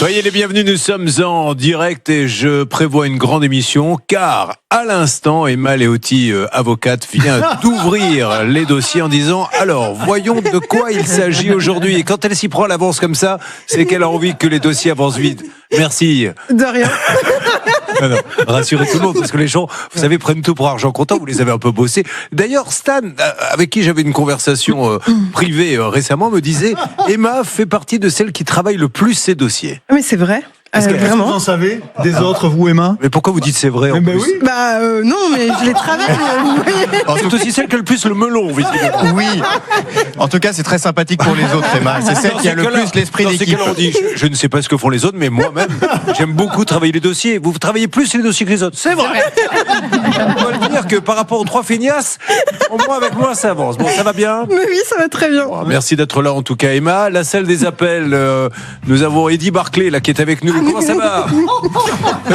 Soyez les bienvenus, nous sommes en direct et je prévois une grande émission car à l'instant, Emma Leotti, avocate, vient d'ouvrir les dossiers en disant « Alors, voyons de quoi il s'agit aujourd'hui ». Et quand elle s'y prend à l'avance comme ça, c'est qu'elle a envie que les dossiers avancent vite. Merci. De rien. Non, rassurez tout le monde parce que les gens, vous savez, prennent tout pour argent comptant, vous les avez un peu bossés. D'ailleurs, Stan, avec qui j'avais une conversation privée récemment, me disait « Emma fait partie de celles qui travaillent le plus ces dossiers ». Mais c'est vrai. Est-ce que Vraiment. vous en savez des autres, vous, Emma? Mais pourquoi vous dites c'est vrai en Ben plus oui. Non, mais je les travaille. Vous voyez. C'est aussi celle qui a le plus le melon, visiblement. Oui. En tout cas, c'est très sympathique pour les autres, Emma. C'est celle qui a le plus l'esprit Dans ces d'équipe. cas-là, on dit, je ne sais pas ce que font les autres, mais moi-même, j'aime beaucoup travailler les dossiers. Vous travaillez plus les dossiers que les autres. C'est vrai. On doit le dire que par rapport aux trois feignasses, au moins avec moi, ça avance. Bon, ça va bien? Mais oui, ça va très bien. Bon, merci d'être là, en tout cas, Emma. La salle des appels, nous avons Eddie Barclay, là, qui est avec nous. Comment ça va?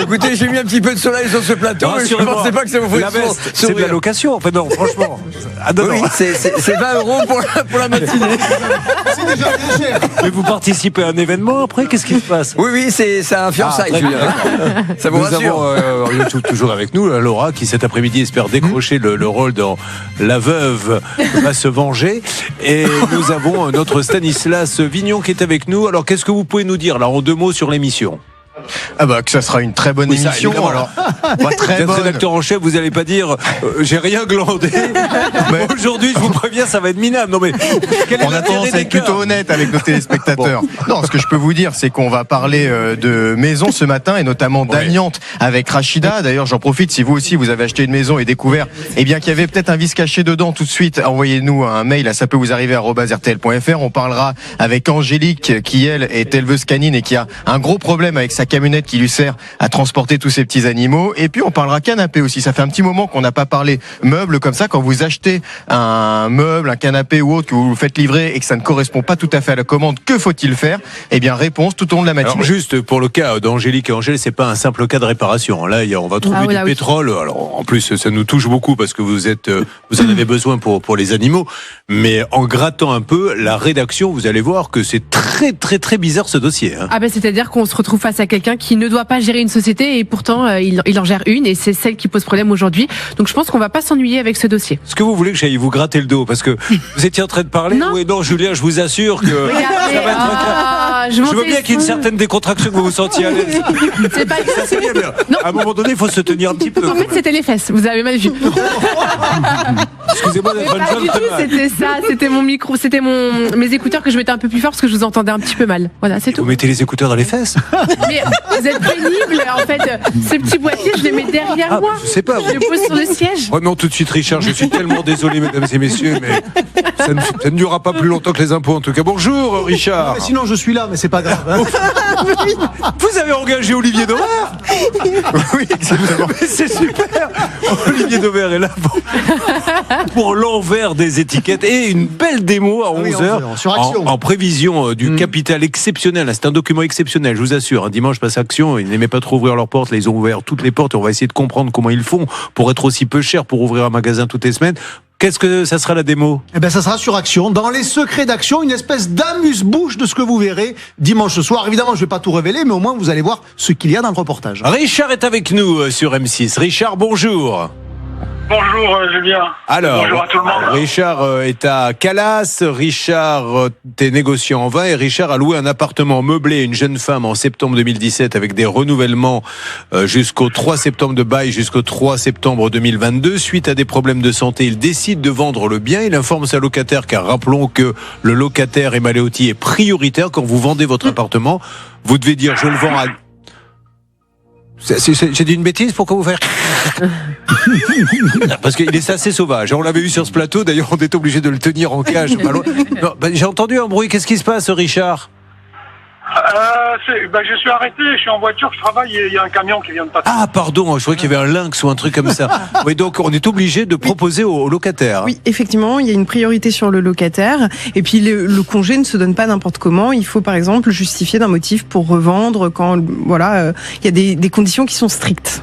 Écoutez, j'ai mis un petit peu de soleil sur ce plateau et je ne pensais pas que ça vous ferait La veste, c'est de la sourire. location. Enfin, non, franchement. Ah, non, Oui, non. c'est 20 € pour la matinée. C'est déjà bien cher. Mais vous participez à un événement après? Qu'est-ce qui se passe? Oui, c'est un fiançaille, très Julien. Ça vous Nous rassure. avons toujours avec nous Laura qui cet après-midi espère décrocher le rôle dans La Veuve va se venger, et nous avons notre Stanislas Vignon qui est avec nous. Alors qu'est-ce que vous pouvez nous dire là en 2 mots sur l'émission? Ah bah que ça sera une très bonne Oui, ça, émission. évidemment. Alors, pas très Vous êtes bonne. rédacteur en chef, vous n'allez pas dire j'ai rien glandé. Mais- Aujourd'hui, je vous préviens, ça va être minable. Non mais quel est On a l'intérêt tendance à des être plutôt cœurs honnête avec nos téléspectateurs. Non, ce que je peux vous dire, c'est qu'on va parler de maison ce matin et notamment d'amiante avec Rachida. D'ailleurs, j'en profite, si vous aussi vous avez acheté une maison et découvert qu'il y avait peut-être un vice caché dedans, tout de suite, envoyez-nous un mail à ça peut vous arriver @rtl.fr. On parlera avec Angélique qui, elle, est éleveuse canine et qui a un gros problème avec sa camionnette qui lui sert à transporter tous ces petits animaux. Et puis on parlera canapé aussi. Ça fait un petit moment qu'on n'a pas parlé meubles comme ça. Quand vous achetez un meuble, un canapé ou autre que vous vous faites livrer et que ça ne correspond pas tout à fait à la commande, que faut-il faire? Eh bien, réponse tout au long de la matinée. Alors juste pour le cas d'Angélique et Angèle, c'est pas un simple cas de réparation. Là, on va trouver du pétrole. Alors en plus, ça nous touche beaucoup parce que vous en avez besoin pour les animaux. Mais en grattant un peu la rédaction, vous allez voir que c'est très très très bizarre ce dossier. Hein. Ah ben c'est-à-dire qu'on se retrouve face à quelqu'un qui ne doit pas gérer une société et pourtant il en gère une et c'est celle qui pose problème aujourd'hui. Donc je pense qu'on va pas s'ennuyer avec ce dossier. Est-ce que vous voulez que j'aille vous gratter le dos parce que vous étiez en train de parler? Non. Oui, non, Julien, je vous assure que Regardez, ça va être un cas. je Je veux bien qu'il y ait une certaine décontraction, que vous vous sentiez à l'aise. C'est pas Ça, c'est bien, mais Non. à un moment donné, il faut se tenir un petit peu. En fait, c'était les fesses. Vous avez mal vu. Excusez-moi Mais d'être une pas femme du tout. très mal. C'était ça. C'était mon micro. C'était mes écouteurs que je mettais un peu plus fort parce que je vous entendais un petit peu mal. Voilà, c'est Vous tout. mettez les écouteurs dans les fesses? Mais vous êtes pénible. En fait, ces petits boîtiers, je les mets derrière moi. Je sais pas. Je les pose sur le siège. Oh non, tout de suite, Richard, je suis tellement désolé, mesdames et messieurs, mais ça ne durera pas plus longtemps que les impôts, en tout cas. Bonjour, Richard. Mais sinon, je suis là, mais c'est pas grave. Hein. Vous avez engagé Olivier Dauvert? Oui, exactement. Mais c'est super. Olivier Dauvert est là pour l'envers des étiquettes et une belle démo à 11h Oui, 11h, sur Action. en prévision du capital exceptionnel. C'est un document exceptionnel, je vous assure. Un dimanche passe Action, ils n'aimaient pas trop ouvrir leurs portes. Là, ils ont ouvert toutes les portes et on va essayer de comprendre comment ils font pour être aussi peu cher pour ouvrir un magasin toutes les semaines. Qu'est-ce que ça sera la démo? Eh ben, ça sera sur Action. Dans les secrets d'Action, une espèce d'amuse-bouche de ce que vous verrez dimanche soir. Évidemment, je vais pas tout révéler, mais au moins vous allez voir ce qu'il y a dans le reportage. Richard est avec nous sur M6. Richard, bonjour. Bonjour Julien. Alors, Bonjour à tout le monde. Richard est à Calas, Richard t'es négociant en vin et Richard a loué un appartement meublé à une jeune femme en septembre 2017 avec des renouvellements jusqu'au 3 septembre de bail jusqu'au 3 septembre 2022. Suite à des problèmes de santé, il décide de vendre le bien. Il informe sa locataire car rappelons que le locataire Emma Leotti est prioritaire quand vous vendez votre appartement. Vous devez dire je le vends à... J'ai dit une bêtise, pourquoi vous faites parce qu'il est assez sauvage. On l'avait eu sur ce plateau, d'ailleurs on est obligé de le tenir en cage. Pas loin. Non, j'ai entendu un bruit, qu'est-ce qui se passe, Richard? Je suis arrêté, je suis en voiture, je travaille et il y a un camion qui vient de passer. Ah pardon, je croyais qu'il y avait un lynx ou un truc comme ça. Oui, donc on est obligé de proposer aux locataires. Oui, effectivement, il y a une priorité sur le locataire. Et puis le congé ne se donne pas n'importe comment. Il faut par exemple justifier d'un motif pour revendre quand il y a des conditions qui sont strictes.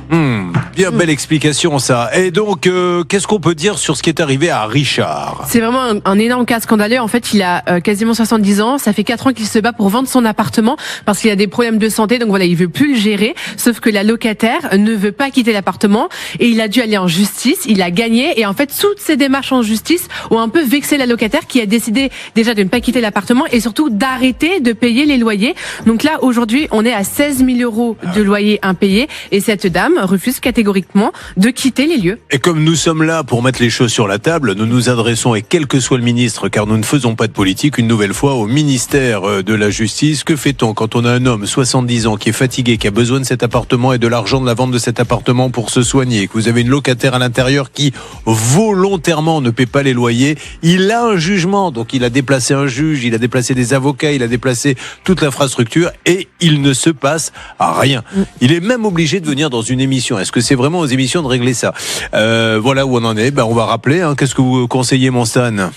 Bien belle explication ça. Et donc qu'est-ce qu'on peut dire sur ce qui est arrivé à Richard? C'est vraiment un énorme cas scandaleux. En fait, il a quasiment 70 ans. Ça fait 4 ans qu'il se bat pour vendre son appartement. l'appartement parce qu'il a des problèmes de santé. Donc voilà, il veut plus le gérer. Sauf que la locataire ne veut pas quitter l'appartement et il a dû aller en justice. Il a gagné et en fait, toutes ces démarches en justice ont un peu vexé la locataire qui a décidé déjà de ne pas quitter l'appartement et surtout d'arrêter de payer les loyers. Donc là, aujourd'hui, on est à 16 000 € de loyer impayé et cette dame refuse catégoriquement de quitter les lieux. Et comme nous sommes là pour mettre les choses sur la table, nous nous adressons, et quel que soit le ministre, car nous ne faisons pas de politique, une nouvelle fois au ministère de la Justice. Que fait-on quand on a un homme, 70 ans, qui est fatigué, qui a besoin de cet appartement et de l'argent de la vente de cet appartement pour se soigner, que vous avez une locataire à l'intérieur qui volontairement ne paie pas les loyers, il a un jugement, donc il a déplacé un juge, il a déplacé des avocats, il a déplacé toute l'infrastructure et il ne se passe rien. Il est même obligé de venir dans une émission. Est-ce que c'est vraiment aux émissions de régler ça? Voilà où on en est. On va rappeler. Qu'est-ce que vous conseillez, mon Stan?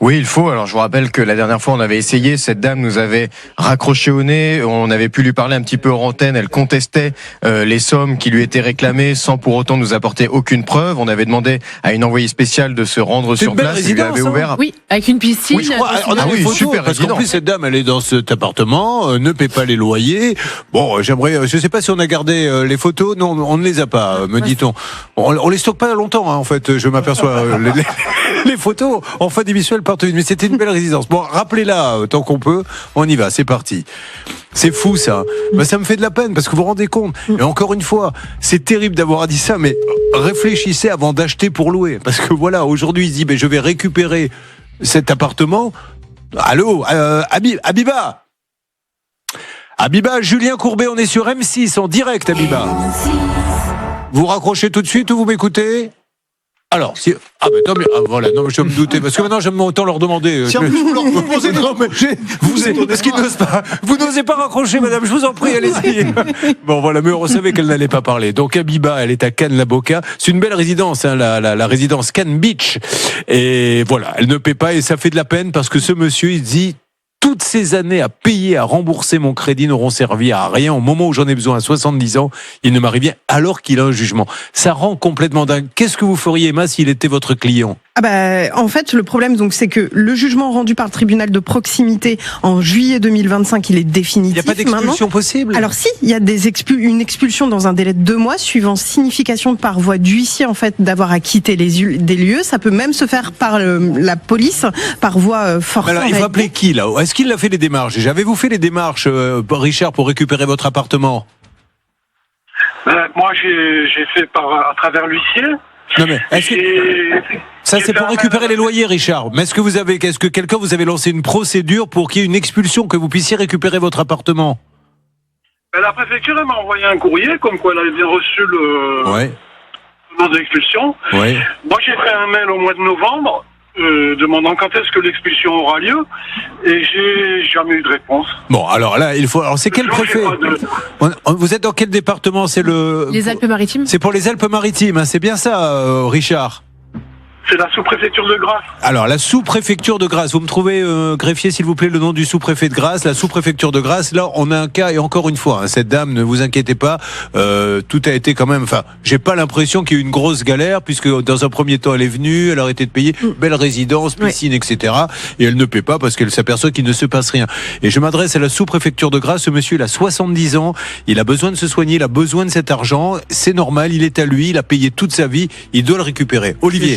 Oui, il faut. Alors, je vous rappelle que la dernière fois, on avait essayé. Cette dame nous avait raccroché au nez. On avait pu lui parler un petit peu hors antenne. Elle contestait les sommes qui lui étaient réclamées sans pour autant nous apporter aucune preuve. On avait demandé à une envoyée spéciale de se rendre sur place. Elle lui avait ouvert. Oui, avec une piscine. Oui, je crois. On a des photos, super parce qu'en résidence. plus cette dame, elle est dans cet appartement, ne paie pas les loyers. Bon, j'aimerais. Je sais pas si on a gardé les photos. Non, on ne les a pas, me dit-on. On les stocke pas longtemps, en fait. Je m'aperçois. Les photos en fin d'émission, elles partent vite. Mais c'était une belle résidence. Bon, rappelez-la tant qu'on peut. On y va. C'est parti. C'est fou ça. Ça me fait de la peine parce que vous vous rendez compte. Et encore une fois, c'est terrible d'avoir dit ça, mais réfléchissez avant d'acheter pour louer. Parce que voilà, aujourd'hui, il se dit, je vais récupérer cet appartement. Allô, Abiba. Abiba, Julien Courbet, on est sur M6 en direct, Abiba. Vous raccrochez tout de suite ou vous m'écoutez? Alors, si... voilà, non, je me doutais, parce que maintenant, j'aime autant leur demander. Si en plus vous leur proposez de raccrocher, Parce qu'ils n'osent pas. Vous n'osez pas raccrocher, madame, je vous en prie, allez-y. Bon, voilà, mais on savait qu'elle n'allait pas parler. Donc, Abiba, elle est à Cannes-la-Boca. C'est une belle résidence, la résidence Cannes Beach. Et voilà, elle ne paie pas et ça fait de la peine parce que ce monsieur, il dit, toutes ces années à payer, à rembourser mon crédit n'auront servi à rien. Au moment où j'en ai besoin, à 70 ans, il ne m'arrive rien alors qu'il a un jugement. Ça rend complètement dingue. Qu'est-ce que vous feriez, Emma, s'il était votre client? En fait, le problème, donc, c'est que le jugement rendu par le tribunal de proximité en juillet 2025, il est définitif. Il n'y a pas d'expulsion possible? Alors si, il y a une expulsion dans un délai de 2 mois, suivant signification par voie d'huissier, en fait, d'avoir à quitter des lieux. Ça peut même se faire par la police, par voie forcée. Alors, il faut appeler qui, là? Est-ce qu'il a fait les démarches? Avez-vous fait les démarches, Richard, pour récupérer votre appartement? Moi, j'ai fait à travers l'huissier. Non mais, ça c'est pour récupérer les loyers, Richard. Mais est-ce que quelqu'un vous avait lancé une procédure pour qu'il y ait une expulsion, que vous puissiez récupérer votre appartement? La préfecture elle m'a envoyé un courrier comme quoi elle avait bien reçu le nom d'expulsion. Ouais. Moi j'ai fait un mail au mois de novembre demandant quand est-ce que l'expulsion aura lieu et j'ai jamais eu de réponse. Bon, alors là, c'est quel préfet? Vous êtes dans quel département? C'est les Alpes-Maritimes. C'est pour les Alpes-Maritimes, hein, c'est bien ça, Richard? C'est la sous-préfecture de Grasse. Alors, la sous-préfecture de Grasse. Vous me trouvez, greffier, s'il vous plaît, le nom du sous-préfet de Grasse. La sous-préfecture de Grasse. Là, on a un cas, et encore une fois, cette dame, ne vous inquiétez pas, tout a été quand même, j'ai pas l'impression qu'il y a eu une grosse galère, puisque dans un premier temps, elle est venue, elle a arrêté de payer, belle résidence, piscine, etc. Et elle ne paie pas parce qu'elle s'aperçoit qu'il ne se passe rien. Et je m'adresse à la sous-préfecture de Grasse. Ce monsieur, il a 70 ans, il a besoin de se soigner, il a besoin de cet argent. C'est normal, il est à lui, il a payé toute sa vie, il doit le récupérer. Olivier.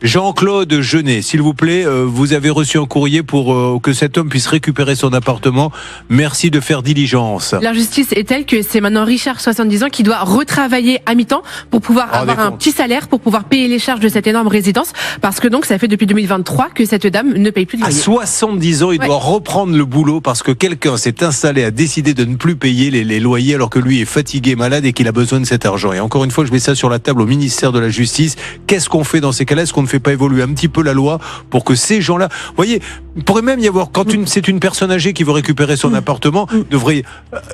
Jean-Claude Jeunet, s'il vous plaît, vous avez reçu un courrier pour que cet homme puisse récupérer son appartement. Merci de faire diligence. L'injustice est telle que c'est maintenant Richard, 70 ans, qui doit retravailler à mi-temps pour pouvoir avoir un petit salaire, pour pouvoir payer les charges de cette énorme résidence, parce que donc ça fait depuis 2023 que cette dame ne paye plus de loyer. À 70 ans, il doit reprendre le boulot parce que quelqu'un s'est installé, a décidé de ne plus payer les loyers alors que lui est fatigué, malade et qu'il a besoin de cet argent. Et encore une fois, je mets ça sur la table au ministère de la Justice. Qu'est-ce qu'on fait dans ces cas-là? Est-ce qu'on ne fait pas évoluer un petit peu la loi pour que ces gens-là, vous voyez, il pourrait même y avoir, quand c'est une personne âgée qui veut récupérer son appartement, devrait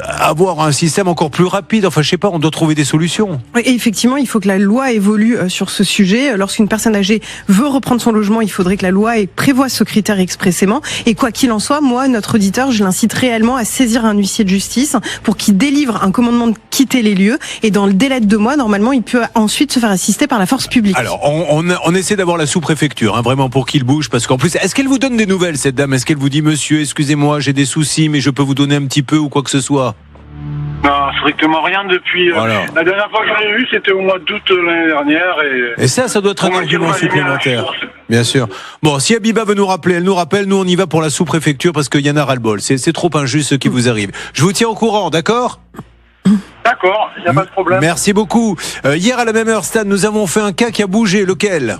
avoir un système encore plus rapide. Enfin, je sais pas, on doit trouver des solutions. Et effectivement, il faut que la loi évolue sur ce sujet. Lorsqu'une personne âgée veut reprendre son logement, il faudrait que la loi prévoie ce critère expressément. Et quoi qu'il en soit, moi, notre auditeur, je l'incite réellement à saisir un huissier de justice pour qu'il délivre un commandement de quitter les lieux. Et dans le délai de 2 mois, normalement, il peut ensuite se faire assister par la force publique. Alors, on essaie d'avoir la sous-préfecture, vraiment, pour qu'il bouge, parce qu'en plus, est-ce qu'elle vous donne des nouvelles, appelle cette dame? Est-ce qu'elle vous dit, monsieur, excusez-moi, j'ai des soucis, mais je peux vous donner un petit peu ou quoi que ce soit? Non, strictement rien depuis. Voilà. La dernière fois que je l'ai vu, c'était au mois d'août l'année dernière. Et ça doit être un argument supplémentaire. Bien sûr. Bon, si Abiba veut nous rappeler, elle nous rappelle, nous on y va pour la sous-préfecture parce qu'il y en a ras-le-bol. C'est trop injuste ce qui vous arrive. Je vous tiens au courant, d'accord? D'accord, il n'y a pas de problème. Merci beaucoup. Hier à la même heure, Stan, nous avons fait un cas qui a bougé. Lequel?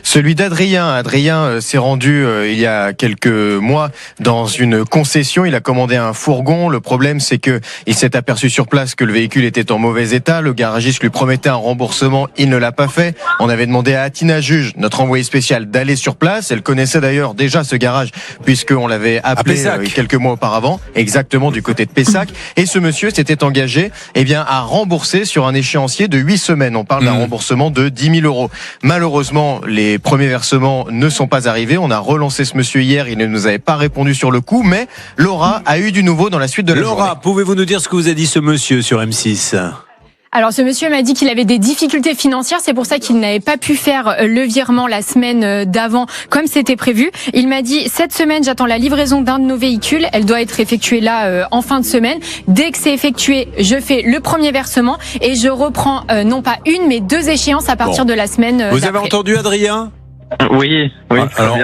Celui d'Adrien. Adrien s'est rendu il y a quelques mois dans une concession. Il a commandé un fourgon. Le problème, c'est que il s'est aperçu sur place que le véhicule était en mauvais état. Le garagiste lui promettait un remboursement. Il ne l'a pas fait. On avait demandé à Atina Juge, notre envoyée spéciale, d'aller sur place. Elle connaissait d'ailleurs déjà ce garage puisqu'on l'avait appelé quelques mois auparavant, exactement du côté de Pessac. Et ce monsieur s'était engagé, à rembourser sur un échéancier de 8 semaines. On parle d'un remboursement de 10 000 euros. Malheureusement, les premiers versements ne sont pas arrivés. On a relancé ce monsieur hier, il ne nous avait pas répondu sur le coup, mais Laura a eu du nouveau dans la suite de la journée. Laura, pouvez-vous nous dire ce que vous a dit ce monsieur sur M6? Alors ce monsieur m'a dit qu'il avait des difficultés financières, c'est pour ça qu'il n'avait pas pu faire le virement la semaine d'avant comme c'était prévu. Il m'a dit cette semaine j'attends la livraison d'un de nos véhicules, elle doit être effectuée là en fin de semaine. Dès que c'est effectué, je fais le premier versement et je reprends non pas une mais 2 échéances à partir de la semaine Vous d'après. avez entendu Adrien? Oui. Alors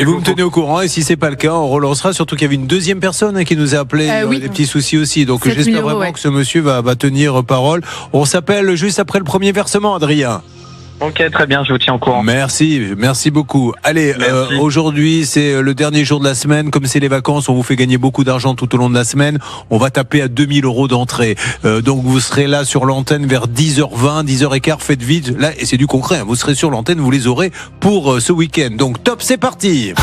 vous me tenez au courant et si c'est pas le cas, on relancera. Surtout qu'il y avait une deuxième personne qui nous a appelé des petits soucis aussi. Donc j'espère vraiment que ce monsieur va tenir parole. On s'appelle juste après le premier versement, Adrien. Ok, très bien, je vous tiens au courant. Merci beaucoup. Allez, aujourd'hui c'est le dernier jour de la semaine. Comme c'est les vacances, on vous fait gagner beaucoup d'argent tout au long de la semaine. On va taper à 2 000 euros d'entrée. Donc vous serez là sur l'antenne vers 10h20, 10h15. Faites vite. Là, et c'est du concret. Vous serez sur l'antenne, vous les aurez pour ce week-end. Donc top, c'est parti.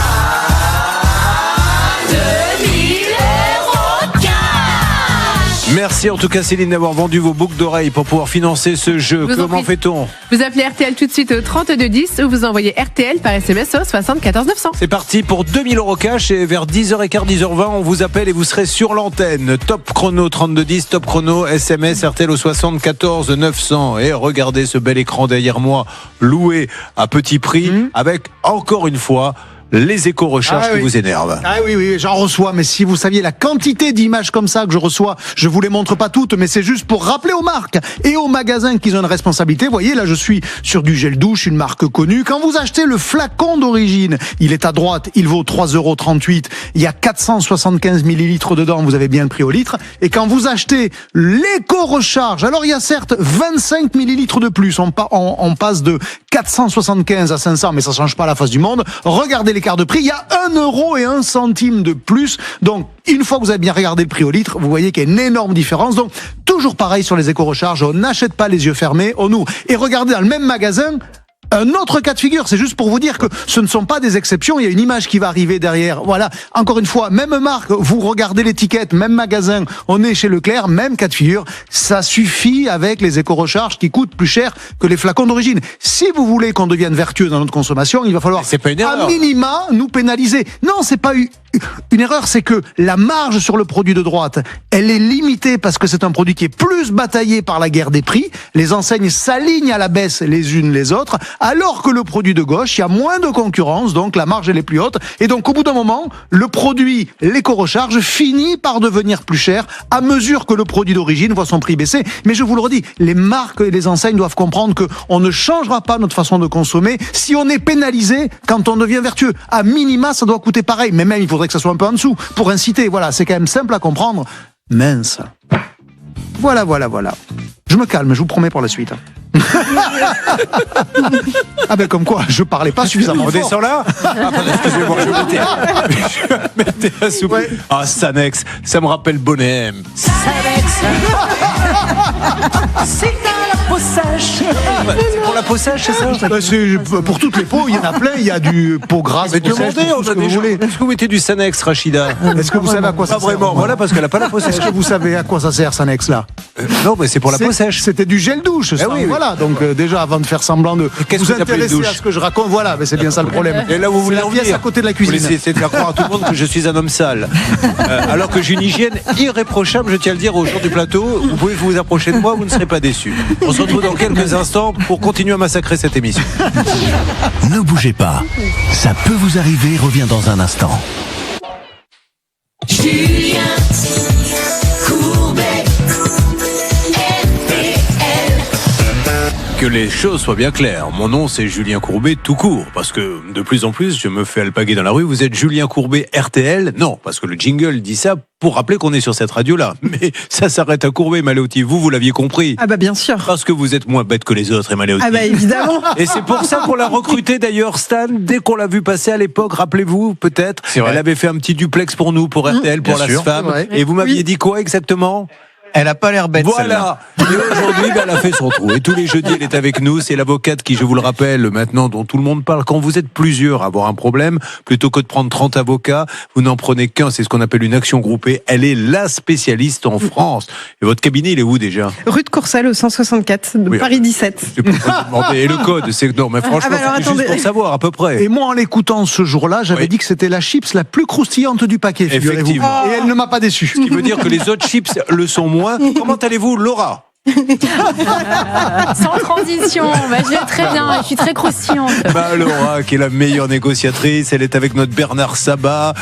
Merci en tout cas Céline d'avoir vendu vos boucles d'oreilles pour pouvoir financer ce jeu. Comment fait-on? Vous appelez RTL tout de suite au 3210 ou vous envoyez RTL par SMS au 74 900. C'est parti pour 2 000 euros cash et vers 10h15, 10h20, on vous appelle et vous serez sur l'antenne. Top chrono 3210, top chrono SMS RTL au 74 900. Et regardez ce bel écran derrière moi, loué à petit prix avec encore une fois les éco-recharges qui vous énervent. Ah oui, j'en reçois, mais si vous saviez la quantité d'images comme ça que je reçois, je vous les montre pas toutes, mais c'est juste pour rappeler aux marques et aux magasins qu'ils ont une responsabilité. Vous voyez, là, je suis sur du gel douche, une marque connue. Quand vous achetez le flacon d'origine, il est à droite, il vaut 3,38 €. Il y a 475 millilitres dedans, vous avez bien le prix au litre. Et quand vous achetez l'éco-recharge, alors il y a certes 25 millilitres de plus. On passe de 475 à 500, mais ça change pas la face du monde. Regardez l'écart de prix, il y a 1,01 € de plus. Donc, une fois que vous avez bien regardé le prix au litre, vous voyez qu'il y a une énorme différence. Donc, toujours pareil sur les éco-recharges, on n'achète pas les yeux fermés, on ouvre. Et regardez dans le même magasin, un autre cas de figure, c'est juste pour vous dire que ce ne sont pas des exceptions, il y a une image qui va arriver derrière. Voilà, encore une fois, même marque, vous regardez l'étiquette, même magasin, on est chez Leclerc, même cas de figure, ça suffit avec les éco-recharges qui coûtent plus cher que les flacons d'origine. Si vous voulez qu'on devienne vertueux dans notre consommation, il va falloir à minima nous pénaliser. Non, c'est pas une erreur, c'est que la marge sur le produit de droite, elle est limitée parce que c'est un produit qui est plus bataillé par la guerre des prix. Les enseignes s'alignent à la baisse les unes les autres, alors que le produit de gauche, il y a moins de concurrence, donc la marge elle est plus haute. Et donc au bout d'un moment, le produit, l'éco-recharge, finit par devenir plus cher à mesure que le produit d'origine voit son prix baisser. Mais je vous le redis, les marques et les enseignes doivent comprendre qu'on ne changera pas notre façon de consommer si on est pénalisé quand on devient vertueux. À minima, ça doit coûter pareil, mais même il faudrait que ça soit un peu en dessous pour inciter. Voilà, c'est quand même simple à comprendre. Mince. Voilà. Je me calme, je vous promets pour la suite. Ah ben comme quoi, je parlais pas suffisamment fort. On descend là. Excusez-moi, je mettais à soupe. Ouais. Ah, Sanex, ça me rappelle Bonnet. Sanex. C'est dans la peau sèche. C'est pour la peau sèche, c'est ça? C'est pour toutes les peaux, il y en a plein. Il y a du peau grasse, mais demandez, on a des gens. Est-ce que vous mettez du Sanex, Rachida? Est-ce que vous savez à quoi ça sert? Pas vraiment, voilà, parce qu'elle a pas la peau sèche. Est-ce que vous savez à quoi ça sert, Sanex, là? Non, mais c'est pour la peau sèche. C'était du gel douche, ça. Oui. Voilà, donc déjà, avant de faire semblant de vous intéresser à ce que je raconte, voilà, mais c'est bien ça le problème. Et là, vous voulez en venir à côté de la cuisine. Vous essayez de faire croire à tout le monde que je suis un homme sale. Alors que j'ai une hygiène irréprochable, je tiens à le dire aux gens du plateau. Vous pouvez vous approcher de moi, vous ne serez pas déçus. On se retrouve dans quelques instants pour continuer à massacrer cette émission. Ne bougez pas. Ça peut vous arriver, revient dans un instant. Julien Courbet, RTL. Que les choses soient bien claires. Mon nom, c'est Julien Courbet tout court. Parce que de plus en plus, je me fais alpaguer dans la rue. Vous êtes Julien Courbet RTL? Non, parce que le jingle dit ça pour rappeler qu'on est sur cette radio-là. Mais ça s'arrête à Courbet, Maléoti. Vous l'aviez compris. Ah bah bien sûr. Parce que vous êtes moins bête que les autres, Maléoti. Ah bah évidemment. Et c'est pour ça qu'on l'a recrutée d'ailleurs, Stan. Dès qu'on l'a vu passer à l'époque, rappelez-vous peut-être, elle avait fait un petit duplex pour nous, pour RTL, pour Bien la sûr. femme. Et vous m'aviez dit quoi exactement? Elle a pas l'air bête. Voilà. Et aujourd'hui, elle a fait son trou. Et tous les jeudis, elle est avec nous. C'est l'avocate qui, je vous le rappelle, maintenant, dont tout le monde parle. Quand vous êtes plusieurs à avoir un problème, plutôt que de prendre 30 avocats, vous n'en prenez qu'un. C'est ce qu'on appelle une action groupée. Elle est la spécialiste en France. Et votre cabinet, il est où déjà? Rue de Courcelles au 164 de Oui, Paris 17. Je peux pas vous demander. Et le code, c'est non, mais franchement, Ah bah alors, c'était juste attendez. pour savoir à peu près. Et moi, en l'écoutant ce jour-là, j'avais dit que c'était la chips la plus croustillante du paquet, figurez-vous. Effectivement. Et elle ne m'a pas déçu. Ce qui veut dire que les autres chips le sont moins. Comment allez-vous, Laura? Sans transition, je vais très bien, je suis très croustillante. Laura, qui est la meilleure négociatrice, elle est avec notre Bernard Sabat,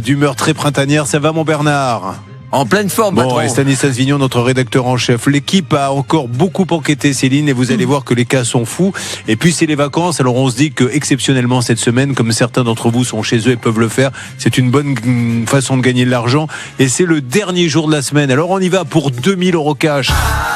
d'humeur très printanière. Ça va, mon Bernard? En pleine forme, Bon, patron. et Stanislas Vignon, notre rédacteur en chef. L'équipe a encore beaucoup enquêté, Céline, et vous allez voir que les cas sont fous. Et puis, c'est les vacances, alors on se dit que, exceptionnellement, cette semaine, comme certains d'entre vous sont chez eux et peuvent le faire, c'est une bonne façon de gagner de l'argent. Et c'est le dernier jour de la semaine. Alors, on y va pour 2000 € cash.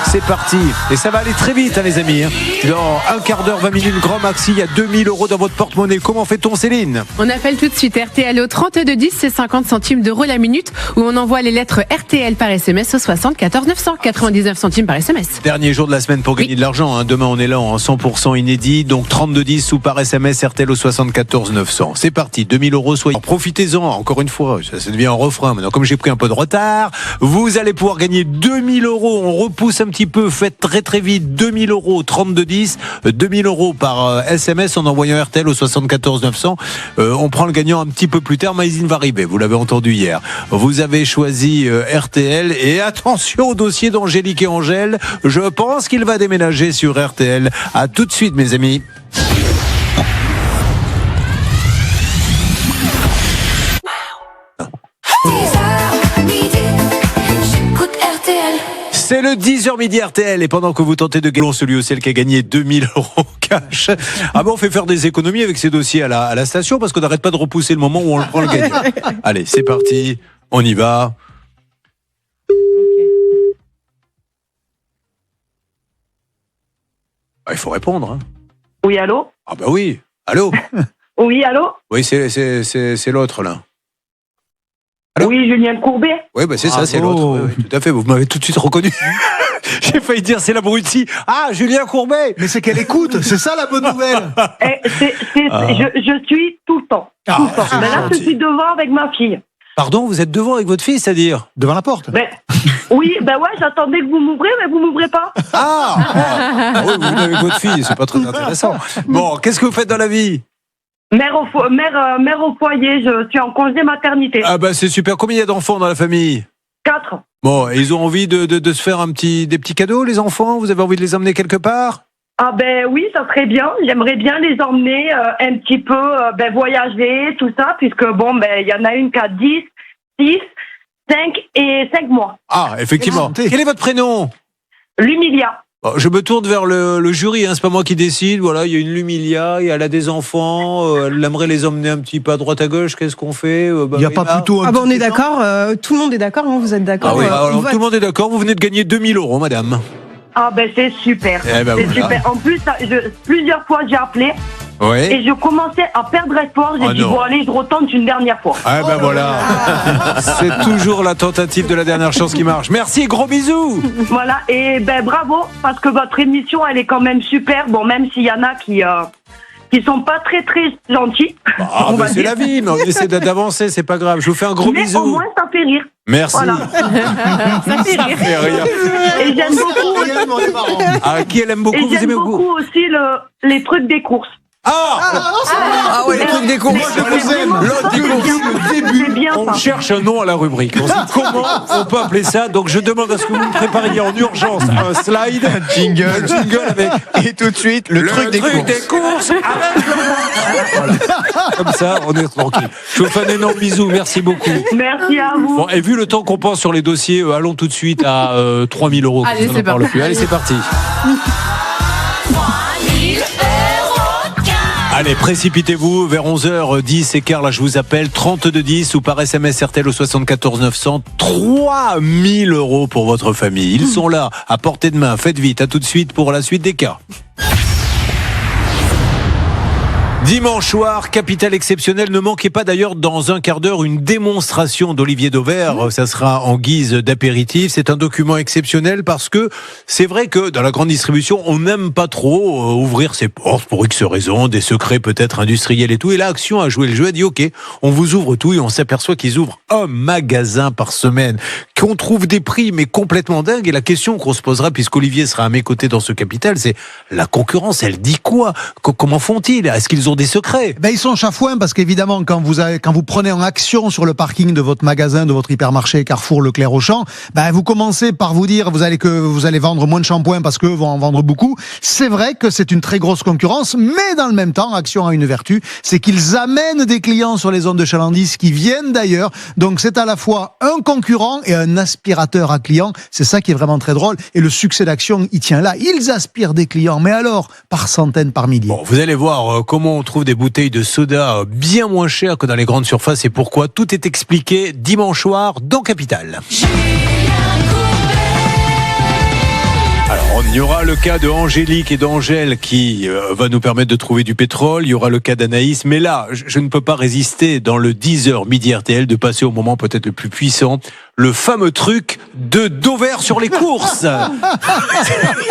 C'est parti. Et ça va aller très vite, hein, les amis. Dans un quart d'heure, 20 minutes, grand maxi, il y a 2000 € dans votre porte-monnaie. Comment fait-on, Céline? On appelle tout de suite RTL au 3210, c'est 50 centimes d'euros la minute, où on envoie les lettres RTL par SMS au 74 900, 99 centimes par SMS. Dernier jour de la semaine pour gagner de l'argent. Hein. Demain, on est là en 100% inédit. Donc 3210 ou par SMS RTL au 74 900. C'est parti. 2000 €. Soyez. Alors, profitez-en. Encore une fois, ça devient un refrain. Maintenant, comme j'ai pris un peu de retard, vous allez pouvoir gagner 2000 €. On repousse un petit peu. Faites très très vite. 2000 € 3210. 2000 € par SMS en envoyant RTL au 74 900. On prend le gagnant un petit peu plus tard. Maïzine va arriver. Vous l'avez entendu hier. Vous avez choisi RTL. Et attention au dossier d'Angélique et Angèle. Je pense qu'il va déménager sur RTL. À tout de suite, mes amis. J'écoute RTL. C'est le 10h midi RTL. Et pendant que vous tentez de gagner celui ou celle qui a gagné 2000 € cash, on fait faire des économies avec ces dossiers à la station parce qu'on n'arrête pas de repousser le moment où on le prend le gagnant. Allez, c'est parti. On y va. Il faut répondre. Hein. Oui, allô? Ah bah oui. Allô? Oui, allô? Oui, c'est l'autre là. Allô? Oui, Julien Courbet. Oui, bah c'est ça, c'est l'autre. Oui, tout à fait. Vous m'avez tout de suite reconnu. J'ai failli dire c'est l'abruti. Ah, Julien Courbet. Mais c'est qu'elle écoute. C'est ça la bonne nouvelle. Je suis tout le temps. Tout le temps. Mais là, je suis devant avec ma fille. Pardon, vous êtes devant avec votre fille, c'est-à-dire? Devant la porte. Oui, ouais, j'attendais que vous m'ouvrez, mais vous m'ouvrez pas. Oui, vous venez avec votre fille, c'est pas très intéressant. Bon, qu'est-ce que vous faites dans la vie? Mère au foyer, je suis en congé maternité. Ah bah c'est super. Combien il y a d'enfants dans la famille? 4. Bon, et ils ont envie de se faire des petits cadeaux, les enfants? Vous avez envie de les emmener quelque part? Ah ben oui, ça serait bien. J'aimerais bien les emmener un petit peu voyager, tout ça, puisque il y en a une qui a 10, 6, 5 et 5 mois. Ah, effectivement. Quel est votre prénom? Lumilia. Bon, je me tourne vers le jury, hein, c'est pas moi qui décide. Voilà, il y a une Lumilia, elle a des enfants, elle aimerait les emmener un petit peu à droite à gauche. Qu'est-ce qu'on fait? Il n'y a pas plutôt un on est d'accord, tout le monde est d'accord, hein, vous êtes d'accord. Ah oui, alors, tout le monde est d'accord, vous venez de gagner 2000 €, madame. Ah ben c'est super. Eh ben, c'est voilà. super. En plus, plusieurs fois j'ai appelé. Ouais. Et je commençais à perdre espoir. J'ai dit, bon, allez, je retente une dernière fois. Ah ben voilà. C'est toujours la tentative de la dernière chance qui marche. Merci, gros bisous. Voilà, et bravo, parce que votre émission, elle est quand même super. Bon, même s'il y en a qui sont pas très très gentils. Ah, mais c'est la vie, mais on essaie d'avancer, c'est pas grave. Je vous fais un gros bisou. Mais au moins, ça fait rire. Merci. Voilà. Ça fait rire. Et j'aime beaucoup. Qui elle aime beaucoup, et vous j'aime aimez beaucoup beaucoup aussi les trucs des courses. Ah ouais, les trucs des courses. Moi, je vous aime. L'autre des courses. C'est bien On ça. cherche un nom à la rubrique. On se dit comment on peut appeler ça. Donc je demande à ce que vous me prépariez en urgence un slide, Un jingle avec et tout de suite le truc des courses. avec le voilà. Comme ça, on est tranquille. Je vous fais un énorme bisou. Merci beaucoup. Merci à vous. Bon, et vu le temps qu'on pense sur les dossiers, allons tout de suite à 3 000 euros. Allez, On c'est n'en parle parti. plus. Allez, c'est parti. 3000 euros cash. Allez, précipitez-vous vers 11h10 et quart. Là, je vous appelle 3210 ou par SMS RTL au 74 900. 3 000 euros pour votre famille. Ils sont là, à portée de main. Faites vite. À tout de suite pour la suite des cas. Dimanche soir, capitale exceptionnelle. Ne manquez pas d'ailleurs dans un quart d'heure une démonstration d'Olivier Dauvert. Ça sera en guise d'apéritif. C'est un document exceptionnel parce que c'est vrai que dans la grande distribution, on n'aime pas trop ouvrir ses portes pour X raisons, des secrets peut-être industriels et tout. Et là, Action a joué le jeu, a dit OK, on vous ouvre tout et on s'aperçoit qu'ils ouvrent un magasin par semaine, qu'on trouve des prix mais complètement dingues. Et la question qu'on se posera, puisqu'Olivier sera à mes côtés dans ce capital, c'est la concurrence, elle dit quoi? Comment font-ils? Est-ce qu'ils ont des secrets? Ben, ils sont chafouins parce qu'évidemment, quand vous prenez en action sur le parking de votre magasin, de votre hypermarché Carrefour, Leclerc, Auchan, ben, vous commencez par vous dire vous allez vendre moins de shampoing parce qu'eux vont en vendre beaucoup. C'est vrai que c'est une très grosse concurrence, mais dans le même temps, Action a une vertu, c'est qu'ils amènent des clients sur les zones de chalandise qui viennent d'ailleurs. Donc c'est à la fois un concurrent et un aspirateur à clients. C'est ça qui est vraiment très drôle. Et le succès d'Action, il tient là. Ils aspirent des clients, mais alors, par centaines, par milliers. Bon, vous allez voir comment on trouve des bouteilles de soda bien moins chères que dans les grandes surfaces et pourquoi. Tout est expliqué dimanche soir dans Capital. Alors, il y aura le cas de Angélique et d'Angèle qui va nous permettre de trouver du pétrole. Il y aura le cas d'Anaïs. Mais là, je ne peux pas résister dans le 10h midi RTL de passer au moment peut-être le plus puissant. Le fameux truc de Dauvert sur les courses.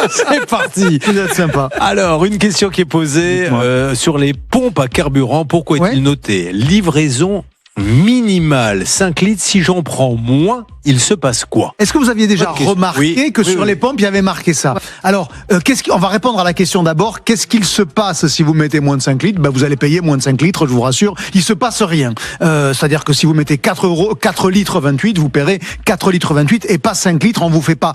C'est parti. Vous êtes sympa. Alors, une question qui est posée sur les pompes à carburant. Pourquoi est-il noté livraison minimale 5 litres? Si j'en prends moins, il se passe quoi? Est-ce que vous aviez déjà remarqué que sur les pompes, il y avait marqué ça? Alors, on va répondre à la question d'abord. Qu'est-ce qu'il se passe si vous mettez moins de 5 litres? Ben, vous allez payer moins de 5 litres, je vous rassure. Il se passe rien. C'est-à-dire que si vous mettez 4 litres 28, vous paierez 4 litres 28 et pas 5 litres. On vous fait pas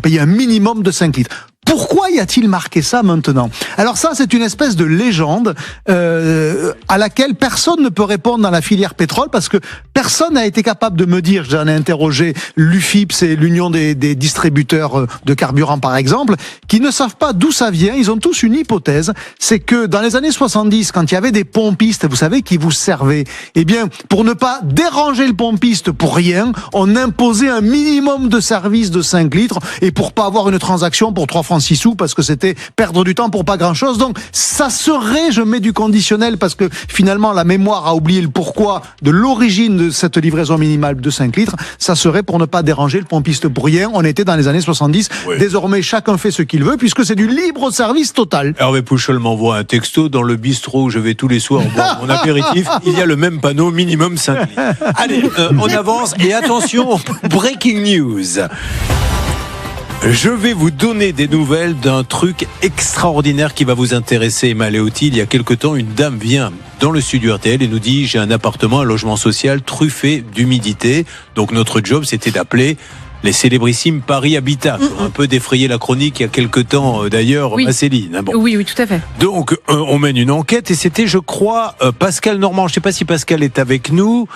payer un minimum de 5 litres. Pourquoi y a-t-il marqué ça maintenant? Alors ça, c'est une espèce de légende à laquelle personne ne peut répondre dans la filière pétrole parce que personne n'a été capable de me dire, j'en ai interrogé l'UFIP, c'est l'Union des distributeurs de carburant par exemple, qui ne savent pas d'où ça vient. Ils ont tous une hypothèse, c'est que dans les années 70, quand il y avait des pompistes, vous savez, qui vous servaient, eh bien, pour ne pas déranger le pompiste pour rien, on imposait un minimum de service de 5 litres et pour pas avoir une transaction pour 3 francs 6 sous parce que c'était perdre du temps pour pas grand chose. Donc ça serait, je mets du conditionnel parce que finalement la mémoire a oublié le pourquoi de l'origine de cette livraison minimale de 5 litres, ça serait pour ne pas déranger le pompiste pour rien. On était dans les années 70. Oui. Désormais chacun fait ce qu'il veut puisque c'est du libre service total. Hervé Pouchol m'envoie un texto dans le bistrot où je vais tous les soirs boire mon apéritif. Il y a le même panneau, minimum 5 litres. Allez, on avance et attention, breaking news. Je vais vous donner des nouvelles d'un truc extraordinaire qui va vous intéresser, Emma Léoty. Il y a quelque temps, une dame vient dans le studio RTL et nous dit « J'ai un appartement, un logement social truffé d'humidité. » Donc notre job, c'était d'appeler les célébrissimes Paris Habitat. Un peu défrayé la chronique il y a quelque temps d'ailleurs, oui. Céline. Bon. Oui, tout à fait. Donc on mène une enquête et c'était, je crois, Pascal Normand. Je ne sais pas si Pascal est avec nous.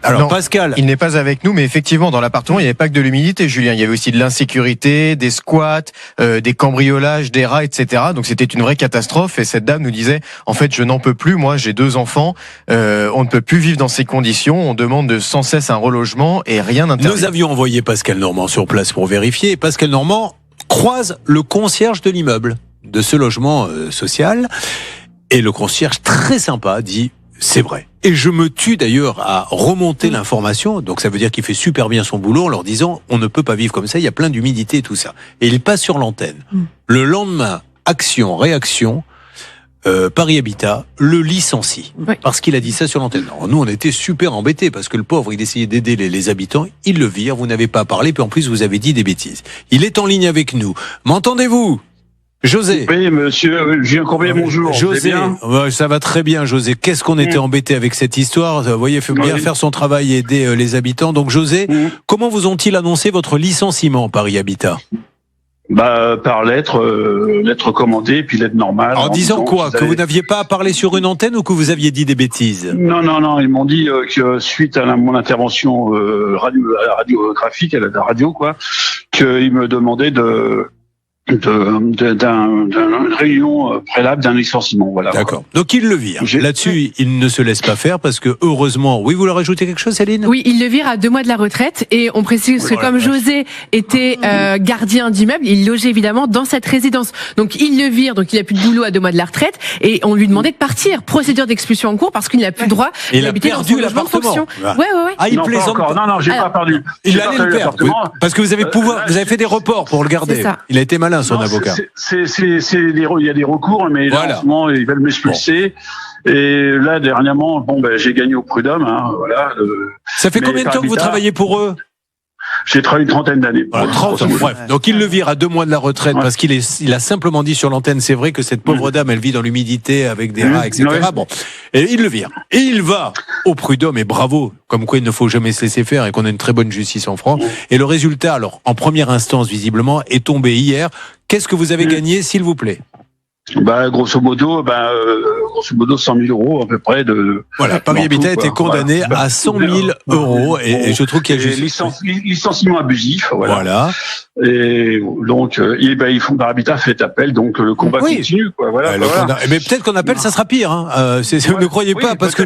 Alors non, Pascal, il n'est pas avec nous, mais effectivement dans l'appartement il n'y avait pas que de l'humidité, Julien. Il y avait aussi de l'insécurité, des squats, des cambriolages, des rats, etc. Donc c'était une vraie catastrophe. Et cette dame nous disait en fait je n'en peux plus. Moi j'ai 2 enfants, on ne peut plus vivre dans ces conditions. On demande sans cesse un relogement et rien n'intervient. Nous avions envoyé Pascal Normand sur place pour vérifier. Et Pascal Normand croise le concierge de l'immeuble de ce logement social et le concierge très sympa dit c'est vrai. Et je me tue d'ailleurs à remonter l'information, donc ça veut dire qu'il fait super bien son boulot en leur disant on ne peut pas vivre comme ça, il y a plein d'humidité et tout ça. Et il passe sur l'antenne. Le lendemain, action, réaction, Paris Habitat le licencie parce qu'il a dit ça sur l'antenne. Alors, nous on était super embêtés parce que le pauvre il essayait d'aider les habitants, il le vire, vous n'avez pas parlé, puis en plus vous avez dit des bêtises. Il est en ligne avec nous. M'entendez-vous ? José. Oui, monsieur Julien Courbet, bonjour. José, ça va très bien, José. Qu'est-ce qu'on était embêté avec cette histoire? Vous voyez, il faut bien faire son travail et aider les habitants. Donc, José, comment vous ont-ils annoncé votre licenciement, Paris Habitat? Par lettre commandée, puis lettre normale. En disant quoi? Que vous n'aviez pas à parler sur une antenne ou que vous aviez dit des bêtises? Non, ils m'ont dit que suite à mon intervention radiographique, à la radio, quoi, qu'ils me demandaient d'une réunion préalable d'un licenciement. Voilà. D'accord. Donc il le vire. Là-dessus, il ne se laisse pas faire parce que heureusement, oui, vous leur ajoutez quelque chose, Céline? Oui, il le vire à 2 mois de la retraite et on précise que comme José était gardien d'immeuble, il logeait évidemment dans cette résidence. Donc il le vire, donc il a plus de boulot à 2 mois de la retraite et on lui demandait de partir. Procédure d'expulsion en cours parce qu'il n'a plus droit d'habiter dans son logement de fonction. Ouais. Ah, il plaisante pas. Non, j'ai pas perdu. Il allait le perdre parce que vous avez fait des reports pour le garder. Il a été malin, son avocat. Il y a des recours, mais là, en ce moment, ils veulent m'expulser. Et là, dernièrement, j'ai gagné au prud'homme. Voilà. Ça fait combien de temps que vous travaillez pour eux? J'ai travaillé une trentaine d'années. Voilà, 30 ans. Bref. Donc il le vire à 2 mois de la retraite parce il a simplement dit sur l'antenne, c'est vrai que cette pauvre dame, elle vit dans l'humidité avec des rats, etc. Bon. Et il le vire. Et il va au prud'homme et bravo. Comme quoi il ne faut jamais se laisser faire et qu'on a une très bonne justice en France. Et le résultat, alors, en première instance, visiblement, est tombé hier. Qu'est-ce que vous avez gagné, s'il vous plaît? Grosso modo, 100 000 euros à peu près de. Voilà, Paris Habitat a été condamné à 100 000 euros et je trouve qu'il y a licenciement abusif. Voilà. Et donc, Paris Habitat fait appel, donc le combat continue. Quoi. Voilà. Mais peut-être qu'on appelle, ça sera pire. Ne croyez pas, parce que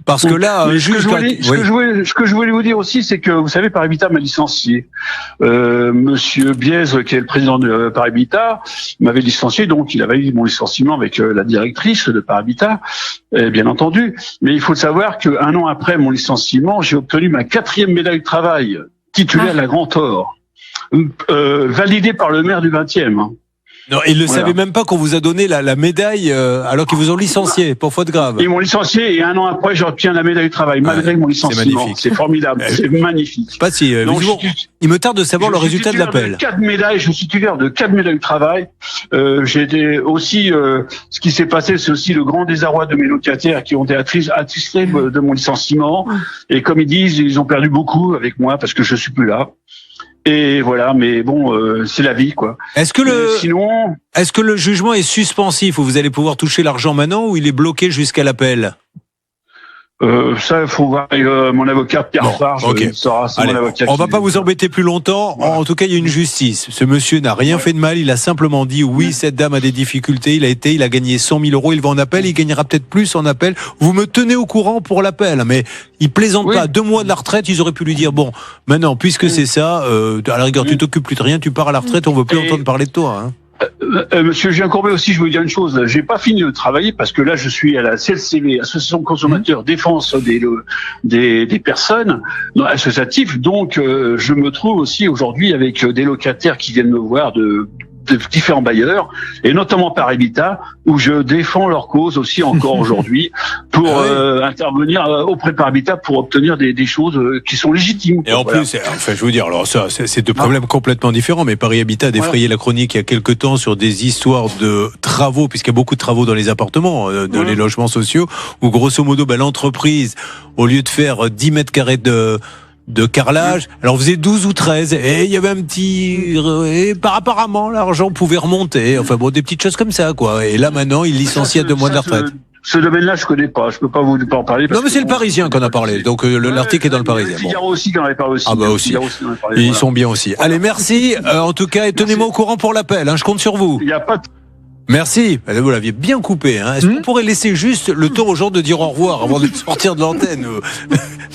parce que là, ce que je voulais vous dire aussi, c'est que vous savez, Paris Habitat m'a licencié. Monsieur Biez, qui est le président de Paris Habitat, m'avait licencié, donc il avait eu mon licenciement avec la directrice de Paris Habitat, bien entendu. Mais il faut savoir qu'un an après mon licenciement, j'ai obtenu ma 4e médaille de travail, titulaire de la Grand Or, validée par le maire du 20e. Non, ils ne savaient même pas qu'on vous a donné la médaille alors qu'ils vous ont licencié pour faute grave. Ils m'ont licencié et un an après, j'obtiens la médaille de travail malgré mon licenciement. C'est formidable, c'est magnifique. Pas si. Il me tarde de savoir le résultat de l'appel. Je suis titulaire de 4 médailles de travail. J'ai été aussi. Ce qui s'est passé, c'est aussi le grand désarroi de mes locataires qui ont été attitrés de mon licenciement. Et comme ils disent, ils ont perdu beaucoup avec moi parce que je suis plus là. Et voilà, mais bon, c'est la vie, quoi. Est-ce que le jugement est suspensif, où vous allez pouvoir toucher l'argent maintenant, ou il est bloqué jusqu'à l'appel? Ça, il faut voir mon avocat Pierre Farge. On va pas vous embêter plus longtemps. En tout cas, il y a une justice. Ce monsieur n'a rien fait de mal. Il a simplement dit oui, cette dame a des difficultés. Il a gagné 100 000 euros. Il va en appel. Il gagnera peut-être plus en appel. Vous me tenez au courant pour l'appel. Mais il plaisante pas. 2 mois de la retraite, ils auraient pu lui dire bon, maintenant, puisque c'est ça, à la rigueur, tu t'occupes plus de rien, tu pars à la retraite, on veut plus entendre parler de toi. Monsieur Julien Courbet aussi, je veux dire une chose. J'ai pas fini de travailler parce que là, je suis à la CLCV, Association de consommateurs défense des personnes associatives. Donc, je me trouve aussi aujourd'hui avec des locataires qui viennent me voir de différents bailleurs, et notamment Paris Habitat, où je défends leur cause aussi encore aujourd'hui pour intervenir auprès de Paris Habitat pour obtenir des choses qui sont légitimes. Et en plus, enfin, je veux dire, alors ça, c'est 2 problèmes complètement différents, mais Paris Habitat a défrayé la chronique il y a quelque temps sur des histoires de travaux, puisqu'il y a beaucoup de travaux dans les appartements, dans les logements sociaux, où grosso modo, l'entreprise, au lieu de faire 10 mètres carrés de carrelage, alors on faisait 12 ou 13 et il y avait un petit apparemment l'argent pouvait remonter, enfin bon, des petites choses comme ça, quoi. Et là maintenant il licencie à 2 mois de la retraite. Ce domaine-là, je connais pas. Je peux pas vous en parler. Non, mais c'est le Parisien qu'on a parlé. Donc l'article est dans le Parisien. Le Figaro aussi qu'on avait parlé aussi. Ah bah aussi. Ils sont bien aussi. Allez, merci. En tout cas, et tenez-moi au courant pour l'appel. Je compte sur vous. Il n'y a pas de... Merci. Vous l'aviez bien coupé. Est-ce qu'on pourrait laisser juste le temps aux gens de dire au revoir avant de sortir de l'antenne?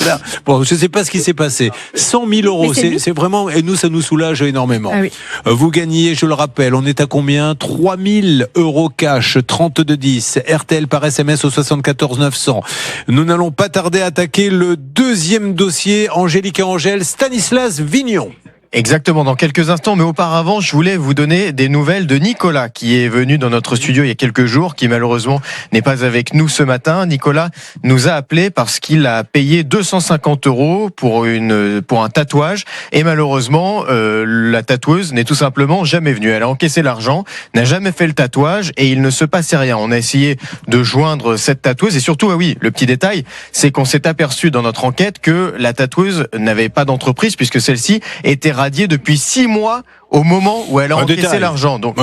Là, bon, je ne sais pas ce qui s'est passé. 100 000 euros, c'est vraiment... Et nous, ça nous soulage énormément. Ah oui. Vous gagnez, je le rappelle, on est à combien? 3 000 euros cash, 3210, RTL par SMS au 74 900. Nous n'allons pas tarder à attaquer le 2e dossier. Angélique et Angèle, Stanislas Vignon. Exactement, dans quelques instants, mais auparavant, je voulais vous donner des nouvelles de Nicolas, qui est venu dans notre studio il y a quelques jours, qui malheureusement n'est pas avec nous ce matin. Nicolas nous a appelé parce qu'il a payé 250 € pour un tatouage, et malheureusement, la tatoueuse n'est tout simplement jamais venue. Elle a encaissé l'argent, n'a jamais fait le tatouage, et il ne se passait rien. On a essayé de joindre cette tatoueuse, et surtout, le petit détail, c'est qu'on s'est aperçu dans notre enquête que la tatoueuse n'avait pas d'entreprise, puisque celle-ci était radiée depuis 6 mois au moment où elle a encaissé l'argent. Donc,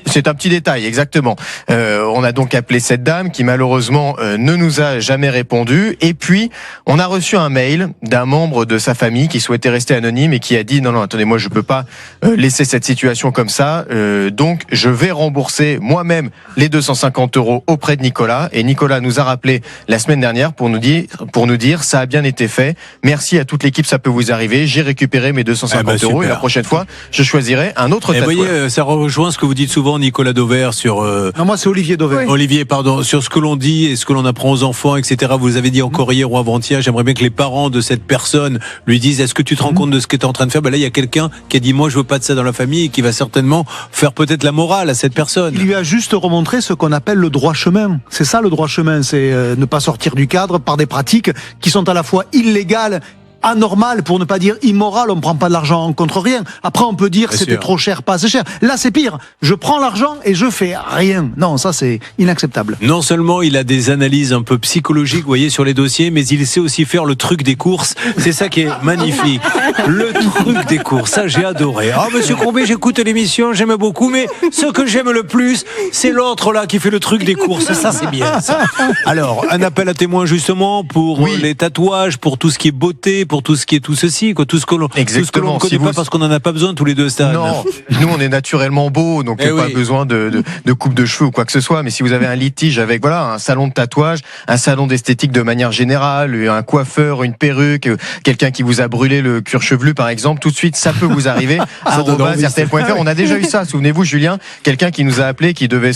c'est un petit détail, exactement. On a donc appelé cette dame qui malheureusement ne nous a jamais répondu. Et puis, on a reçu un mail d'un membre de sa famille qui souhaitait rester anonyme et qui a dit non, attendez, moi je peux pas laisser cette situation comme ça. Donc, je vais rembourser moi-même les 250 € auprès de Nicolas. Et Nicolas nous a rappelé la semaine dernière pour nous dire ça a bien été fait. Merci à toute l'équipe, ça peut vous arriver. J'ai récupéré mes 250 € et la prochaine fois, je choisirai un autre tatoueur. Vous voyez, ça rejoint ce que vous dites souvent, Nicolas Dauvert, sur... Non, moi c'est Olivier Dauvert. Olivier, pardon, sur ce que l'on dit et ce que l'on apprend aux enfants, etc. Vous avez dit encore hier ou avant-hier, j'aimerais bien que les parents de cette personne lui disent, est-ce que tu te rends compte de ce que tu es en train de faire? Là, il y a quelqu'un qui a dit, moi je veux pas de ça dans la famille, et qui va certainement faire peut-être la morale à cette personne. Il lui a juste remontré ce qu'on appelle le droit chemin. C'est ça le droit chemin, c'est ne pas sortir du cadre par des pratiques qui sont à la fois illégales, anormal, pour ne pas dire immoral. On ne prend pas de l'argent contre rien. Après, on peut dire c'était trop cher, pas assez cher. Là, c'est pire. Je prends l'argent et je fais rien. Non, ça, c'est inacceptable. Non seulement il a des analyses un peu psychologiques, vous voyez, sur les dossiers, mais il sait aussi faire le truc des courses. C'est ça qui est magnifique. Le truc des courses, ça, j'ai adoré. Ah, monsieur Courbet, j'écoute l'émission, j'aime beaucoup, mais ce que j'aime le plus, c'est l'autre là qui fait le truc des courses. Ça, c'est bien, ça. Alors, un appel à témoins, justement, pour les tatouages, pour tout ce qui est beauté, pour tout ce qui est tout ceci, quoi, tout ce que l'on ne connaît pas parce qu'on n'en a pas besoin tous les deux, Stan. Non, nous on est naturellement beaux, donc pas besoin de coupe de cheveux ou quoi que ce soit. Mais si vous avez un litige avec un salon de tatouage, un salon d'esthétique de manière générale, un coiffeur, une perruque, quelqu'un qui vous a brûlé le cuir chevelu par exemple, tout de suite ça peut vous arriver. @rtl.fr. On a déjà eu ça, souvenez-vous Julien, quelqu'un qui nous a appelé, qui devait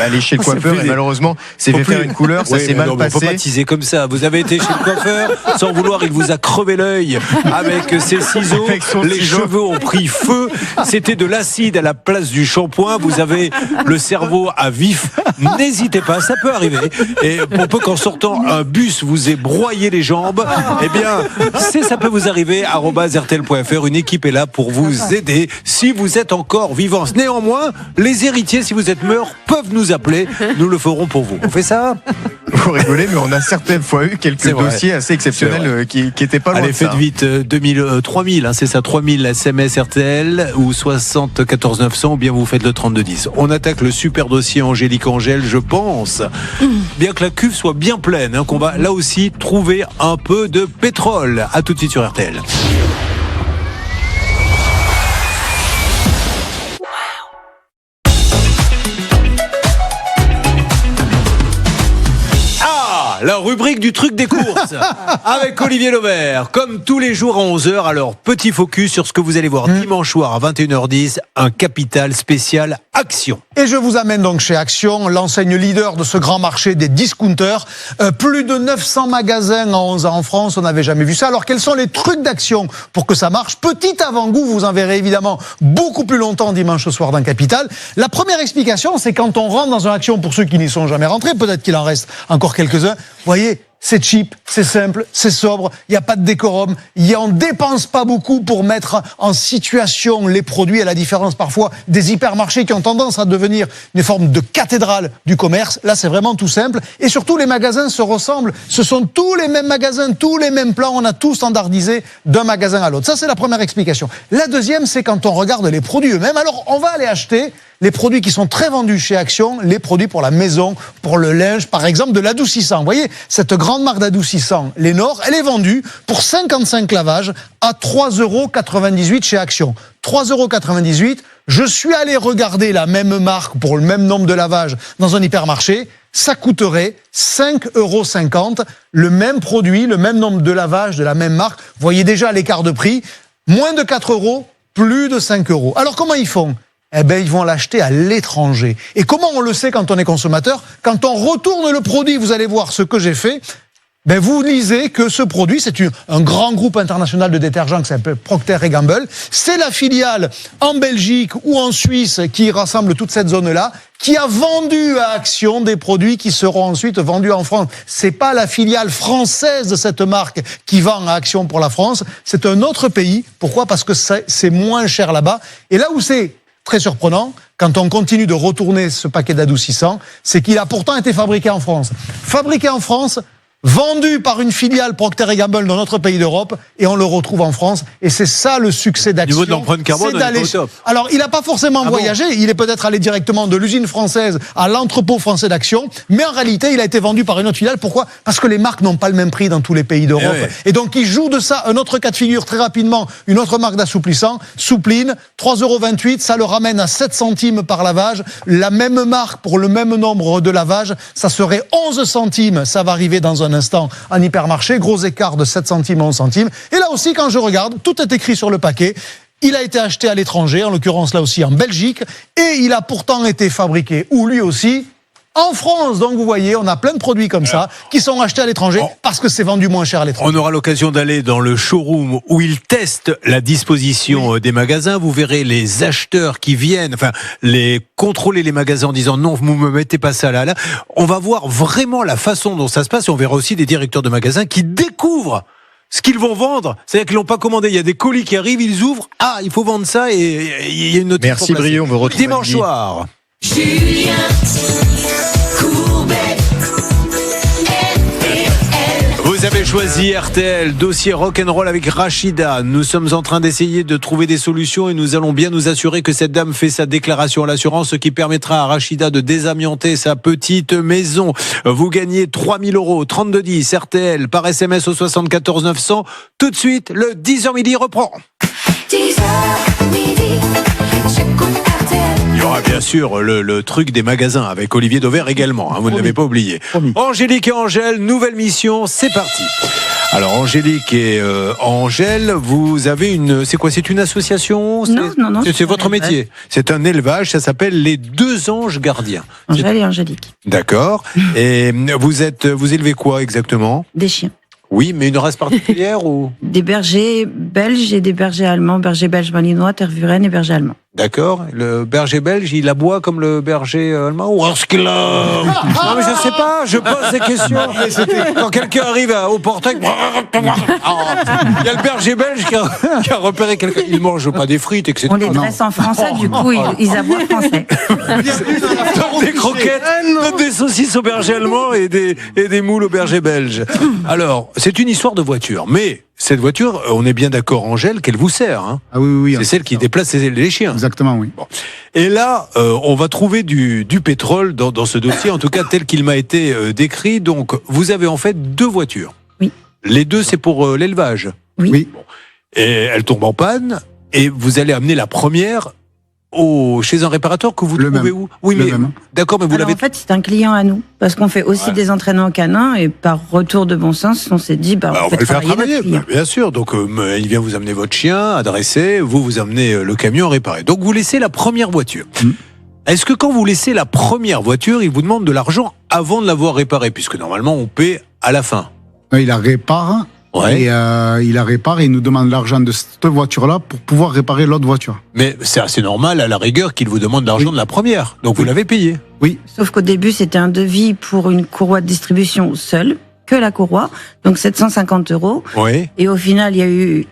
aller chez le coiffeur et malheureusement s'est fait faire une couleur, ça s'est mal passé. Faut pas teaser comme ça. Vous avez été chez le coiffeur, sans vouloir, il vous a crevé l'œil avec ses ciseaux, les cheveux ont pris feu, c'était de l'acide à la place du shampoing, vous avez le cerveau à vif, n'hésitez pas, ça peut arriver. Et on peut qu'en sortant un bus vous ait broyé les jambes, eh bien ça peut vous arriver. @rtl.fr, une équipe est là pour vous aider si vous êtes encore vivant. Néanmoins, les héritiers, si vous êtes morts, peuvent nous appeler, nous le ferons pour vous. On fait ça? Vous rigolez, mais on a certaines fois eu quelques dossiers assez exceptionnels qui étaient pas loin. Allez, faites vite, 3000, c'est ça, 3000 SMS RTL ou 74 900, ou bien vous faites le 3210. On attaque le super dossier Angélique Angèle, je pense, bien que la cuve soit bien pleine, qu'on va là aussi trouver un peu de pétrole. À tout de suite sur RTL. La rubrique du truc des courses avec Olivier Dauvert, comme tous les jours à 11h. Alors, petit focus sur ce que vous allez voir dimanche soir à 21h10, un capital spécial Action. Et je vous amène donc chez Action, l'enseigne leader de ce grand marché des discounters. Plus de 900 magasins en 11 ans en France, on n'avait jamais vu ça. Alors, quels sont les trucs d'Action pour que ça marche? Petit avant-goût, vous en verrez évidemment beaucoup plus longtemps dimanche soir dans Capital. La première explication, c'est quand on rentre dans une Action, pour ceux qui n'y sont jamais rentrés, peut-être qu'il en reste encore quelques-uns, vous voyez, c'est cheap, c'est simple, c'est sobre, il n'y a pas de décorum, on ne dépense pas beaucoup pour mettre en situation les produits, à la différence parfois des hypermarchés qui ont tendance à devenir une forme de cathédrale du commerce. Là, c'est vraiment tout simple. Et surtout, les magasins se ressemblent. Ce sont tous les mêmes magasins, tous les mêmes plans. On a tout standardisé d'un magasin à l'autre. Ça, c'est la première explication. La deuxième, c'est quand on regarde les produits eux-mêmes. Alors, on va aller acheter les produits qui sont très vendus chez Action, les produits pour la maison, pour le linge, par exemple de l'adoucissant. Vous voyez, cette grande marque d'adoucissant, Lénore, elle est vendue pour 55 lavages à 3,98 € chez Action. 3,98 €. Je suis allé regarder la même marque pour le même nombre de lavages dans un hypermarché. Ça coûterait 5,50 €. Le même produit, le même nombre de lavages de la même marque. Vous voyez déjà l'écart de prix. Moins de 4 €, plus de 5 €. Alors comment ils font ? Eh ben, ils vont l'acheter à l'étranger. Et comment on le sait quand on est consommateur? Quand on retourne le produit, vous allez voir ce que j'ai fait. ben vous lisez que ce produit, c'est un grand groupe international de détergents qui s'appelle Procter & Gamble. C'est la filiale en Belgique ou en Suisse qui rassemble toute cette zone-là, qui a vendu à Action des produits qui seront ensuite vendus en France. C'est pas la filiale française de cette marque qui vend à Action pour la France, c'est un autre pays. Pourquoi ? Parce que c'est moins cher là-bas. Et là où c'est très surprenant, quand on continue de retourner ce paquet d'adoucissants, c'est qu'il a pourtant été fabriqué en France. Fabriqué en France, vendu par une filiale Procter & Gamble dans notre pays d'Europe, et on le retrouve en France. Et c'est ça le succès d'Action. Au niveau de l'empreinte carbone, on est pas au top. Alors, il n'a pas forcément voyagé, il est peut-être allé directement de l'usine française à l'entrepôt français d'Action, mais en réalité, il a été vendu par une autre filiale. Pourquoi ? Parce que les marques n'ont pas le même prix dans tous les pays d'Europe. Et donc, il joue de ça un autre cas de figure très rapidement, une autre marque d'assouplissant, Soupline, 3,28 €, ça le ramène à 7 centimes par lavage. La même marque pour le même nombre de lavages, ça serait 11 centimes, ça va arriver dans un instant en hypermarché, gros écart de 7 centimes à 11 centimes. Et là aussi, quand je regarde, tout est écrit sur le paquet. Il a été acheté à l'étranger, en l'occurrence là aussi en Belgique, et il a pourtant été fabriqué, ou lui aussi, en France. Donc vous voyez, on a plein de produits comme ça qui sont achetés à l'étranger parce que c'est vendu moins cher à l'étranger. On aura l'occasion d'aller dans le showroom où ils testent la disposition des magasins. Vous verrez les acheteurs qui viennent, les contrôler les magasins en disant non, vous me mettez pas ça là. On va voir vraiment la façon dont ça se passe et on verra aussi des directeurs de magasins qui découvrent ce qu'ils vont vendre. C'est-à-dire qu'ils l'ont pas commandé. Il y a des colis qui arrivent, ils ouvrent. Ah, il faut vendre ça et il y a une notice. Merci Brio, on vous retrouve dimanche soir. Julien Courbet, RTL. Vous avez choisi RTL, dossier rock'n'roll avec Rachida. Nous sommes en train d'essayer de trouver des solutions et nous allons bien nous assurer que cette dame fait sa déclaration à l'assurance, ce qui permettra à Rachida de désamianter sa petite maison. Vous gagnez 3 000 €, 3210 RTL par SMS au 74 900. Tout de suite, le 10h midi reprend. 10h midi, j'écoute RTL. Il y aura bien sûr le truc des magasins avec Olivier Dauvert également, vous ne l'avez pas oublié. Angélique et Angèle, nouvelle mission, c'est parti. Alors Angélique et Angèle, vous avez c'est quoi ? C'est une association ? Non. C'est votre métier. C'est un élevage, ça s'appelle les Deux Anges Gardiens. Angèle et Angélique. D'accord. Et vous élevez quoi exactement ? Des chiens. Oui, mais une race particulière ou ? Des bergers belges et des bergers allemands, berger belge malinois, tervuren et berger allemand. D'accord. Le berger belge, il aboie comme le berger allemand ou est-ce qu'il a... Non, mais je sais pas, je pose des questions. Quand quelqu'un arrive au portail, il y a le berger belge qui a repéré quelqu'un. Il mange pas des frites, etc. On les dresse en français, du coup, ils aboient français. Des croquettes, des saucisses au berger allemand et des moules au berger belge. Alors, c'est une histoire de voiture, mais... Cette voiture, on est bien d'accord, Angèle, qu'elle vous sert. Hein. Ah oui. C'est celle qui déplace les chiens. Exactement, oui. Bon. Et là, on va trouver du pétrole dans ce dossier, en tout cas tel qu'il m'a été décrit. Donc, vous avez en fait 2 voitures. Oui. Les 2, c'est pour l'élevage. Oui. Bon. Et elle tombe en panne, et vous allez amener la première chez un réparateur que vous trouvez où ? Oui, mais d'accord, mais vous l'avez. En fait, c'est un client à nous, parce qu'on fait aussi des entraînements canins, et par retour de bon sens, on s'est dit, on va le faire travailler. Bien sûr, donc il vient vous amener votre chien, adressé, vous amenez le camion réparé. Donc vous laissez la première voiture. Est-ce que quand vous laissez la première voiture, il vous demande de l'argent avant de l'avoir réparée, puisque normalement on paie à la fin ? Il la répare. Ouais. Et il la répare et il nous demande l'argent de cette voiture-là pour pouvoir réparer l'autre voiture. Mais c'est assez normal à la rigueur qu'il vous demande l'argent de la première. Donc vous l'avez payé. Oui. Sauf qu'au début, c'était un devis pour une courroie de distribution seule, que la courroie, donc 750 €. Oui. Et au final, il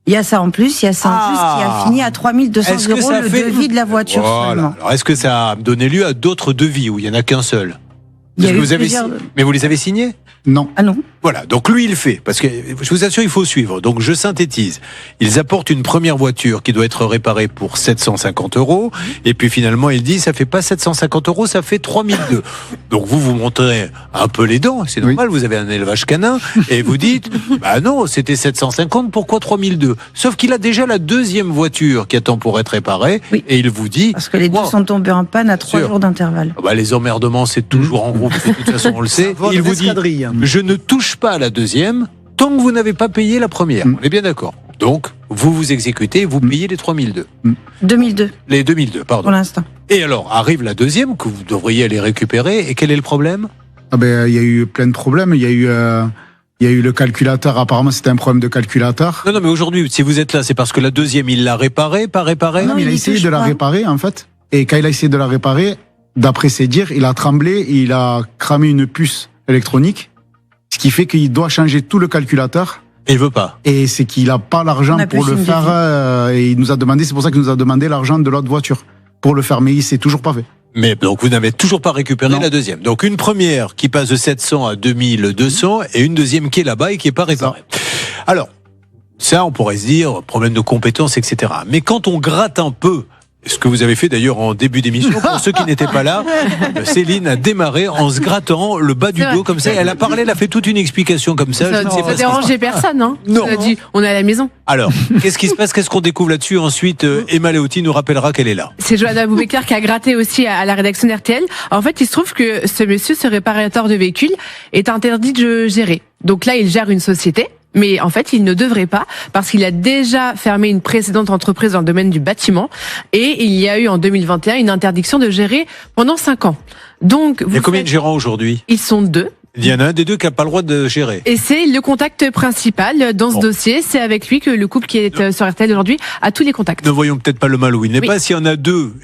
y a ça en plus, il y a ça en plus qui a fini à 3 200 € le devis de la voiture seulement. Alors est-ce que ça a donné lieu à d'autres devis où il n'y en a qu'un seul ? Il y a eu plusieurs... Mais vous les avez signés ? Non. Ah non. Voilà, donc lui il le fait, parce que je vous assure il faut suivre, donc je synthétise. Ils apportent une première voiture qui doit être réparée pour 750 €, et puis finalement il dit ça fait pas 750 €, ça fait 3002. Donc vous montrez un peu les dents, c'est normal, vous avez un élevage canin, et vous dites, bah non, c'était 750, pourquoi 3002 ? Sauf qu'il a déjà la deuxième voiture qui attend pour être réparée, et il vous dit... Parce que les deux sont tombés en panne à 3 jours d'intervalle. Bah, les emmerdements c'est toujours en groupe, de toute façon on le sait, et il vous dit... Je ne touche pas à la deuxième tant que vous n'avez pas payé la première. On est bien d'accord. Donc, vous exécutez, vous payez les 3002. 2002. Les 2002, pardon. Pour l'instant. Et alors, arrive la deuxième, que vous devriez aller récupérer, et quel est le problème ? Ah ben, il y a eu plein de problèmes. Il y a eu le calculateur. Apparemment, c'était un problème de calculateur. Non, mais aujourd'hui, si vous êtes là, c'est parce que la deuxième, il l'a réparée, pas réparée? Non, il a essayé de la réparer, en fait. Et quand il a essayé de la réparer, d'après ses dires, il a tremblé et il a cramé une puce électronique. Ce qui fait qu'il doit changer tout le calculateur. Et il veut pas. Et c'est qu'il a pas l'argent pour le faire. Et il nous a demandé, c'est pour ça qu'il nous a demandé l'argent de l'autre voiture. Pour le faire. Mais il s'est toujours pas fait. Mais donc vous n'avez toujours pas récupéré la deuxième. Donc une première qui passe de 700 à 2200 et une deuxième qui est là-bas et qui est pas réparée. Alors, ça on pourrait se dire, problème de compétences, etc. Mais quand on gratte un peu, ce que vous avez fait d'ailleurs en début d'émission, pour ceux qui n'étaient pas là, Céline a démarré en se grattant le bas du dos comme ça. Elle a parlé, elle a fait toute une explication comme ça. Ça ne dérangeait personne, hein. Non. On a dit, on est à la maison. Alors, qu'est-ce qui se passe? Qu'est-ce qu'on découvre là-dessus? Ensuite, Emma Léoty nous rappellera qu'elle est là. C'est Johanna Boubekar qui a gratté aussi à la rédaction d'RTL. En fait, il se trouve que ce monsieur, ce réparateur de véhicules, est interdit de gérer. Donc là, il gère une société. Mais en fait, il ne devrait pas, parce qu'il a déjà fermé une précédente entreprise dans le domaine du bâtiment, et il y a eu en 2021 une interdiction de gérer pendant 5 ans. Donc, il y a combien de gérants aujourd'hui? Ils sont 2. Il y en a un des deux qui n'a pas le droit de gérer. Et c'est le contact principal dans ce dossier. C'est avec lui que le couple qui est sur RTL aujourd'hui a tous les contacts. Ne voyons peut-être pas le mal où il n'est pas. S'il y en a deux,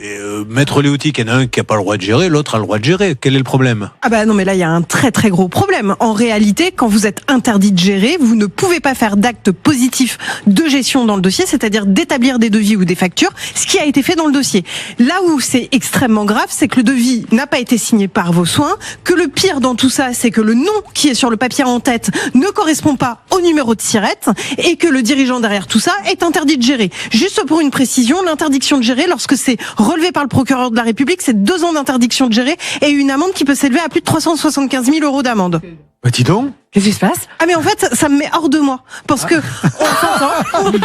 Maître Léoty, il y en a un qui n'a pas le droit de gérer, l'autre a le droit de gérer. Quel est le problème? Ah bah non, mais là, il y a un très très gros problème. En réalité, quand vous êtes interdit de gérer, vous ne pouvez pas faire d'acte positif de gestion dans le dossier, c'est-à-dire d'établir des devis ou des factures, ce qui a été fait dans le dossier. Là où c'est extrêmement grave, c'est que le devis n'a pas été signé par vos soins, que le pire dans tout ça, c'est que le nom qui est sur le papier en tête ne correspond pas au numéro de SIRET et que le dirigeant derrière tout ça est interdit de gérer. Juste pour une précision, l'interdiction de gérer, lorsque c'est relevé par le procureur de la République, c'est 2 ans d'interdiction de gérer et une amende qui peut s'élever à plus de 375 000 € d'amende. Bah dis donc. Qu'est-ce qui se passe? Ah mais en fait, ça me met hors de moi. Parce que, on s'entend.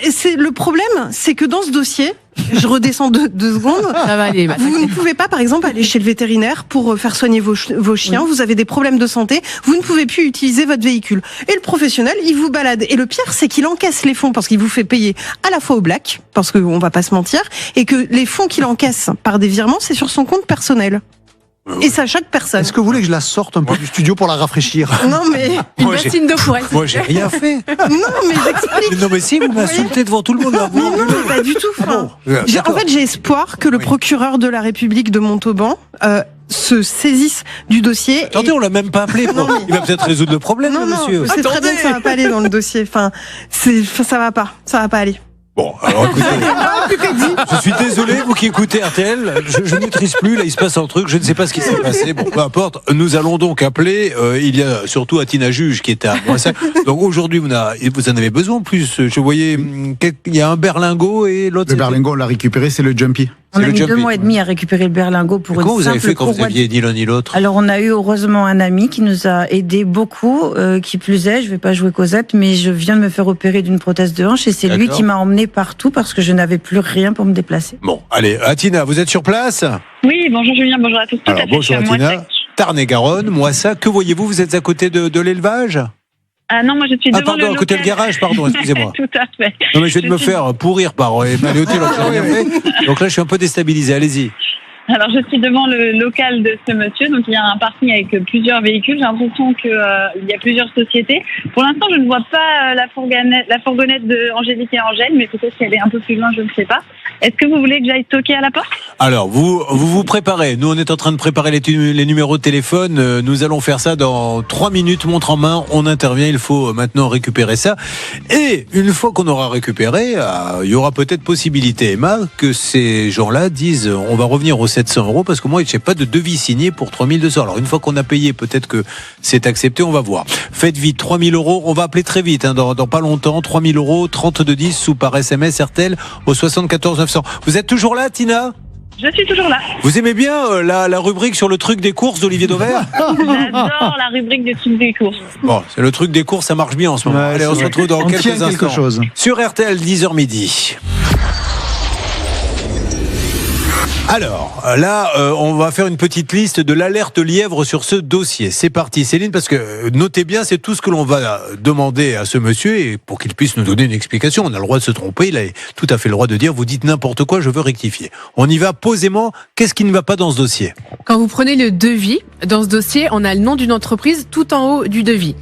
C'est le problème, c'est que dans ce dossier, je redescends 2 secondes. Ça va aller. Vous ne pouvez pas, par exemple, aller chez le vétérinaire pour faire soigner vos chiens. Oui. Vous avez des problèmes de santé. Vous ne pouvez plus utiliser votre véhicule. Et le professionnel, il vous balade. Et le pire, c'est qu'il encaisse les fonds parce qu'il vous fait payer à la fois au black, parce qu'on va pas se mentir, et que les fonds qu'il encaisse par des virements, c'est sur son compte personnel. Et ça chaque personne. Est-ce que vous voulez que je la sorte un peu du studio pour la rafraîchir? Non mais une bassine d'eau pour elle. Moi j'ai rien fait. Non mais j'explique. Non mais si vous m'insultez devant tout le monde là. Mais non mais pas du tout. Enfin, en fait j'ai espoir que le procureur de la République de Montauban se saisisse du dossier. Attendez, on l'a même pas appelé. Non, mais... Il va peut-être résoudre le problème, non, monsieur. C'est très bien que ça va pas aller dans le dossier. Enfin, ça va pas aller. Bon, alors écoutez, je suis désolé, vous qui écoutez RTL, je ne maîtrise plus, là il se passe un truc, je ne sais pas ce qui s'est passé, bon peu importe, nous allons donc appeler, il y a surtout Atina Juge qui est à Moissac, donc aujourd'hui vous en avez besoin plus, je voyais, il y a un berlingot et l'autre... Le berlingot on l'a récupéré, c'est le Jumpy. On a mis 2 mois et demi à récupérer le berlingot pour une simple... Comment vous avez fait quand vous aviez ni l'un ni l'autre? Alors on a eu heureusement un ami qui nous a aidé beaucoup, qui plus est, je vais pas jouer Cosette, mais je viens de me faire opérer d'une prothèse de hanche et c'est lui qui m'a emmené partout parce que je n'avais plus rien pour me déplacer. Bon, allez, Atina, vous êtes sur place? Oui, bonjour Julien, bonjour à tous. Alors bonjour Atina, Tarn-et-Garonne, Moissac, que voyez-vous? Vous êtes à côté de l'élevage? Ah non, moi je suis devant pardon, à côté du garage, pardon, excusez-moi. Tout à fait. Non mais je vais me faire pourrir par Emma Léoty, alors que j'ai rien fait. Donc là je suis un peu déstabilisé, allez-y. Alors je suis devant le local de ce monsieur, donc il y a un parking avec plusieurs véhicules. J'ai l'impression qu'il y a plusieurs sociétés. Pour l'instant, je ne vois pas la fourgonnette de Angélique et Angèle, mais peut-être qu'elle est un peu plus loin, je ne sais pas. Est-ce que vous voulez que j'aille toquer à la porte? Alors, vous préparez. Nous, on est en train de préparer les numéros de téléphone. Nous allons faire ça dans 3 minutes, montre en main. On intervient. Il faut maintenant récupérer ça. Et une fois qu'on aura récupéré, il y aura peut-être possibilité, Emma, que ces gens-là disent on va revenir aux 700 € parce que moi, je n'ai pas de devis signé pour 3200. Alors, une fois qu'on a payé, peut-être que c'est accepté. On va voir. Faites vite. 3000 €. On va appeler très vite, dans pas longtemps. 3000 €, 3210 ou par SMS RTL au 74 900. Vous êtes toujours là, Tina? Je suis toujours là. Vous aimez bien la rubrique sur le truc des courses d'Olivier Dauvert? J'adore la rubrique des trucs des courses. Bon, c'est le truc des courses, ça marche bien en ce moment. Ouais, allez, on se retrouve dans quelques instants. Chose. Sur RTL, 10h midi. Alors, là, on va faire une petite liste de l'alerte lièvre sur ce dossier. C'est parti, Céline, parce que notez bien, c'est tout ce que l'on va demander à ce monsieur, et pour qu'il puisse nous donner une explication. On a le droit de se tromper, il a tout à fait le droit de dire, vous dites n'importe quoi, je veux rectifier. On y va posément. Qu'est-ce qui ne va pas dans ce dossier? Quand vous prenez le devis, dans ce dossier, on a le nom d'une entreprise tout en haut du devis.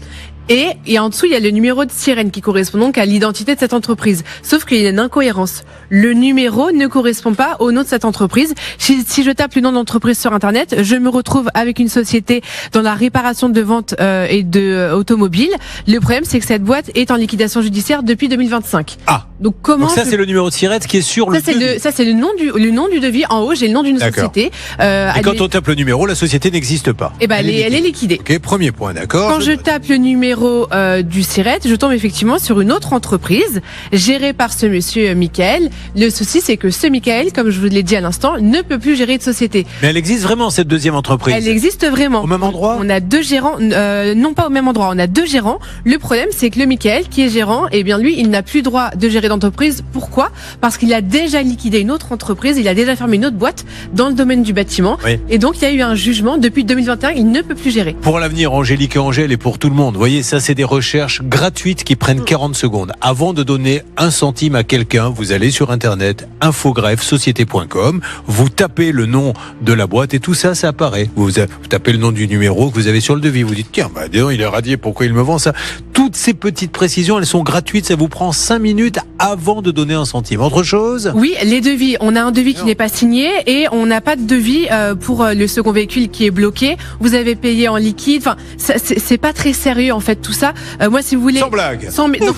Et en dessous, il y a le numéro de sirène qui correspond donc à l'identité de cette entreprise. Sauf qu'il y a une incohérence. Le numéro ne correspond pas au nom de cette entreprise. Si je tape le nom d'entreprise sur Internet, je me retrouve avec une société dans la réparation de vente et de automobiles. Le problème, c'est que cette boîte est en liquidation judiciaire depuis 2025. Ah. Donc comment ça, c'est le numéro de Sirette qui est sur ça, le devis. ça, c'est le nom du devis. En haut, j'ai le nom d'une société. Et quand on tape le numéro, la société n'existe pas. Eh ben, elle est liquidée. Ok, premier point, d'accord. Quand je tape le numéro du Sirette, je tombe effectivement sur une autre entreprise gérée par ce monsieur Michael. Le souci, c'est que ce Michael, comme je vous l'ai dit à l'instant, ne peut plus gérer de société. Mais elle existe vraiment, cette deuxième entreprise? Elle existe vraiment. Au même endroit? On a deux gérants, non pas au même endroit, on a deux gérants. Le problème, c'est que le Michael, qui est gérant, eh bien lui, il n'a plus droit de gérer d'entreprise. Pourquoi? Parce qu'il a déjà liquidé une autre entreprise, il a déjà fermé une autre boîte dans le domaine du bâtiment. Oui. Et donc, il y a eu un jugement. Depuis 2021, il ne peut plus gérer. Pour l'avenir, Angélique et Angèle, et pour tout le monde, vous voyez, ça c'est des recherches gratuites qui prennent 40 secondes. Avant de donner 1 centime à quelqu'un, vous allez sur internet, infogreffsociété.com, vous tapez le nom de la boîte et tout ça, ça apparaît. Vous tapez le nom du numéro que vous avez sur le devis, vous dites, tiens, bah, dis donc, il est radié, pourquoi il me vend ça? Toutes ces petites précisions, elles sont gratuites, ça vous prend 5 minutes avant de donner 1 centime. Autre chose? Oui, les devis. On a un devis qui n'est pas signé et on n'a pas de devis pour le second véhicule qui est bloqué. Vous avez payé en liquide. Enfin, c'est pas très sérieux en fait tout ça. Moi, si vous voulez. Sans blague. Donc,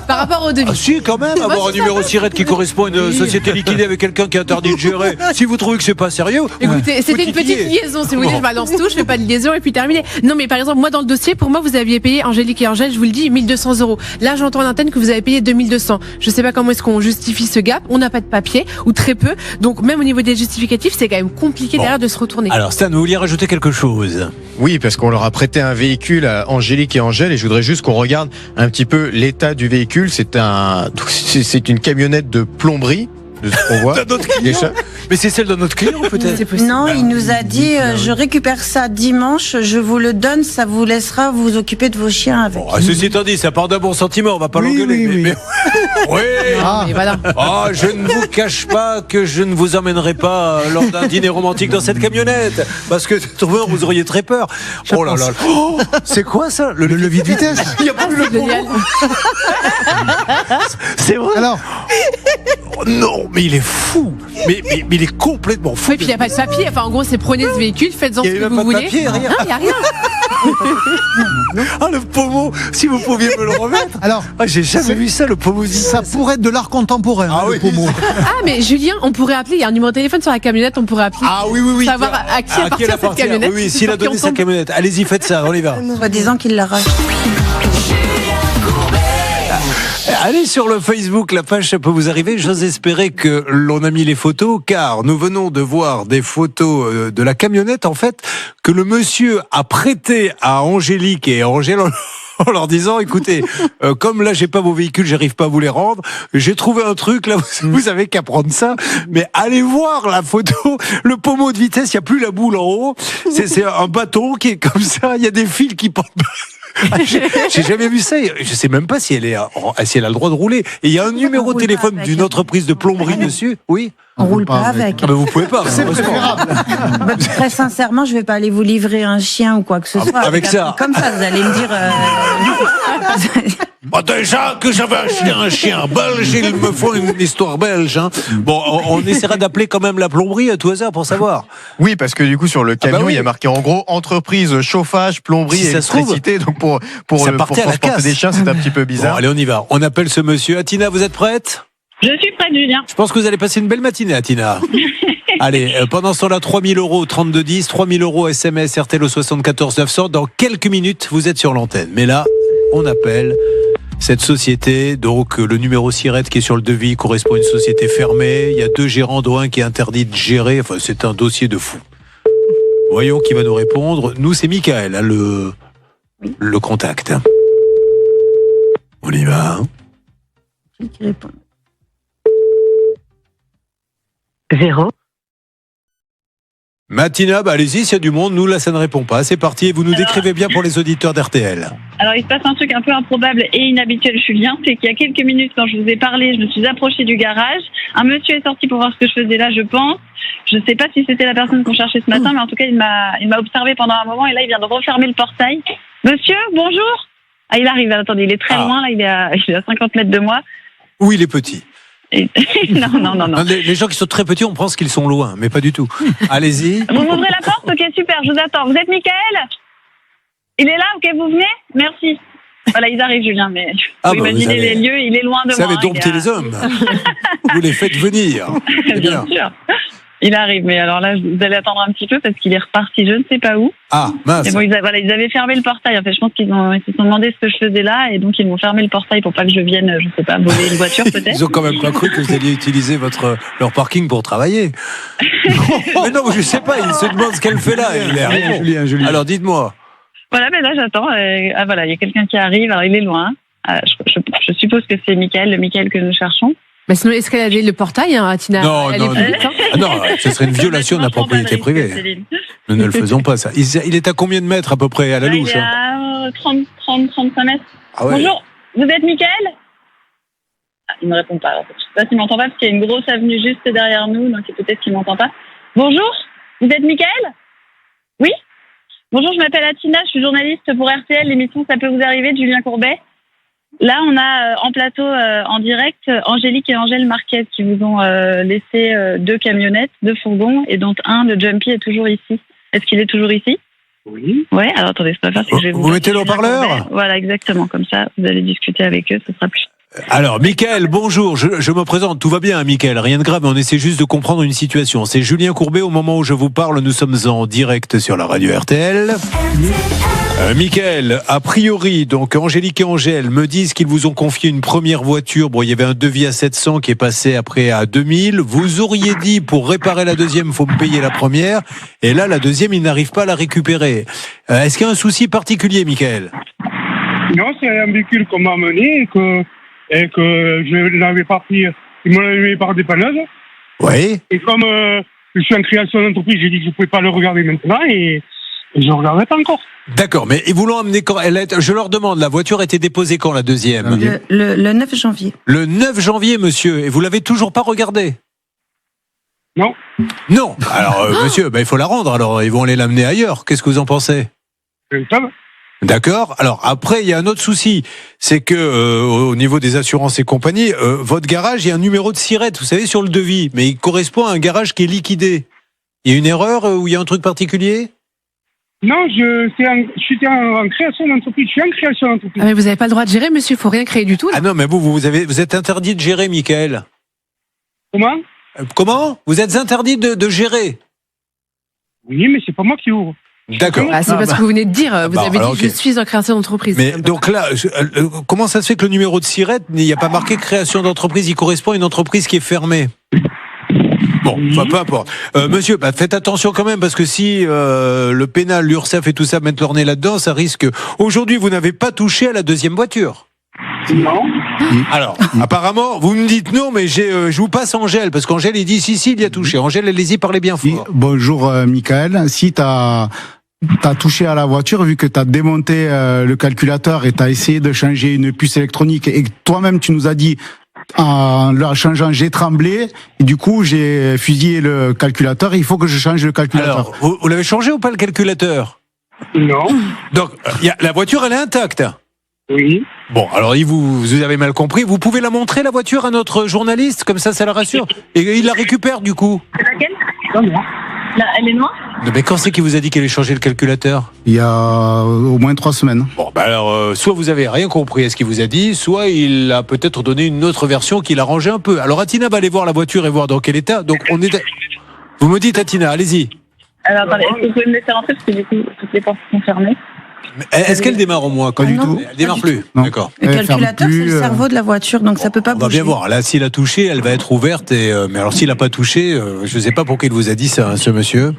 par rapport au devis. Ah si, quand même, avoir un numéro Sirette qui correspond à une société liquidée avec quelqu'un qui est interdit de gérer. Si vous trouvez que c'est pas sérieux. Écoutez, c'était une petite liaison. Si vous voulez, je balance tout, je fais pas de liaison et puis terminé. Non, mais par exemple, moi dans le dossier, pour moi, vous aviez payé, Angélique et Angèle, je vous le dis, 1 200 €. Là, j'entends à l'antenne que vous avez payé 2 200. Je sais pas comment est-ce qu'on justifie ce gap. On n'a pas de papier ou très peu. Donc même au niveau des justificatifs, c'est quand même compliqué derrière de se retourner. Alors Stan, vous vouliez rajouter quelque chose? Oui, parce qu'on leur a prêté un véhicule à Angélique et Angèle, et je voudrais juste qu'on regarde un petit peu l'état du véhicule. C'est une camionnette de plomberie. De ce qu'on voit. Mais c'est celle de notre client peut-être? Non, il nous a dit je récupère ça dimanche, je vous le donne, ça vous laissera vous occuper de vos chiens avec. Bon, ceci étant dit, ça part d'un bon sentiment, on va pas l'engueuler. Oui. Oui. Et voilà. Oh, je ne vous cache pas que je ne vous emmènerai pas lors d'un dîner romantique dans cette camionnette, parce que vous auriez très peur. Oh là là. Oh, c'est quoi ça? Le levier de vitesse. Il n'y a plus le Génial. C'est vrai. Alors, Oh, non, mais il est fou. Mais il est complètement fou. Et puis il n'y a pas de papier. Enfin, en gros, c'est prenez ce véhicule, faites-en ce Il y a que même vous pas de voulez. papier, rien. Non, il n'y a rien. Ah, le pommeau, si vous pouviez me le remettre. alors, J'ai jamais vu ça, le pommeau. ça pourrait être de l'art contemporain, Ah hein, oui. le pommeau. Ah, mais Julien, on pourrait appeler. Il y a un numéro de téléphone sur la camionnette. On pourrait appeler. Ah oui. Savoir à qui appartient elle cette camionnette. Oui, s'il a Sur qui donné on sa tombe. camionnette. Allez-y, faites ça, on y va. Soit disant qu'il l'a racheté. Allez sur le Facebook, la page, ça peut vous arriver. J'ose espérer que l'on a mis les photos, car nous venons de voir des photos de la camionnette, en fait, que le monsieur a prêté à Angélique et Angèle en leur disant, écoutez, comme là j'ai pas vos véhicules, j'arrive pas à vous les rendre, j'ai trouvé un truc, là vous avez qu'à prendre ça, mais allez voir la photo, le pommeau de vitesse, il y a plus la boule en haut, c'est un bâton qui est comme ça, il y a des fils qui portent. J'ai jamais vu ça. Je sais même pas si elle a le droit de rouler. Et il y a un numéro de téléphone d'une entreprise de plomberie dessus. Oui. On roule pas avec. Ah ben vous pouvez pas. C'est préférable. Très sincèrement, je vais pas aller vous livrer un chien ou quoi que ce soit. avec un ça. truc comme ça, vous allez me dire. Bah déjà que j'avais un chien belge, il me faut une histoire belge. Hein. Bon, on essaiera d'appeler quand même la plomberie à tout hasard pour savoir. Oui, parce que du coup sur le camion, oui. il y a marqué en gros entreprise, chauffage, plomberie, Si ça se trouve, électricité. Donc pour ça partait à la transporter casse. des chiens, c'est un petit peu Bon, bizarre. allez, on y va. On appelle ce monsieur. Atina, vous êtes prête? Je suis prête, Julien. Je pense que vous allez passer une belle matinée, Atina. Allez, pendant ce temps-là, 3 000 € 3210, 3 000 € SMS RTL au 74 900. Dans quelques minutes, vous êtes sur l'antenne. Mais là, on appelle cette société. Donc, le numéro Sirette qui est sur le devis correspond à une société fermée. Il y a 2 gérants, dont un qui est interdit de gérer. Enfin, c'est un dossier de fou. Voyons qui va nous répondre. Nous, c'est Michael, hein, le contact. On y va. Hein. Qui répond. 0 Matina, allez-y, s'il y a du monde, nous là ça ne répond pas. C'est parti, et vous nous décrivez bien pour les auditeurs d'RTL. Alors, il se passe un truc un peu improbable et inhabituel, Julien. C'est qu'il y a quelques minutes, quand je vous ai parlé, je me suis approchée du garage. Un monsieur est sorti pour voir ce que je faisais là, je pense. Je ne sais pas si c'était la personne qu'on cherchait ce matin, mais en tout cas, il m'a observé pendant un moment et là, il vient de refermer le portail. Monsieur, bonjour. Ah, il arrive, attendez, il est très loin, là, il est à 50 mètres de moi. Oui, il est petit. Non. Les gens qui sont très petits, on pense qu'ils sont loin, mais pas du tout. Allez-y. Vous m'ouvrez la porte? Ok, super, je vous attends. Vous êtes Mickaël? Il est là? Ok, vous venez? Merci. Voilà, ils arrivent, Julien, mais vous imaginez les lieux, il est loin de moi. Vous savez dompter les hommes. Vous les faites venir. Bien sûr. Il arrive, mais alors là, vous allez attendre un petit peu parce qu'il est reparti, je ne sais pas où. Ah, mince. Mais bon, ils avaient fermé le portail. En fait, je pense qu'ils se sont demandé ce que je faisais là et donc ils m'ont fermé le portail pour pas que je vienne, je sais pas, voler une voiture peut-être. Ils ont quand même pas cru que vous alliez utiliser leur parking pour travailler. Mais non, je sais pas, ils se demandent ce qu'elle fait là. Julien. Alors, dites-moi. Voilà, mais là, j'attends. Voilà, il y a quelqu'un qui arrive. Alors, il est loin. Je suppose que c'est Mickaël, le Mickaël que nous cherchons. Mais sinon, escalader le portail, Atina. Non, ce serait une violation de la propriété privée. Nous ne le faisons pas, ça. Il est à combien de mètres à peu près à la louche? Il est à 35 mètres. Ah ouais. Bonjour, vous êtes Mickaël? Il ne me répond pas. Je ne sais pas s'il m'entend pas parce qu'il y a une grosse avenue juste derrière nous, donc peut-être qu'il ne m'entend pas. Bonjour, vous êtes Mickaël? Oui? Bonjour, je m'appelle Atina, je suis journaliste pour RTL, l'émission Ça peut vous arriver de Julien Courbet. Là, on a en plateau, en direct, Angélique et Angèle Marquette qui vous ont laissé 2 camionnettes, 2 fourgons, et dont un, le Jumpy, est toujours ici. Est-ce qu'il est toujours ici? Oui. Ouais, alors attendez, ce qu'on va faire, c'est que je vais vous mettez le haut-parleur? Voilà, exactement, comme ça, vous allez discuter avec eux, ce sera plus... Alors, Mickaël, bonjour, je me présente, tout va bien, Mickaël, rien de grave, on essaie juste de comprendre une situation. C'est Julien Courbet, au moment où je vous parle, nous sommes en direct sur la radio RTL. Mickaël, a priori, donc Angélique et Angèle me disent qu'ils vous ont confié une première voiture. Bon, il y avait un devis à 700 qui est passé après à 2000. Vous auriez dit, pour réparer la deuxième, faut me payer la première. Et là, la deuxième, ils n'arrivent pas à la récupérer. Est-ce qu'il y a un souci particulier, Mickaël? Non, c'est un véhicule qu'on m'a amené et que je n'avais pas pris. Ils m'ont amené par dépanneuse. Oui. Et comme je suis en création d'entreprise, j'ai dit que je ne pouvais pas le regarder maintenant et je ne regarderai pas encore. D'accord, mais ils vous l'ont amené quand? Je leur demande, la voiture a été déposée quand, la deuxième? Le 9 janvier. Le 9 janvier, monsieur, et vous l'avez toujours pas regardée? Non. Non. Alors, monsieur, il faut la rendre, alors ils vont aller l'amener ailleurs. Qu'est-ce que vous en pensez? D'accord. Alors après, il y a un autre souci, c'est que au niveau des assurances et compagnie, votre garage, il y a un numéro de SIRET, vous savez, sur le devis, mais il correspond à un garage qui est liquidé. Il y a une erreur ou il y a un truc particulier? Non, je suis en création d'entreprise. Je suis en création d'entreprise. Ah, mais vous n'avez pas le droit de gérer, monsieur, il faut rien créer du tout. Là. Ah non, mais vous êtes interdit de gérer, Mickaël. Comment? Comment? Vous êtes interdit de gérer? Oui, mais c'est pas moi qui ouvre. D'accord. Ah, c'est parce que vous venez de dire, vous avez dit alors, je suis en création d'entreprise. Mais donc là, comment ça se fait que le numéro de SIRET, il n'y a pas marqué création d'entreprise, il correspond à une entreprise qui est fermée? Bon, enfin, peu importe. Monsieur, faites attention quand même, parce que si le pénal, l'URSSAF et tout ça mettent leur nez là-dedans, ça risque... Aujourd'hui, vous n'avez pas touché à la deuxième voiture? Non. Alors, apparemment, vous me dites non, mais je vous passe Angèle, parce qu'Angèle, il dit si, il y a touché. Angèle, allez-y, parlez bien fort. Bonjour, Mickaël. Si t'as touché à la voiture, vu que t'as démonté le calculateur et t'as essayé de changer une puce électronique, et que toi-même, tu nous as dit... En le changeant, j'ai tremblé et du coup j'ai fusillé le calculateur. Il faut que je change le calculateur. Alors, vous l'avez changé ou pas le calculateur? Non. Donc, la voiture, elle est intacte? Oui. Bon, alors vous avez mal compris. Vous pouvez la montrer, la voiture, à notre journaliste, comme ça la rassure. Et il la récupère du coup. C'est laquelle? Non. Là, elle est noire? Mais quand c'est qu'il vous a dit qu'elle allait changer le calculateur? Il y a au moins 3 semaines. Bon, alors, soit vous avez rien compris à ce qu'il vous a dit, soit il a peut-être donné une autre version qui l'arrangeait un peu. Alors, Atina va aller voir la voiture et voir dans quel état. Donc, vous me dites, Atina, allez-y. Alors, attendez, est-ce que vous pouvez me laisser rentrer parce que du coup, toutes les portes sont fermées? Est-ce qu'elle démarre au moins? Pas du tout. Elle démarre plus. D'accord. Le calculateur, c'est le cerveau de la voiture, donc ça peut pas bouger. On va bien voir. Là, s'il a touché, elle va être ouverte. Mais alors, s'il n'a pas touché, je ne sais pas pourquoi il vous a dit ça, ce monsieur.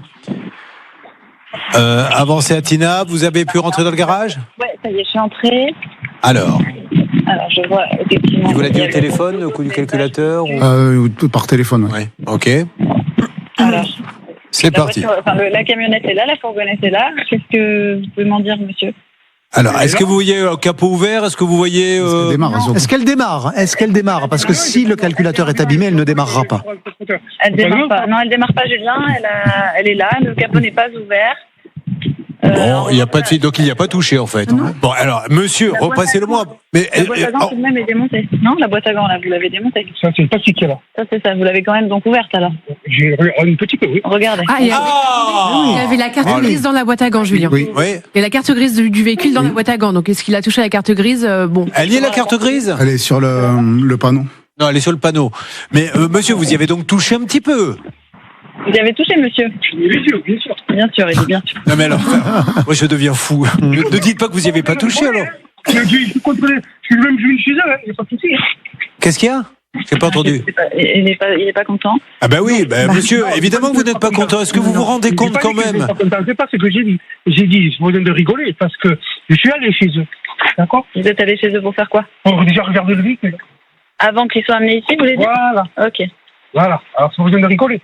Avancez, Atina. Vous avez pu rentrer dans le garage? Ouais, ça y est, je suis entrée. Alors, je vois effectivement. il vous l'a dit au téléphone, au coup du calculateur ou... Par téléphone. Ouais. Ok. Alors. C'est parti. La camionnette est là, la fourgonnette est là. Qu'est-ce que vous pouvez m'en dire, monsieur? Alors, est-ce que vous voyez un capot ouvert? Est-ce que vous voyez... Est-ce qu'elle démarre? Est-ce qu'elle démarre? Parce que si le calculateur est abîmé, elle ne démarrera pas. Elle démarre pas. Non, elle démarre pas, Julien. Elle est là. Le capot n'est pas ouvert. Bon, il n'y a pas de fille, donc il n'y a pas touché en fait. Bon, alors, monsieur, repassez-le-moi. Mais La boîte à gants tout de même est démontée. Non, la boîte à gants là, vous l'avez démontée. Ça, c'est pas ce qu'il y a là. Ça, c'est ça. Vous l'avez quand même donc ouverte alors. J'ai une petite peu, oui. Regardez. Il y avait la carte grise dans la boîte à gants, Julien. Oui. Et la carte grise du véhicule dans la boîte à gants. Donc, est-ce qu'il a touché la carte grise? Bon. Elle y est la carte grise? Elle est sur le panneau. Non, elle est sur le panneau. Mais monsieur, vous y avez donc touché un petit peu? Vous y avez touché, monsieur? Bien sûr, bien sûr. Bien sûr, il est bien sûr. Non mais alors, moi je deviens fou. Ne dites pas que vous n'y avez pas touché alors. Je suis contrôlé. Je suis même venu chez eux, il n'y a pas de souci. Qu'est-ce qu'il y a? J'ai pas entendu. Il est pas content. Ah bah oui, monsieur, évidemment que vous n'êtes pas content. Est-ce que vous vous rendez compte quand même? C'est pas ce que j'ai dit. J'ai dit, je vous donne de rigoler parce que je suis allé chez eux. D'accord? Vous êtes allé chez eux pour faire quoi? Pour déjà regarder le véhicule. Avant qu'ils soient amenés ici, vous voulez dire? Voilà. Ok. Voilà. Alors, ça vous donne de rigoler.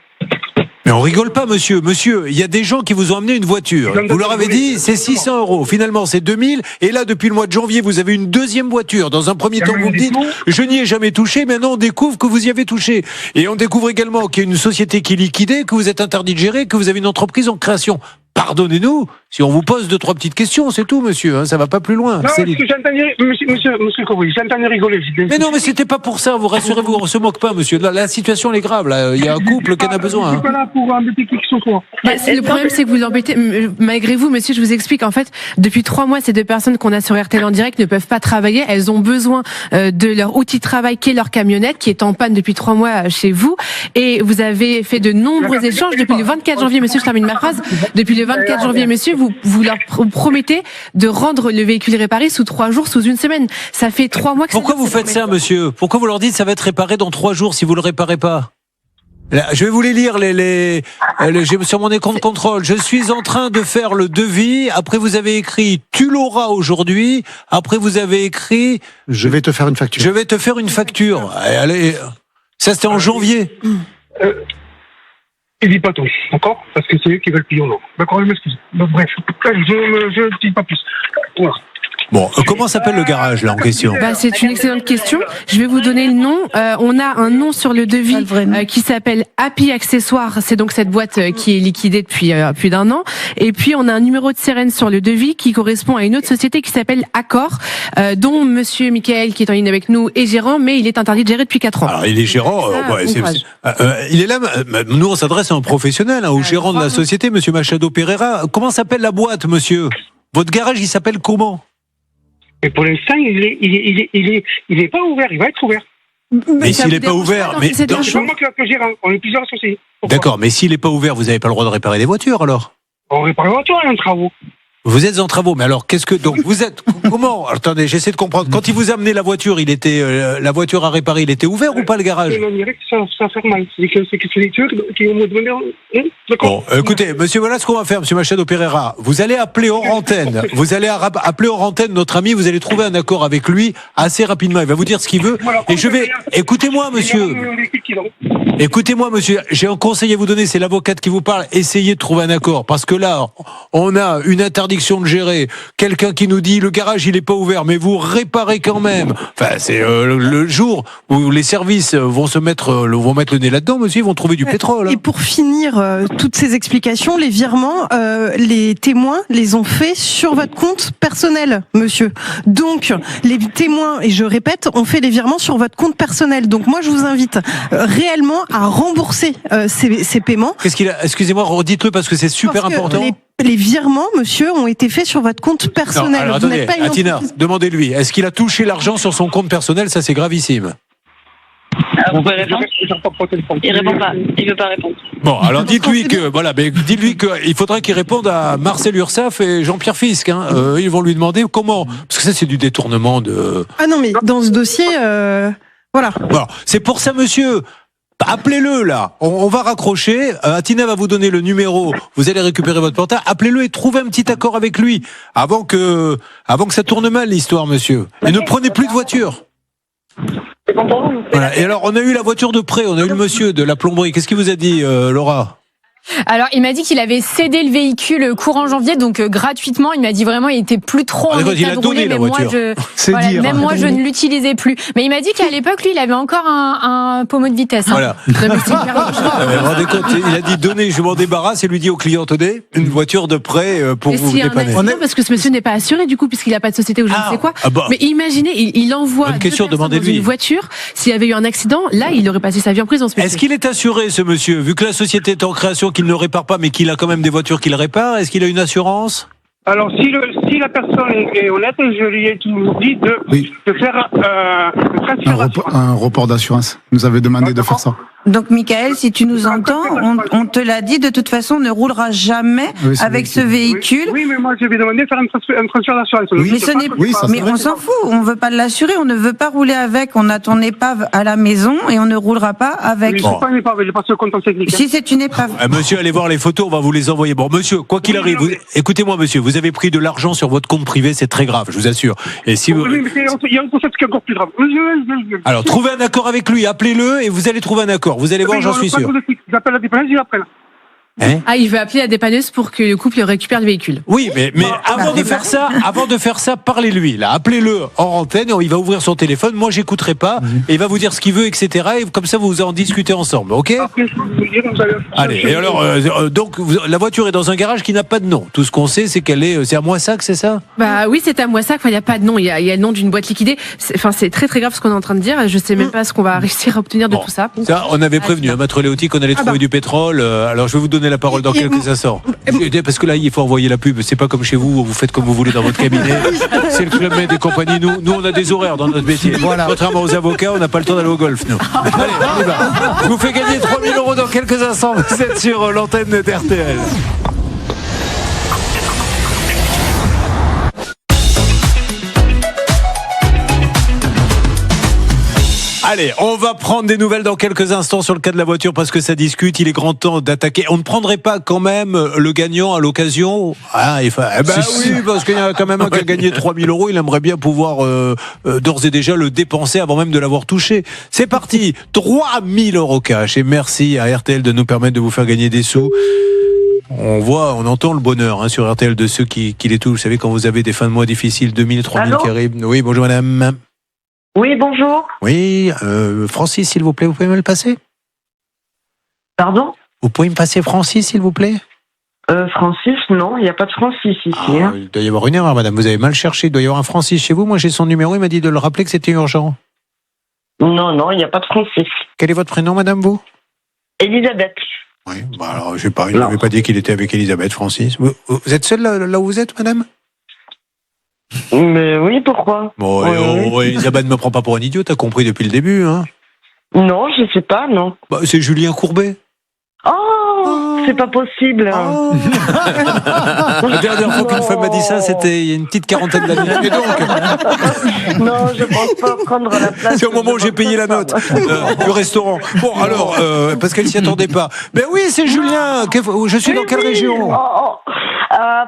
Mais on rigole pas, monsieur. Monsieur, il y a des gens qui vous ont amené une voiture. Vous leur avez dit, c'est 600 €. Finalement, c'est 2000. Et là, depuis le mois de janvier, vous avez une deuxième voiture. Dans un premier temps, vous me dites, je n'y ai jamais touché. Maintenant, on découvre que vous y avez touché. Et on découvre également qu'il y a une société qui est liquidée, que vous êtes interdit de gérer, que vous avez une entreprise en création. Pardonnez-nous, si on vous pose 2-3 petites questions, c'est tout, monsieur, hein, ça va pas plus loin. Non, parce que j'entendais, monsieur Covry, j'entendais rigoler. Mais non, mais c'était pas pour ça, vous rassurez-vous, on se moque pas, monsieur. La situation, elle est grave, là. Il y a un couple qui en a besoin. Je suis pas là pour embêter qui que ce soit. Le problème, c'est que vous l'embêtez. Malgré vous, monsieur, je vous explique. En fait, depuis 3 mois, ces deux personnes qu'on a sur RTL en direct ne peuvent pas travailler. Elles ont besoin de leur outil de travail qui est leur camionnette, qui est en panne depuis 3 mois chez vous. Et vous avez fait de nombreux échanges depuis le 24 janvier, monsieur, je termine ma phrase. Depuis le 24 janvier, monsieur, vous leur promettez de rendre le véhicule réparé sous 3 jours, sous une semaine. Ça fait 3 mois que Pourquoi vous faites ça, monsieur? Pourquoi vous leur dites ça va être réparé dans 3 jours si vous le réparez pas? Là, je vais vous les lire, j'ai sur mon écran de contrôle. Je suis en train de faire le devis. Après, vous avez écrit, tu l'auras aujourd'hui. Après, vous avez écrit, je vais te faire une facture. Je vais te faire une facture. Allez, ça c'était en janvier. Il dit pas tout, d'accord? Parce que c'est eux qui veulent payer ou non. D'accord, je m'excuse. Donc, bref, je ne dis pas plus. Voilà. Bon, comment s'appelle le garage là en question? C'est une excellente question. Je vais vous donner le nom. On a un nom sur le devis qui s'appelle Happy Accessoires. C'est donc cette boîte qui est liquidée depuis plus d'1 an. Et puis on a un numéro de sirène sur le devis qui correspond à une autre société qui s'appelle Accor, dont Monsieur Michael qui est en ligne avec nous est gérant, mais il est interdit de gérer depuis 4 ans. Alors il est gérant. Il est là. Nous on s'adresse à un professionnel, au gérant de la société, Monsieur Machado Pereira. Comment s'appelle la boîte, monsieur? Votre garage, il s'appelle comment? Et pour l'instant, il est pas ouvert. Il va être ouvert. Mais s'il n'est pas ouvert, mais c'est pas moi qui le gérant. On est plusieurs associés. D'accord, mais s'il n'est pas ouvert, vous n'avez pas le droit de réparer des voitures alors? On répare les voitures, on est en travaux. Vous êtes en travaux, mais alors qu'est-ce que donc vous êtes comment? Attendez, j'essaie de comprendre. Quand il vous a amené la voiture, il était la voiture à réparer, il était ouvert ou pas le garage? Ça fait mal. C'est que c'est les Turcs qui vont me demander. Bon, écoutez, monsieur, voilà ce qu'on va faire, monsieur Machado Pereira. Vous allez appeler hors antenne. Vous allez appeler hors antenne notre ami. Vous allez trouver un accord avec lui assez rapidement. Il va vous dire ce qu'il veut. Et je vais. Écoutez-moi, monsieur. Écoutez-moi, monsieur. J'ai un conseil à vous donner. C'est l'avocate qui vous parle. Essayez de trouver un accord, parce que là, on a une interdiction de gérer. Quelqu'un qui nous dit le garage il est pas ouvert, mais vous réparez quand même. Enfin, c'est le jour où les services vont mettre le nez là-dedans, monsieur, ils vont trouver du pétrole. Et pour finir toutes ces explications, les virements, les témoins les ont faits sur votre compte personnel, monsieur. Donc, les témoins, et je répète, ont fait les virements sur votre compte personnel. Donc, moi, je vous invite réellement à rembourser ces paiements. Qu'est-ce qu'il a? Excusez-moi, redites-le parce que c'est super important. Les virements, monsieur, ont été faits sur votre compte personnel. Non, alors, attendez, Atina, demandez-lui. Est-ce qu'il a touché l'argent sur son compte personnel? Ça, c'est gravissime. Vous pouvez répondre? Il répond pas. Il veut pas répondre. Bon, alors dites-lui qu'il faudrait qu'il réponde à Marcel Ursaf et Jean-Pierre Fisc. Ils vont lui demander comment. Parce que ça, c'est du détournement de. Ah non, mais dans ce dossier, voilà. Bon, c'est pour ça, monsieur. Appelez-le là, on va raccrocher. Atina va vous donner le numéro. Vous allez récupérer votre portable. Appelez-le et trouvez un petit accord avec lui avant que ça tourne mal l'histoire, monsieur. Et ne prenez plus de voiture. Voilà. Et alors, on a eu la voiture de près. On a eu le monsieur de la plomberie. Qu'est-ce qu'il vous a dit, Laura? Alors, il m'a dit qu'il avait cédé le véhicule courant janvier, donc gratuitement. Il m'a dit vraiment, il était plus trop en il état a de donné rouler, la mais moi, voiture. même moi, je ne l'utilisais plus. Mais il m'a dit qu'à l'époque, lui, il avait encore un pommeau de vitesse. Voilà. Non, mais c'est hyper dangereux. Vous vous rendez compte, il a dit donnez, je m'en débarrasse et lui dit au client tenez, une voiture de prêt pour Et vous s'il y a un dépanner. accident, parce que ce monsieur n'est pas assuré du coup, puisqu'il n'a pas de société ou je ne sais quoi. Ah bah. Mais imaginez, il envoie Bonne question, deux personnes dans demandez-lui. une voiture. S'il y avait eu un accident, là, il aurait passé sa vie en prison. Ce monsieur. Est-ce qu'il est assuré, ce monsieur, vu que la société est en création, qu'il ne répare pas, mais qu'il a quand même des voitures qu'il répare? Est-ce qu'il a une assurance? Alors, si la personne est honnête, je lui ai toujours dit de faire un transfert. Un report d'assurance. Il nous avait demandé de faire ça. Donc, Michael, si tu nous entends, on te l'a dit, de toute façon, on ne roulera jamais avec ce véhicule. Oui, mais moi, je vais demander de faire un transfert d'assurance. Mais ce n'est mais on s'en fout, on veut pas l'assurer, on ne veut pas rouler avec, on a ton épave à la maison et on ne roulera pas avec. C'est pas une épave, j'ai pas ce compte technique. Si c'est une épave. Monsieur, allez voir les photos, on va vous les envoyer. Bon, monsieur, quoi qu'il arrive, écoutez-moi, monsieur, vous avez pris de l'argent sur votre compte privé, c'est très grave, je vous assure. Et si vous... Oui, mais il y a un concept qui est encore plus grave. Alors, trouvez un accord avec lui, appelez-le et vous allez trouver un accord. Vous allez voir, j'en suis sûr. J'appelle la dépense, il appelle. Il veut appeler la dépanneuse pour que le couple récupère le véhicule. Oui, mais avant de faire ça, parlez-lui, là. Appelez-le en antenne, il va ouvrir son téléphone, moi j'écouterai pas, et il va vous dire ce qu'il veut, etc. Et comme ça, vous en discutez ensemble, ok? Allez, et alors, donc, la voiture est dans un garage qui n'a pas de nom. Tout ce qu'on sait, c'est qu'elle est, c'est à Moissac, c'est ça? Bah oui, c'est à Moissac, il n'y a pas de nom, il y a le nom d'une boîte liquidée. C'est très très grave ce qu'on est en train de dire, je sais même pas ce qu'on va réussir à obtenir de tout ça. Ça, on avait prévenu, Maître Léoty, qu'on allait trouver du pétrole. Alors, je vais vous donner la parole dans quelques instants. Parce que là, il faut envoyer la pub. C'est pas comme chez vous, où vous faites comme vous voulez dans votre cabinet. C'est le Club Med et compagnie. Nous, on a des horaires dans notre métier. Voilà. Contrairement aux avocats, on n'a pas le temps d'aller au golf, nous. Allez, on y va. Je vous fais gagner 3 000 € dans quelques instants. Vous êtes sur l'antenne d'RTL. Allez, on va prendre des nouvelles dans quelques instants sur le cas de la voiture parce que ça discute. Il est grand temps d'attaquer. On ne prendrait pas quand même le gagnant à l'occasion? Oui, parce qu'il y a quand même un qui a gagné 3 000 €. Il aimerait bien pouvoir d'ores et déjà le dépenser avant même de l'avoir touché. C'est parti, 3 000 € cash. Et merci à RTL de nous permettre de vous faire gagner des sous. On entend le bonheur sur RTL de ceux qui les touchent. Vous savez, quand vous avez des fins de mois difficiles, 2 000, 3 000 qui arrivent. Oui, bonjour madame. Oui, bonjour. Oui, Francis, s'il vous plaît, vous pouvez me le passer? Pardon? Vous pouvez me passer Francis, s'il vous plaît? Francis, non, il n'y a pas de Francis ici. Il doit y avoir une erreur, madame, vous avez mal cherché. Il doit y avoir un Francis chez vous. Moi, j'ai son numéro, il m'a dit de le rappeler que c'était urgent. Non, il n'y a pas de Francis. Quel est votre prénom, madame, vous? Elisabeth. Oui, alors, je sais pas, il n'avait pas dit qu'il était avec Elisabeth, Francis. Vous êtes seule là où vous êtes, madame? Mais oui, pourquoi? Bon, Elisabeth ne me prend pas pour un idiot, t'as compris depuis le début, hein? Non, je sais pas, non. C'est Julien Courbet. C'est pas possible. La dernière fois qu'une femme m'a dit ça, c'était il y a une petite quarantaine d'années. Et donc, non, je pense pas prendre la place. c'est au moment où j'ai payé la note du restaurant. Bon, alors, parce qu'elle s'y attendait pas. Mais oui, c'est Julien. Je suis dans quelle région?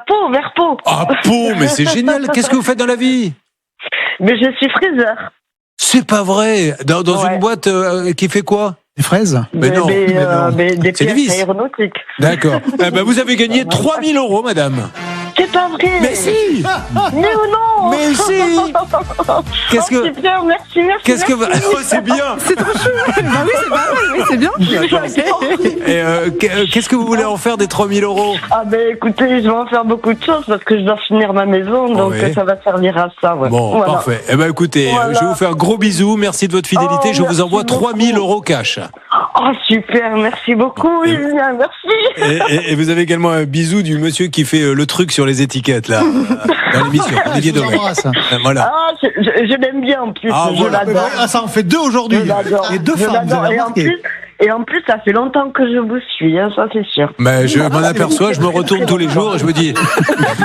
Pau, vers Pau. Ah, Pau, mais c'est génial. Qu'est-ce que vous faites dans la vie? Mais je suis fraiseur. C'est pas vrai. Dans une boîte qui fait quoi? Des fraises? Mais non. Des C'est des pièces vis. aéronautiques. D'accord. Vous avez gagné 3 000 €, madame. C'est pas vrai. Mais si. Mais non. Mais si. Qu'est-ce que... C'est bien, merci. Qu'est-ce que... Oh, c'est bien. C'est trop chou. Bah oui, c'est pas mal, mais c'est bien. Et qu'est-ce que vous voulez en faire des 3 000 €? Ah écoutez, je vais en faire beaucoup de choses parce que je dois finir ma maison, donc ça va servir à ça. Ouais. Bon, voilà. Parfait. Écoutez, je vais vous faire un gros bisou. Merci de votre fidélité. Je vous envoie 3 000 € cash. Oh super, merci beaucoup, Julien, merci. Et vous avez également un bisou du monsieur qui fait le truc sur les étiquettes là dans l'émission. Olivier Domé. Voilà. Ah, je l'aime bien en plus. Ah, voilà. Je l'adore. Ça en fait 2 aujourd'hui. Et 2 femmes, vous avez remarqué. Et en plus, ça fait longtemps que je vous suis, ça c'est sûr. Mais je m'en aperçois, je me retourne tous les jours et je me dis, elle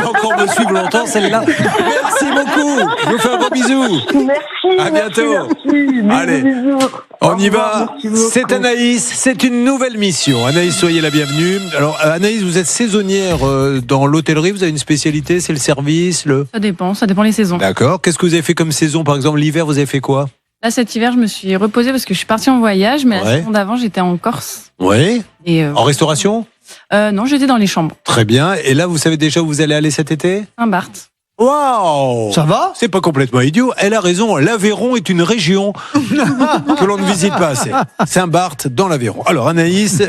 va encore me suivre longtemps celle-là. Merci beaucoup. Je vous fais un gros bisou. Merci. À bientôt. Merci. Allez, bisous. on y va. C'est Anaïs. C'est une nouvelle mission. Anaïs, soyez la bienvenue. Alors Anaïs, vous êtes saisonnière dans l'hôtellerie. Vous avez une spécialité, c'est le service, Ça dépend les saisons. D'accord. Qu'est-ce que vous avez fait comme saison? Par exemple, l'hiver, vous avez fait quoi? Là, cet hiver, je me suis reposée parce que je suis partie en voyage, mais la saison d'avant, j'étais en Corse. Oui. Et en restauration? Non, j'étais dans les chambres. Très bien. Et là, vous savez déjà où vous allez aller cet été? Saint-Barth. Waouh! Ça va? C'est pas complètement idiot. Elle a raison. L'Aveyron est une région que l'on ne visite pas assez. Saint-Barth dans l'Aveyron. Alors Anaïs,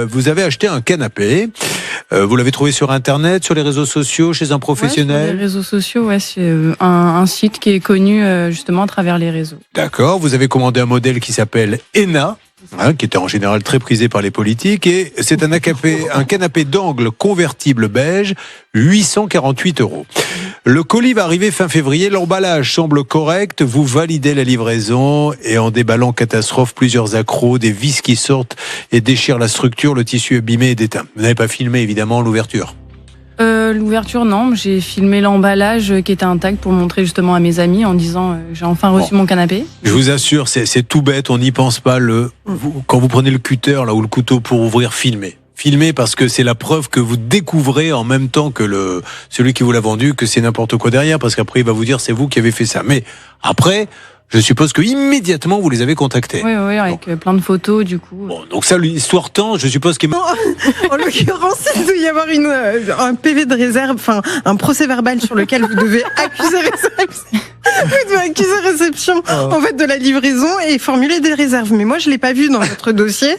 vous avez acheté un canapé. Vous l'avez trouvé sur Internet, sur les réseaux sociaux, chez un professionnel? Sur les réseaux sociaux, ouais, c'est un site qui est connu justement à travers les réseaux. D'accord. Vous avez commandé un modèle qui s'appelle ENA. Qui était en général très prisé par les politiques, et c'est un canapé d'angle convertible beige, 848 €. Le colis va arriver fin février, l'emballage semble correct, vous validez la livraison, et en déballant catastrophe, plusieurs accros, des vis qui sortent et déchirent la structure, le tissu abîmé et déteint. Vous n'avez pas filmé évidemment l'ouverture? L'ouverture, non. J'ai filmé l'emballage qui était intact pour montrer justement à mes amis en disant j'ai enfin reçu mon canapé. Je vous assure, c'est tout bête, on n'y pense pas. Quand vous prenez le cutter là, ou le couteau pour ouvrir, filmez. Filmez parce que c'est la preuve que vous découvrez en même temps que celui qui vous l'a vendu que c'est n'importe quoi derrière, parce qu'après il va vous dire c'est vous qui avez fait ça. Mais après, je suppose que immédiatement vous les avez contactés. Oui, avec plein de photos du coup. Bon, donc ça, l'histoire tend, je suppose qu'il... En l'occurrence, il doit y avoir un PV de réserve, enfin un procès verbal sur lequel vous devez accuser réception. Vous devez accuser réception en fait de la livraison et formuler des réserves. Mais moi, je l'ai pas vu dans votre dossier.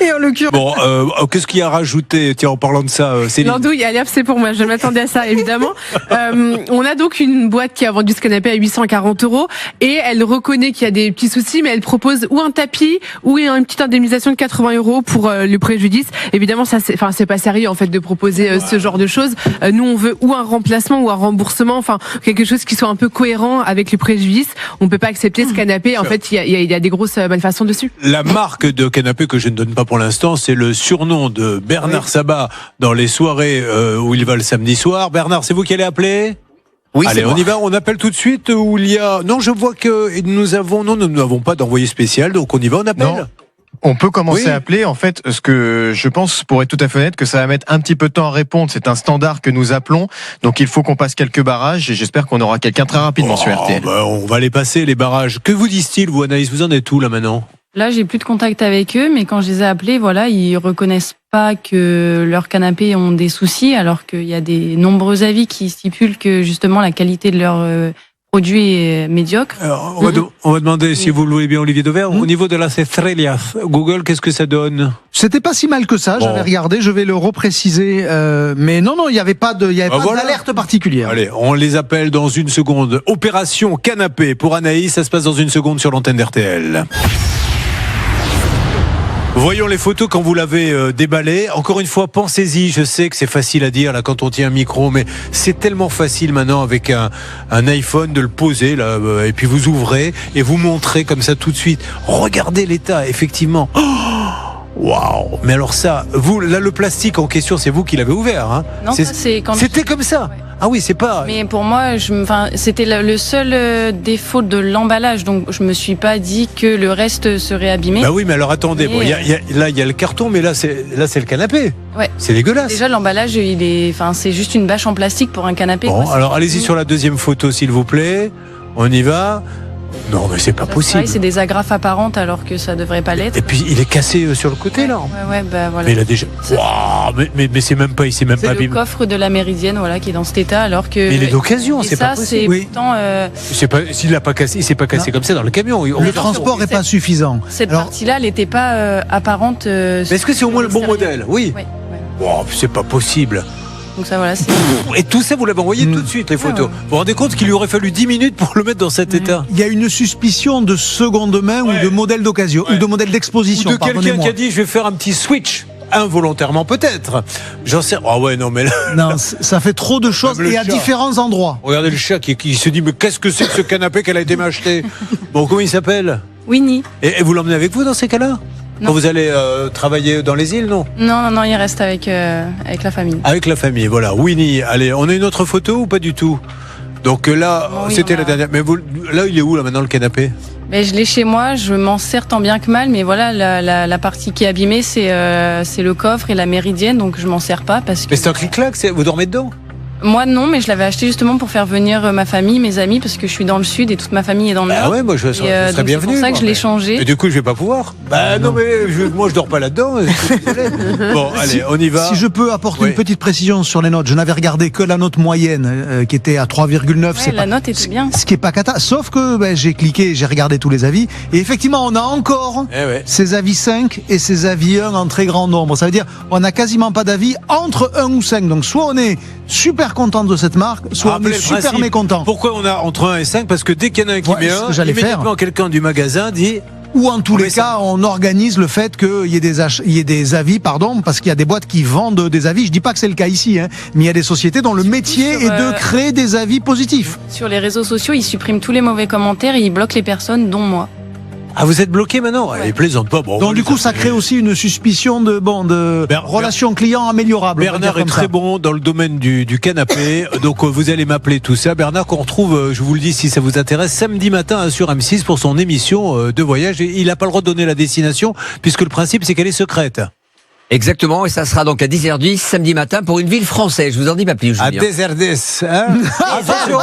Et en l'occurrence. Bon, qu'est-ce qu'il y a rajouté? Tiens, en parlant de ça, Céline. L'andouille, allez hop, c'est pour moi. Je m'attendais à ça, évidemment. On a donc une boîte qui a vendu ce canapé à 840 € et elle reconnaît qu'il y a des petits soucis, mais elle propose ou un tapis ou une petite indemnisation de 80 € pour le préjudice. Évidemment, ça, c'est pas sérieux en fait de proposer ce genre de choses. Nous, on veut ou un remplacement ou un remboursement, enfin quelque chose qui soit un peu cohérent avec le préjudice. On peut pas accepter ce canapé. En fait, il y a des grosses malfaçons dessus. La marque de canapé que je ne donne pas pour l'instant, c'est le surnom de Bernard Sabat dans les soirées où il va le samedi soir. Bernard, c'est vous qui allez appeler? Oui, allez, on y va, on appelle tout de suite où il y a... Non, je vois que nous n'avons pas d'envoyé spécial, donc on y va, on appelle. Non. On peut commencer à appeler. En fait, ce que je pense, pour être tout à fait honnête, que ça va mettre un petit peu de temps à répondre. C'est un standard que nous appelons. Donc, il faut qu'on passe quelques barrages et j'espère qu'on aura quelqu'un très rapidement sur RTL. On va les passer, les barrages. Que vous disent-ils, vous, Anaïs? Vous en êtes où, là, maintenant? Là, j'ai plus de contact avec eux, mais quand je les ai appelés, voilà, ils reconnaissent pas que leurs canapés ont des soucis, alors qu'il y a des nombreux avis qui stipulent que justement la qualité de leur produit est médiocre. Alors, on va demander, si vous le voulez bien, Olivier Dauvert, au niveau de las estrellas, Google, qu'est-ce que ça donne? C'était pas si mal que ça, j'avais regardé, je vais le repréciser, mais non, il n'y avait pas d'alerte particulière. Allez, on les appelle dans une seconde. Opération canapé pour Anaïs, ça se passe dans une seconde sur l'antenne d'RTL. Voyons les photos quand vous l'avez déballé. Encore une fois, pensez-y. Je sais que c'est facile à dire là quand on tient un micro, mais c'est tellement facile maintenant avec un iPhone de le poser là, et puis vous ouvrez et vous montrez comme ça tout de suite. Regardez l'état, effectivement. Waouh! Mais alors ça, vous là le plastique en question, c'est vous qui l'avez ouvert, hein? Non, ça c'est quand c'était comme ça. Ouais. Ah oui, c'est pas. Mais pour moi, c'était le seul défaut de l'emballage, donc je me suis pas dit que le reste serait abîmé. Bah oui, mais alors attendez, bon, là il y a le carton, mais là c'est le canapé. Ouais. C'est dégueulasse. Déjà l'emballage, c'est juste une bâche en plastique pour un canapé. Bon, alors allez-y sur la deuxième photo, s'il vous plaît. On y va. Non, mais c'est pas possible. C'est des agrafes apparentes alors que ça devrait pas l'être. Et puis il est cassé sur le côté là. Ouais, bah voilà. Mais il a déjà. Waouh, mais c'est même pas, il s'est même pas abîmé. C'est le coffre de la Méridienne, voilà, qui est dans cet état, alors que. Mais il est d'occasion, c'est pas possible. C'est pourtant. S'il l'a pas cassé, il s'est pas cassé comme ça dans le camion. Le transport est pas suffisant. Cette partie-là, elle n'était pas apparente. Mais est-ce que c'est au moins le bon modèle? Oui. Wow, c'est pas possible. Donc ça, voilà. Et tout ça, vous l'avez envoyé tout de suite, les photos. Vous vous rendez compte qu'il lui aurait fallu 10 minutes pour le mettre dans cet état? Il y a une suspicion de seconde main ou de modèle d'occasion, ou de modèle d'exposition. Ou de quelqu'un qui a dit, je vais faire un petit switch. Involontairement peut-être. J'en sais. Ah ouais, non mais là. Non, ça fait trop de choses et à différents endroits. Regardez le chat qui se dit, mais qu'est-ce que c'est que ce canapé qu'elle a été m'acheter? Bon, comment il s'appelle? Winnie. Et vous l'emmenez avec vous dans ces cas-là? Quand vous allez travailler dans les îles, non? Non, il reste avec la famille. Avec la famille, voilà. Winnie, allez, on a une autre photo ou pas du tout? Donc là, c'était la dernière. Mais là, il est où là maintenant le canapé? Mais je l'ai chez moi, je m'en sers tant bien que mal, mais voilà, la partie qui est abîmée, c'est le coffre et la méridienne, donc je m'en sers pas parce que. Mais c'est un clic-clac, vous dormez dedans? Moi non, mais je l'avais acheté justement pour faire venir ma famille, mes amis, parce que je suis dans le sud et toute ma famille est dans le nord. Ah ouais, moi je serais donc bienvenu. C'est pour ça que moi, je l'ai mais- changé. Et du coup, je vais pas pouvoir. Bah non, mais moi je dors pas là-dedans. Je suis désolé. Bon, allez, on y va. Si je peux apporter une petite précision sur les notes, je n'avais regardé que la note moyenne qui était à 3,9. Ouais, la note était bien. Ce qui est pas cata. Sauf que j'ai cliqué, j'ai regardé tous les avis. Et effectivement, on a encore ces avis 5 et ces avis 1 en très grand nombre. Ça veut dire on n'a quasiment pas d'avis entre 1 ou 5. Donc soit on est super content de cette marque, soit on Rappelez est le super principe. mécontent. Pourquoi on a entre 1 et 5? Parce que dès qu'il y en a un qui met c'est ce 1, que j'allais immédiatement quelqu'un du magasin dit. Ou en tous les cas, on organise le fait qu'il y ait des avis, parce qu'il y a des boîtes qui vendent des avis. Je dis pas que c'est le cas ici, mais il y a des sociétés dont le métier est de créer des avis positifs. Sur les réseaux sociaux, ils suppriment tous les mauvais commentaires et ils bloquent les personnes, dont moi. Ah, vous êtes bloqué maintenant? Elle plaisante pas. Bon, Donc du coup, ça crée aussi une suspicion de relation client améliorable. Bernard est très bon dans le domaine du canapé, donc vous allez m'appeler tout ça. Bernard qu'on retrouve, je vous le dis si ça vous intéresse, samedi matin sur M6 pour son émission de voyage. Et il n'a pas le droit de donner la destination puisque le principe c'est qu'elle est secrète. Exactement, et ça sera donc à 10h10 samedi matin pour une ville française. Je vous en dis pas plus, Julien. À Deserdès, hein. Attention,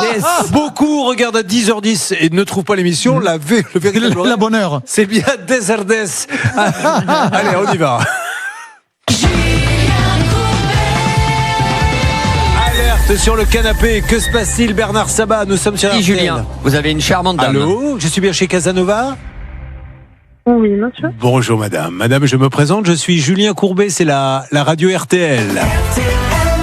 beaucoup regardent à 10h10 et ne trouvent pas l'émission. Le véritable la bonne heure. C'est bien Deserdès. Allez, on y va. Alerte sur le canapé. Que se passe-t-il, Bernard Sabat? Nous sommes sur RTL. Julien, vous avez une charmante dame. Allô, je suis bien chez Casanova? Oui, monsieur. Bonjour madame. Madame, je me présente, je suis Julien Courbet, c'est la radio RTL.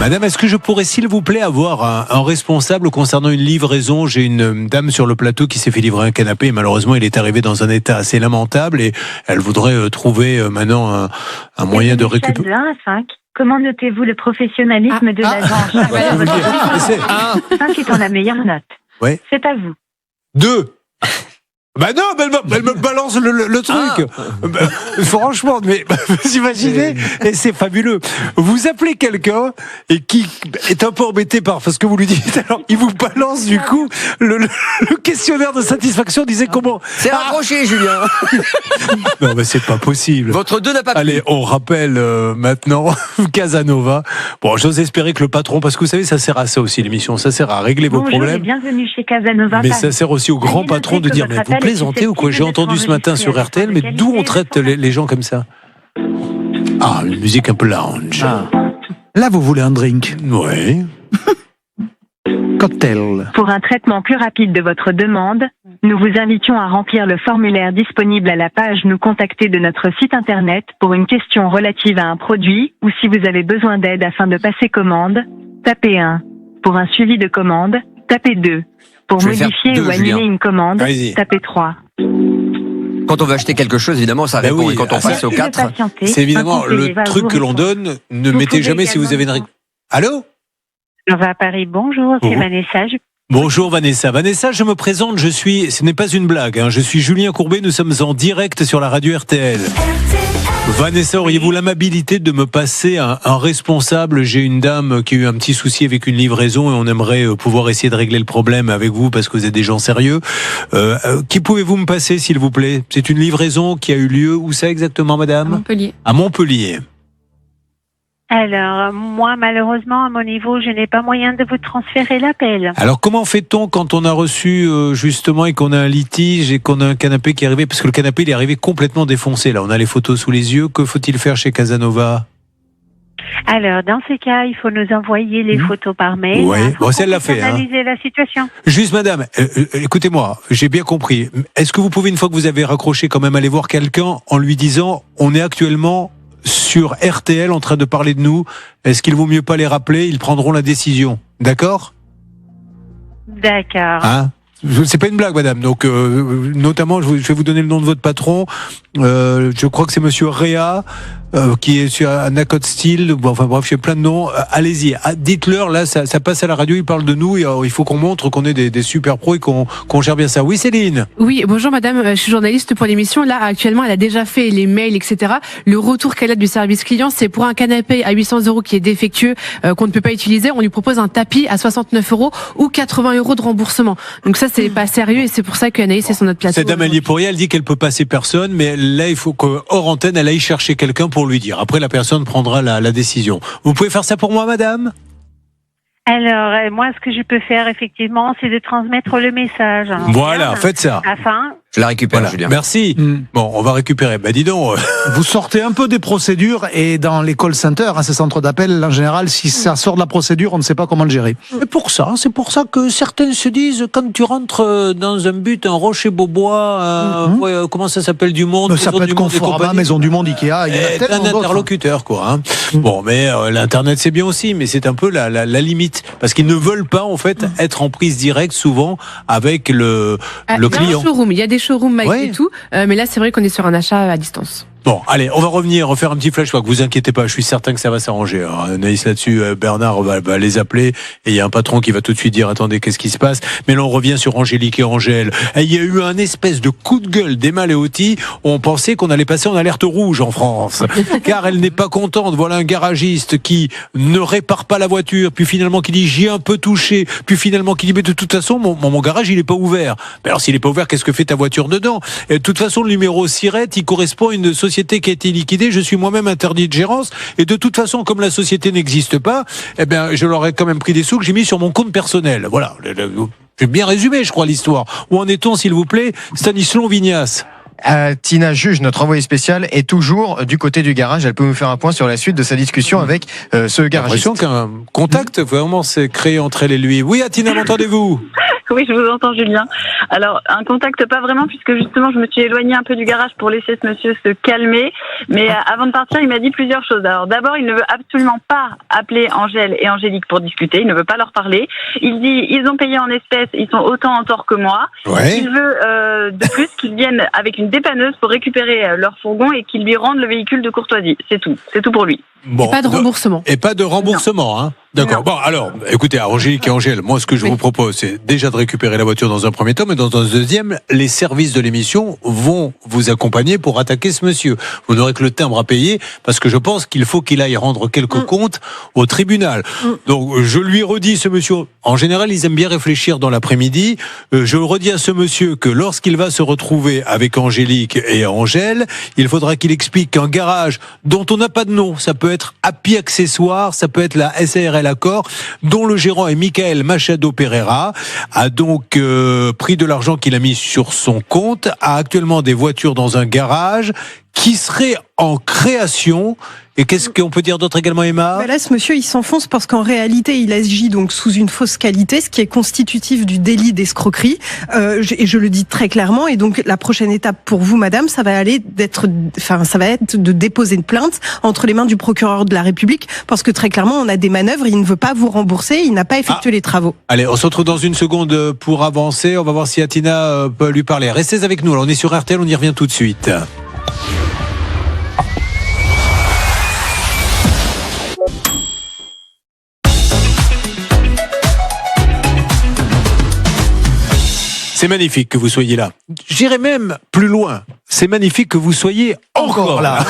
Madame, est-ce que je pourrais s'il vous plaît avoir un responsable concernant une livraison? J'ai une dame sur le plateau qui s'est fait livrer un canapé et malheureusement il est arrivé dans un état assez lamentable et elle voudrait trouver maintenant un moyen de récupérer. De 1 à 5, comment notez-vous le professionnalisme de l'agent en charge Voilà, de votre vous le dites. livraison? 5 étant la meilleure note. Ouais. C'est à vous. 2. Bah non, elle me balance le truc. Bah, franchement, mais vous imaginez, et c'est fabuleux. Vous appelez quelqu'un et qui est un peu embêté par ce que vous lui dites. Alors, il vous balance du coup le questionnaire de satisfaction. Disait comment? C'est raccroché, Julien. Non, mais c'est pas possible. Votre 2 n'a pas pris. Allez, on rappelle maintenant Casanova. Bon, j'ose espérer que le patron, parce que vous savez, ça sert à ça aussi l'émission. Ça sert à régler vos Bonjour et problèmes. bienvenue chez Casanova. Mais Paris. ça sert aussi au grand patron de dire, mais vous plaisantez ou quoi? J'ai entendu ce matin sur RTL, mais d'où on traite les gens comme ça? Ah, une musique un peu lounge. Là, vous voulez un drink? Oui. Cocktail. Pour un traitement plus rapide de votre demande, nous vous invitions à remplir le formulaire disponible à la page Nous contacter de notre site internet pour une question relative à un produit ou si vous avez besoin d'aide afin de passer commande, tapez 1. Pour un suivi de commande, tapez 2. Pour Je vais faire modifier 2, ou annuler Julien. une commande, Allez-y. tapez 3. Quand on veut acheter quelque chose, évidemment, ça répond. oui, et quand on ça- passe au 4, C'est évidemment le truc que l'on donne. Ne Vous mettez pouvez jamais si vous avez une également- Allô? On va à Paris, bonjour, c'est Bonjour. Vanessa. Bonjour Vanessa. Vanessa, je me présente, ce n'est pas une blague, hein, je suis Julien Courbet, nous sommes en direct sur la radio RTL. Vanessa, auriez-vous l'amabilité de me passer un responsable? J'ai une dame qui a eu un petit souci avec une livraison et on aimerait pouvoir essayer de régler le problème avec vous parce que vous êtes des gens sérieux. Qui pouvez-vous me passer s'il vous plaît? C'est une livraison qui a eu lieu, où ça exactement madame? Montpellier. À Montpellier. Alors, moi, malheureusement, à mon niveau, je n'ai pas moyen de vous transférer l'appel. Alors comment fait-on quand on a reçu justement et qu'on a un litige et qu'on a un canapé qui est arrivé? Parce que le canapé il est arrivé complètement défoncé. Là, on a les photos sous les yeux. Que faut-il faire chez Casanova? Alors, dans ces cas, il faut nous envoyer les photos par mail. Ouais, afin bon, ça, elle qu'on l'a puisse fait, hein. analyser la situation. Juste madame, écoutez-moi, j'ai bien compris. Est-ce que vous pouvez, une fois que vous avez raccroché, quand même aller voir quelqu'un en lui disant on est actuellement sur RTL en train de parler de nous, est-ce qu'il vaut mieux pas les rappeler? Ils prendront la décision. D'accord? D'accord. Hein? C'est pas une blague, madame. Donc, notamment, je vais vous donner le nom de votre patron. Je crois que c'est monsieur Réa, qui est sur Anacott Steel. Bon, enfin bref, j'ai plein de noms. Allez-y, dites-leur. Là, ça passe à la radio. Ils parlent de nous. Et, il faut qu'on montre qu'on est des super pros et qu'on gère bien ça. Oui, Céline. Oui, bonjour madame, je suis journaliste pour l'émission. Là, actuellement, elle a déjà fait les mails, etc. Le retour qu'elle a du service client, c'est pour un canapé à 800 € qui est défectueux, qu'on ne peut pas utiliser. On lui propose un tapis à 69 € ou 80 € de remboursement. Donc ça, c'est pas sérieux et c'est pour ça qu'Anaïs est sur notre plateau. Cette dame, elle y est pour rien. Elle dit qu'elle peut passer personne. Mais là, il faut que, hors antenne, elle aille chercher quelqu'un pour lui dire. Après, la personne prendra la décision. Vous pouvez faire ça pour moi, madame? Alors, moi, ce que je peux faire, effectivement, c'est de transmettre le message. Voilà, faites ça. Afin. Je la récupère, Voilà. Julien. Merci. Bon, on va récupérer. Bah dis donc. Vous sortez un peu des procédures et dans les call centers, ces centres d'appel, en général, si ça sort de la procédure, on ne sait pas comment le gérer. C'est pour ça que certains se disent, quand tu rentres dans un but, un Rocher-Beaubois, comment ça s'appelle, du Monde, Ça peut être Conforama, Maison du Monde, Ikea, il y en a un tellement d'autres. interlocuteur, quoi. Hein. Bon, mais l'Internet, c'est bien aussi, mais c'est un peu la limite. Parce qu'ils ne veulent pas, en fait, être en prise directe, souvent, avec le client. Il y a des showrooms malgré tout, mais là, c'est vrai qu'on est sur un achat à distance. Bon, allez, on va refaire un petit flashback. Vous inquiétez pas, je suis certain que ça va s'arranger. Alors, Anaïs là-dessus, Bernard va les appeler et il y a un patron qui va tout de suite dire attendez, qu'est-ce qui se passe? Mais là, on revient sur Angélique et Angèle. Et il y a eu un espèce de coup de gueule d'Emma Léoty. On pensait qu'on allait passer en alerte rouge en France, car elle n'est pas contente. Voilà un garagiste qui ne répare pas la voiture, puis finalement qui dit j'y ai un peu touché, puis finalement qui dit mais de toute façon mon garage il est pas ouvert. Mais alors s'il est pas ouvert, qu'est-ce que fait ta voiture dedans? Et de toute façon, le numéro SIRET, il correspond à une société qui a été liquidée, je suis moi-même interdit de gérance et de toute façon comme la société n'existe pas, eh bien je leur ai quand même pris des sous que j'ai mis sur mon compte personnel. Voilà, j'ai bien résumé je crois l'histoire. Où en est-on s'il vous plaît, Stanislas Vignas? Tina Juge, notre envoyée spéciale, est toujours du côté du garage. Elle peut nous faire un point sur la suite de sa discussion avec ce garagiste. J'ai l'impression qu'un contact vraiment s'est créé entre elle et lui. Oui, Tina, m'entendez-vous? Oui, je vous entends, Julien. Alors, un contact, pas vraiment, puisque justement, je me suis éloignée un peu du garage pour laisser ce monsieur se calmer. Mais avant de partir, il m'a dit plusieurs choses. Alors, d'abord, il ne veut absolument pas appeler Angèle et Angélique pour discuter. Il ne veut pas leur parler. Il dit, ils ont payé en espèces, ils sont autant en tort que moi. Ouais. Il veut, de plus, qu'ils viennent avec une dépanneuse pour récupérer leur fourgon et qu'ils lui rendent le véhicule de courtoisie. C'est tout. C'est tout pour lui. Bon, Et pas de remboursement. Et pas de remboursement, hein. D'accord. Bon, alors, écoutez, Angélique et Angèle, moi, ce que je vous propose, c'est déjà de récupérer la voiture dans un premier temps, mais dans un deuxième, les services de l'émission vont vous accompagner pour attaquer ce monsieur. Vous n'aurez que le timbre à payer, parce que je pense qu'il faut qu'il aille rendre quelques comptes au tribunal. Donc, je lui redis, ce monsieur, en général, ils aiment bien réfléchir dans l'après-midi. Je redis à ce monsieur que lorsqu'il va se retrouver avec Angélique et Angèle, il faudra qu'il explique qu'un garage dont on n'a pas de nom, ça peut être Happy Accessoires, ça peut être la SARL Accord, dont le gérant est Michael Machado Pereira, a donc pris de l'argent qu'il a mis sur son compte, a actuellement des voitures dans un garage qui serait en création. Et qu'est-ce qu'on peut dire d'autre également, Emma? Là, ce monsieur, il s'enfonce parce qu'en réalité, il agit donc sous une fausse qualité, ce qui est constitutif du délit d'escroquerie. Et je le dis très clairement. Et donc, la prochaine étape pour vous, madame, ça va être de déposer une plainte entre les mains du procureur de la République, parce que très clairement, on a des manœuvres. Il ne veut pas vous rembourser. Il n'a pas effectué les travaux. Allez, on se retrouve dans une seconde pour avancer. On va voir si Atina peut lui parler. Restez avec nous. Alors, on est sur RTL. On y revient tout de suite. C'est magnifique que vous soyez là. J'irai même plus loin. C'est magnifique que vous soyez encore là.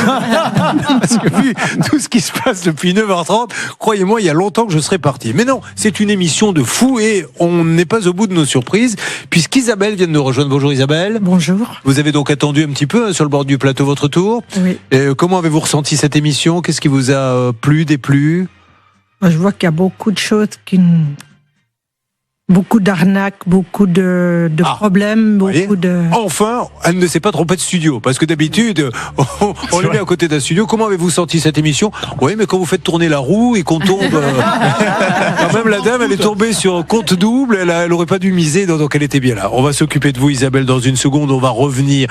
Parce que vu tout ce qui se passe depuis 9h30, croyez-moi, il y a longtemps que je serais parti. Mais non, c'est une émission de fou et on n'est pas au bout de nos surprises, puisqu'Isabelle vient de nous rejoindre. Bonjour Isabelle. Bonjour. Vous avez donc attendu un petit peu sur le bord du plateau votre tour. Oui. Et comment avez-vous ressenti cette émission? Qu'est-ce qui vous a plu, déplu? Je vois qu'il y a beaucoup de choses beaucoup d'arnaques, beaucoup de problèmes, beaucoup de... Enfin, elle ne s'est pas trompée de studio, parce que d'habitude, on les met à côté d'un studio. Comment avez-vous senti cette émission? Oui, mais quand vous faites tourner la roue et qu'on tombe... quand même, la dame, elle est tombée sur un compte double, elle aurait pas dû miser, donc elle était bien là. On va s'occuper de vous, Isabelle, dans une seconde, on va revenir.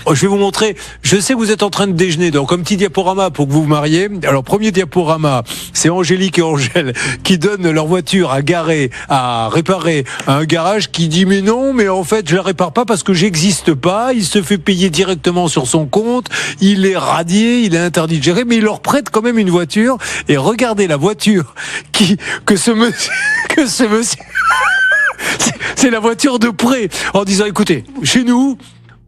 Je vais vous montrer, je sais que vous êtes en train de déjeuner, donc un petit diaporama pour que vous vous mariez. Alors, premier diaporama, c'est Angélique et Angèle qui donnent leur voiture à réparer à un garage qui dit mais non, mais en fait je la répare pas parce que j'existe pas. Il se fait payer directement sur son compte, il est radié, il est interdit de gérer, mais il leur prête quand même une voiture. Et regardez la voiture que ce monsieur c'est la voiture de prêt, en disant écoutez, chez nous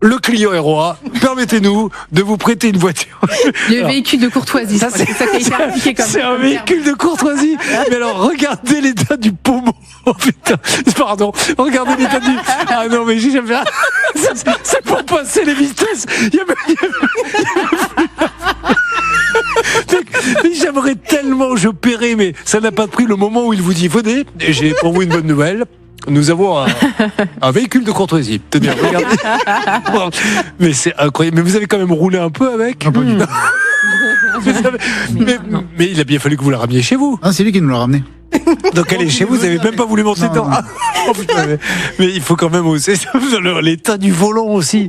le client est roi, permettez-nous de vous prêter une voiture. Le véhicule de courtoisie, c'est ça qui a été appliqué comme c'est un véhicule de courtoisie. Mais alors, regardez l'état du pommeau. Oh putain, pardon. Regardez l'état du... Ah non, mais j'ai jamais... C'est pour passer les vitesses. Mais j'aimerais tellement, je paierais, mais ça n'a pas pris le moment où il vous dit, venez, et j'ai pour vous une bonne nouvelle. Nous avons un véhicule de courtoisie. Tenez, regardez. Bon, mais c'est incroyable. Mais vous avez quand même roulé un peu avec. Mais il a bien fallu que vous la rameniez chez vous. Ah, c'est lui qui nous l'a ramené. Donc elle est chez vous, vous n'avez même pas voulu monter dedans. Oh, putain, mais il faut quand même oser. L'état du volant aussi.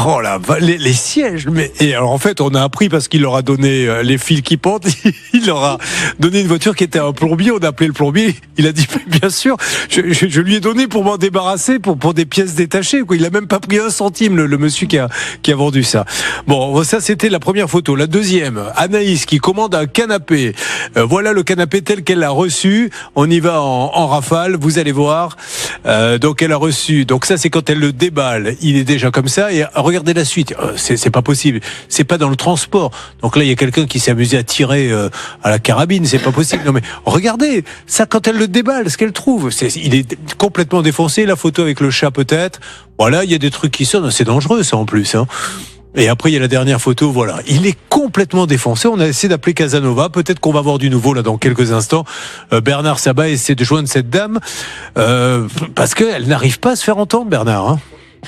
Oh là, les sièges. Et alors en fait, on a appris parce qu'il leur a donné les fils qui pendent. Il leur a donné une voiture qui était un plombier. On a appelé le plombier. Il a dit bien sûr. Je lui ai donné pour m'en débarrasser, pour des pièces détachées. Quoi. Il a même pas pris un centime le monsieur qui a vendu ça. Bon, ça c'était la première photo. La deuxième, Anaïs qui commande un canapé. Voilà le canapé tel qu'elle l'a reçu. On y va en rafale, vous allez voir. Donc elle a reçu. Donc ça c'est quand elle le déballe. Il est déjà comme ça. Et regardez la suite. C'est pas possible. C'est pas dans le transport. Donc là il y a quelqu'un qui s'est amusé à tirer à la carabine. C'est pas possible. Non mais regardez ça quand elle le déballe, ce qu'elle trouve. Il est complètement défoncé. La photo avec le chat peut-être. Voilà, il y a des trucs qui sonnent. C'est dangereux ça en plus. Hein. Et après, il y a la dernière photo, voilà. Il est complètement défoncé. On a essayé d'appeler Casanova. Peut-être qu'on va voir du nouveau, là, dans quelques instants. Bernard Sabat essaie de joindre cette dame, parce qu'elle n'arrive pas à se faire entendre, Bernard, hein.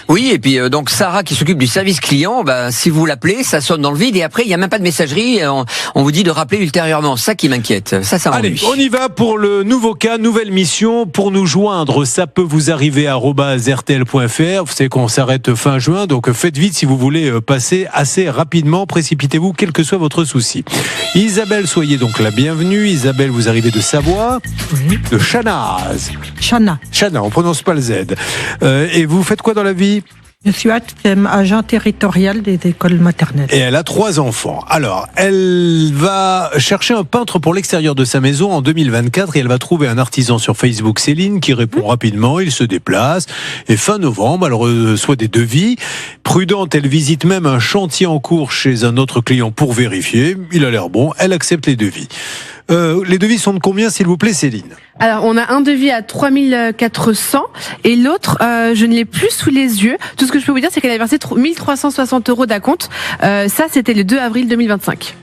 Oui, et puis donc Sarah qui s'occupe du service client, si vous l'appelez, ça sonne dans le vide et après il n'y a même pas de messagerie, on vous dit de rappeler ultérieurement. Ça qui m'inquiète. Ça Allez, on y va pour le nouveau cas, nouvelle mission. Pour nous joindre, ça peut vous arriver à @rtl.fr. Vous savez qu'on s'arrête fin juin, donc faites vite si vous voulez passer assez rapidement. Précipitez-vous, quel que soit votre souci. Isabelle, soyez donc la bienvenue. Isabelle, vous arrivez de Savoie, de Chanaz. Chana. Chana, on prononce pas le Z. Et vous faites quoi dans la vie ? Je suis agent territorial des écoles maternelles. Et elle a 3 enfants. Alors, elle va chercher un peintre pour l'extérieur de sa maison en 2024 et elle va trouver un artisan sur Facebook, Céline, qui répond rapidement, il se déplace. Et fin novembre, elle reçoit des devis. Prudente, elle visite même un chantier en cours chez un autre client pour vérifier. Il a l'air bon, elle accepte les devis. Les devis sont de combien, s'il vous plaît, Céline ? Alors, on a un devis à 3400 et l'autre, je ne l'ai plus sous les yeux. Tout ce que je peux vous dire, c'est qu'elle a versé 1360 € d'acompte. Ça, c'était le 2 avril 2025.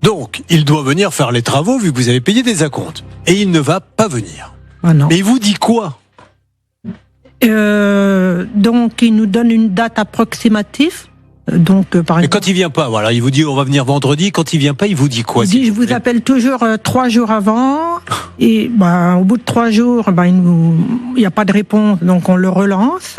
Donc, il doit venir faire les travaux vu que vous avez payé des acomptes. Et il ne va pas venir. Ah non. Mais il vous dit quoi ? Donc, il nous donne une date approximative. Donc, par Mais exemple, quand il vient pas, voilà, il vous dit on va venir vendredi. Quand il vient pas, il vous dit quoi ? il dit, je vous appelle toujours 3 jours avant. Et au bout de 3 jours, il n'y a pas de réponse. Donc, on le relance.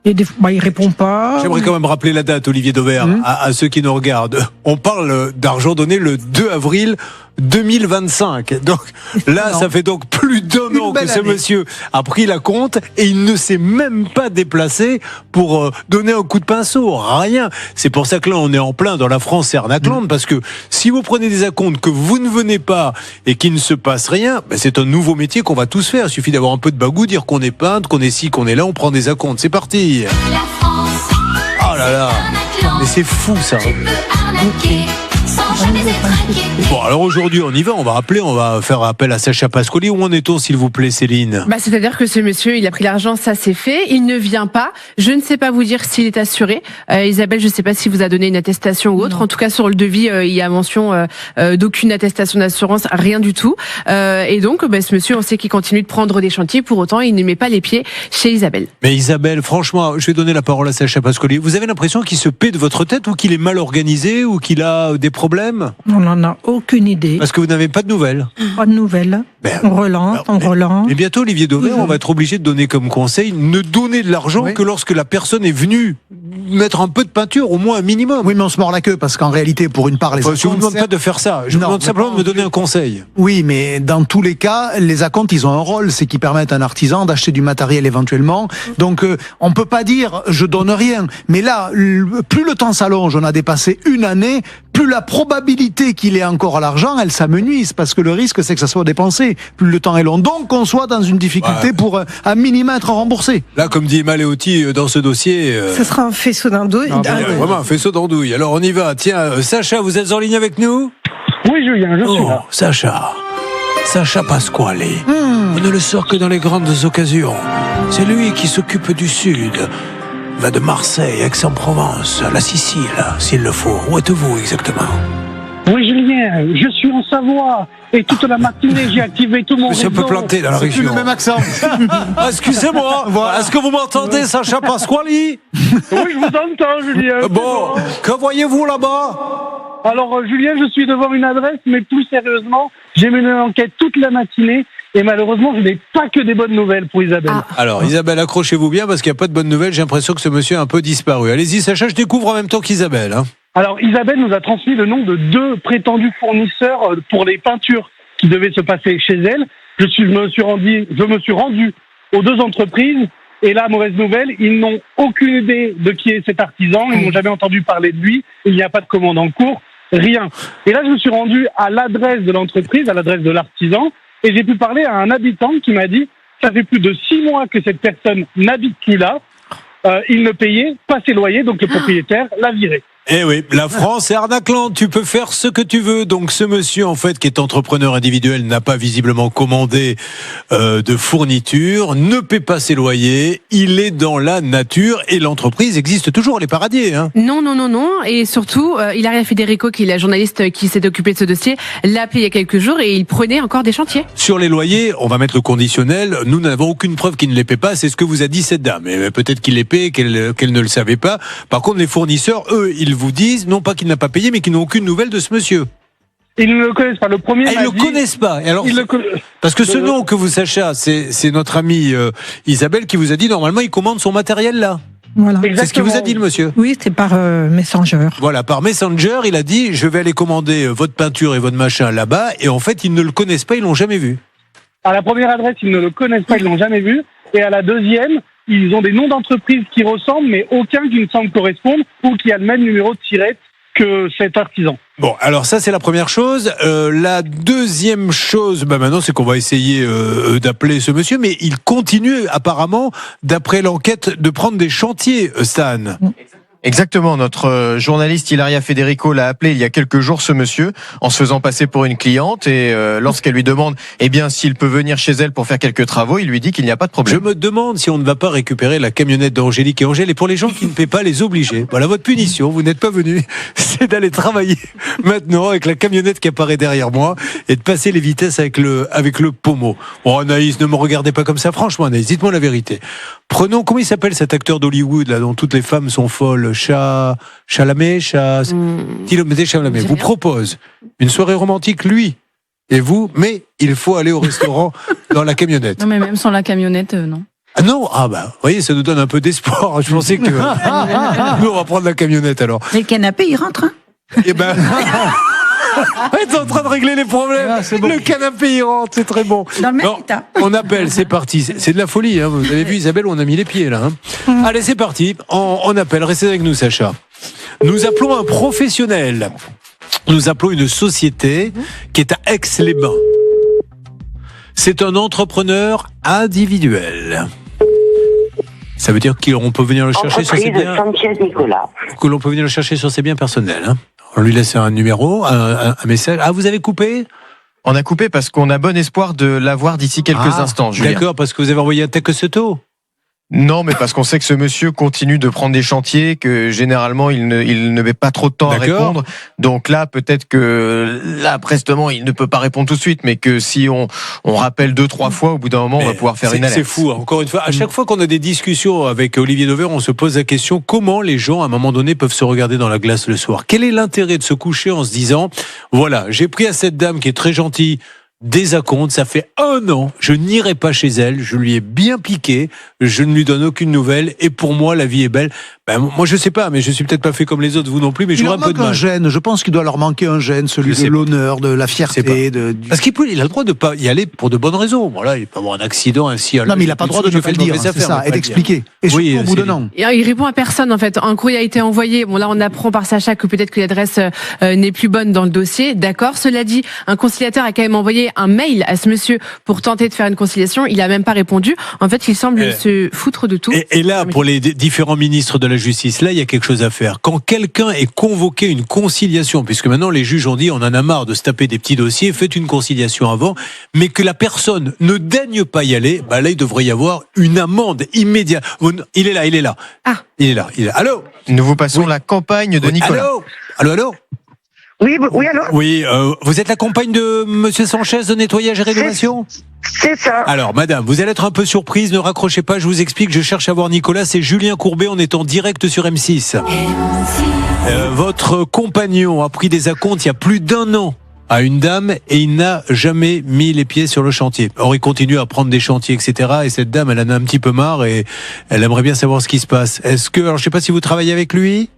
Et des fois, il répond pas. J'aimerais quand même rappeler la date, Olivier Dauvert, à ceux qui nous regardent. On parle d'argent donné le 2 avril 2025. Donc là, ça fait donc plus d'1 an que ce monsieur a pris la compte et il ne s'est même pas déplacé pour donner un coup de pinceau. Rien. C'est pour ça que là, on est en plein dans la France Cernaclande, parce que si vous prenez des acomptes que vous ne venez pas et qu'il ne se passe rien, c'est un nouveau métier qu'on va tous faire. Il suffit d'avoir un peu de bagou, dire qu'on est peintre, qu'on est ci, qu'on est là, on prend des acomptes. C'est parti. La France, Oh là là. Mais c'est fou ça. arnaquer, sans jamais être inquiété. Bon, alors aujourd'hui, on y va, on va faire appel à Sacha Pascoli. Où en est-on, s'il vous plaît, Céline ? C'est-à-dire que ce monsieur, il a pris l'argent, ça c'est fait. Il ne vient pas. Je ne sais pas vous dire s'il est assuré. Isabelle, je ne sais pas si vous a donné une attestation ou autre. Non. En tout cas, sur le devis, il y a mention d'aucune attestation d'assurance, rien du tout. Et donc, ce monsieur, on sait qu'il continue de prendre des chantiers. Pour autant, il ne met pas les pieds chez Isabelle. Mais Isabelle, franchement, je vais donner la parole à Sacha Pascoli. Vous avez l'impression qu'il se paie de votre tête ou qu'il est mal organisé ou qu'il a des problèmes ? On n'en a aucune idée. Parce que vous n'avez pas de nouvelles. Pas de nouvelles. On relance. Et bientôt, Olivier Dauvert, on va être obligé de donner comme conseil, ne donner de l'argent que lorsque la personne est venue mettre un peu de peinture, au moins un minimum. Oui, mais on se mord la queue, parce qu'en réalité, pour une part, les acomptes... Je ne vous demande pas de faire ça. Je vous demande simplement de me donner un conseil. Oui, mais dans tous les cas, les acomptes, ils ont un rôle. C'est qu'ils permettent à un artisan d'acheter du matériel éventuellement. Donc, on peut pas dire, je donne rien. Mais là, plus le temps s'allonge, on a dépassé 1 année, plus la probabilité qu'il ait encore l'argent, elle s'amenuise, parce que le risque, c'est que ça soit dépensé. Plus le temps est long. Donc, qu'on soit dans une difficulté pour, à minima, être remboursé. Là, comme dit Maléotti dans ce dossier... Ce sera un faisceau d'andouille. Vraiment un faisceau d'andouille. Alors, on y va. Tiens, Sacha, vous êtes en ligne avec nous ? Oui, Julien, je suis là. Sacha Pasquale. On ne le sort que dans les grandes occasions. C'est lui qui s'occupe du Sud. Va de Marseille, Aix-en-Provence, la Sicile, s'il le faut. Où êtes-vous exactement ? Oui, Julien, je suis en Savoie et toute la matinée, j'ai activé tout mon Monsieur réseau. peut planter dans la C'est plus région. le même accent. Ah, excusez-moi. Est-ce que vous m'entendez, Sacha Pasquali? Oui, je vous entends, Julien. Bon, que voyez-vous là-bas? Alors, Julien, je suis devant une adresse, mais plus sérieusement, j'ai mené l'enquête toute la matinée et malheureusement, je n'ai pas que des bonnes nouvelles pour Isabelle. Alors, Isabelle, accrochez-vous bien parce qu'il n'y a pas de bonnes nouvelles. J'ai l'impression que ce monsieur a un peu disparu. Allez-y, Sacha, je découvre en même temps qu'Isabelle. Hein. Alors, Isabelle nous a transmis le nom de 2 prétendus fournisseurs pour les peintures qui devaient se passer chez elle. Je me suis rendu aux 2 entreprises et là, mauvaise nouvelle, ils n'ont aucune idée de qui est cet artisan. Ils n'ont jamais entendu parler de lui. Il n'y a pas de commande en cours. Rien. Et là, je me suis rendu à l'adresse de l'entreprise, à l'adresse de l'artisan, et j'ai pu parler à un habitant qui m'a dit ça fait plus de 6 mois que cette personne n'habite plus là. Il ne payait pas ses loyers, donc le propriétaire l'a viré. Eh oui, la France est arnaquante, tu peux faire ce que tu veux. Donc ce monsieur, en fait, qui est entrepreneur individuel, n'a pas visiblement commandé de fourniture, ne paie pas ses loyers, il est dans la nature et l'entreprise existe toujours, les paradis. Hein. Non. Et surtout, Ilaria Federico, qui est la journaliste qui s'est occupée de ce dossier, l'a appelé il y a quelques jours et il prenait encore des chantiers. Sur les loyers, on va mettre le conditionnel, nous n'avons aucune preuve qu'il ne les paie pas, c'est ce que vous a dit cette dame. Mais peut-être qu'il les paie, qu'elle ne le savait pas. Par contre, les fournisseurs, eux, ils vous disent, non pas qu'il n'a pas payé, mais qu'ils n'ont aucune nouvelle de ce monsieur. Ils ne le connaissent pas. Le premier ils ne le connaissent pas. Et alors, parce que ce nom que vous sachez, c'est notre amie Isabelle qui vous a dit, normalement, il commande son matériel là. Voilà. C'est ce qu'il vous a dit, le monsieur. Oui, c'est par Messenger. Voilà, par Messenger, il a dit, je vais aller commander votre peinture et votre machin là-bas, et en fait, ils ne le connaissent pas, ils l'ont jamais vu. À la première adresse, ils ne le connaissent pas, ils l'ont jamais vu. Et à la deuxième, ils ont des noms d'entreprises qui ressemblent, mais aucun qui ne semble correspondre ou qui a le même numéro de tirette que cet artisan. Bon, alors ça c'est la première chose. La deuxième chose, maintenant, c'est qu'on va essayer d'appeler ce monsieur, mais il continue apparemment, d'après l'enquête, de prendre des chantiers, Stan. Exactement, notre journaliste Ilaria Federico l'a appelé il y a quelques jours, ce monsieur, en se faisant passer pour une cliente, et lorsqu'elle lui demande s'il peut venir chez elle pour faire quelques travaux, il lui dit qu'il n'y a pas de problème. Je me demande si on ne va pas récupérer la camionnette d'Angélique et Angèle, et pour les gens qui ne paient pas, les obliger. Voilà votre punition, vous n'êtes pas venus, c'est d'aller travailler maintenant avec la camionnette qui apparaît derrière moi et de passer les vitesses avec le pommeau. Bon, Anaïs, ne me regardez pas comme ça, franchement, Anaïs, dites-moi la vérité. Prenons, comment il s'appelle cet acteur d'Hollywood là dont toutes les femmes sont folles, Chalamet, Timothée Chalamet, vous propose une soirée romantique, lui et vous, mais il faut aller au restaurant dans la camionnette. Non, mais même sans la camionnette, non. Ah non, vous voyez, ça nous donne un peu d'espoir. Je pensais que nous on va prendre la camionnette alors. Mais le canapé, il rentre, hein. Eh ben. Ils sont en train de régler les problèmes. Bon. Le canapé, il rentre, c'est très bon. Dans le même état. On appelle, c'est parti. C'est de la folie. Hein. Vous avez vu, Isabelle, on a mis les pieds là. Hein. Allez, c'est parti. On appelle. Restez avec nous, Sacha. Nous appelons un professionnel. Nous appelons une société qui est à Aix-les-Bains. C'est un entrepreneur individuel. Ça veut dire qu'on peut venir le chercher sur ses biens. Que l'on peut venir le chercher sur ses biens personnels. Hein. On lui laisse un numéro, un message. Ah, vous avez coupé ? On a coupé parce qu'on a bon espoir de l'avoir d'ici quelques instants, Julien. D'accord, parce que vous avez envoyé un texto ? Non, mais parce qu'on sait que ce monsieur continue de prendre des chantiers, que généralement il ne met pas trop de temps à répondre. Donc là, peut-être que là, prestement, il ne peut pas répondre tout de suite, mais que si on rappelle 2-3 fois, au bout d'un moment, on va pouvoir faire une alerte. C'est fou, encore une fois. À chaque fois qu'on a des discussions avec Olivier Dauvert, on se pose la question comment les gens, à un moment donné, peuvent se regarder dans la glace le soir. Quel est l'intérêt de se coucher en se disant, voilà, j'ai pris à cette dame qui est très gentille des acomptes, ça fait 1 an, je n'irai pas chez elle, je lui ai bien piqué, je ne lui donne aucune nouvelle, et pour moi, la vie est belle. Moi, je sais pas, mais je suis peut-être pas fait comme les autres, vous non plus, mais j'aurais un peu de mal. Un gène, je pense qu'il doit leur manquer un gène, celui de l'honneur, de la fierté. Parce qu'il a le droit de pas y aller pour de bonnes raisons. Voilà, il peut avoir un accident ainsi. Non, mais il n'a pas le droit de ne pas le dire, c'est ça, et d'expliquer. Et surtout au bout d'un an. Il répond à personne, en fait. Un courrier a été envoyé. Bon, là, on apprend par Sacha que peut-être que l'adresse n'est plus bonne dans le dossier. D'accord. Cela dit, un conciliateur a quand même envoyé un mail à ce monsieur pour tenter de faire une conciliation. Il a même pas répondu. En fait, il semble se foutre de tout. Et là, pour les différents ministres de la justice, là, il y a quelque chose à faire. Quand quelqu'un est convoqué une conciliation, puisque maintenant les juges ont dit on en a marre de se taper des petits dossiers, faites une conciliation avant, mais que la personne ne daigne pas y aller, là, il devrait y avoir une amende immédiate. Il est là. Ah. Il est là. Allô ? Nous vous passons la campagne de Nicolas. Allô ? Oui, alors Oui, vous êtes la compagne de Monsieur Sanchez de Nettoyage et Rénovation ? C'est ça. Alors, madame, vous allez être un peu surprise, ne raccrochez pas, je vous explique, je cherche à voir Nicolas, c'est Julien Courbet, on est en direct sur M6. Votre compagnon a pris des acomptes il y a plus d'1 an à une dame et il n'a jamais mis les pieds sur le chantier. Or, il continue à prendre des chantiers, etc. Et cette dame, elle en a un petit peu marre et elle aimerait bien savoir ce qui se passe. Alors, je sais pas si vous travaillez avec lui ?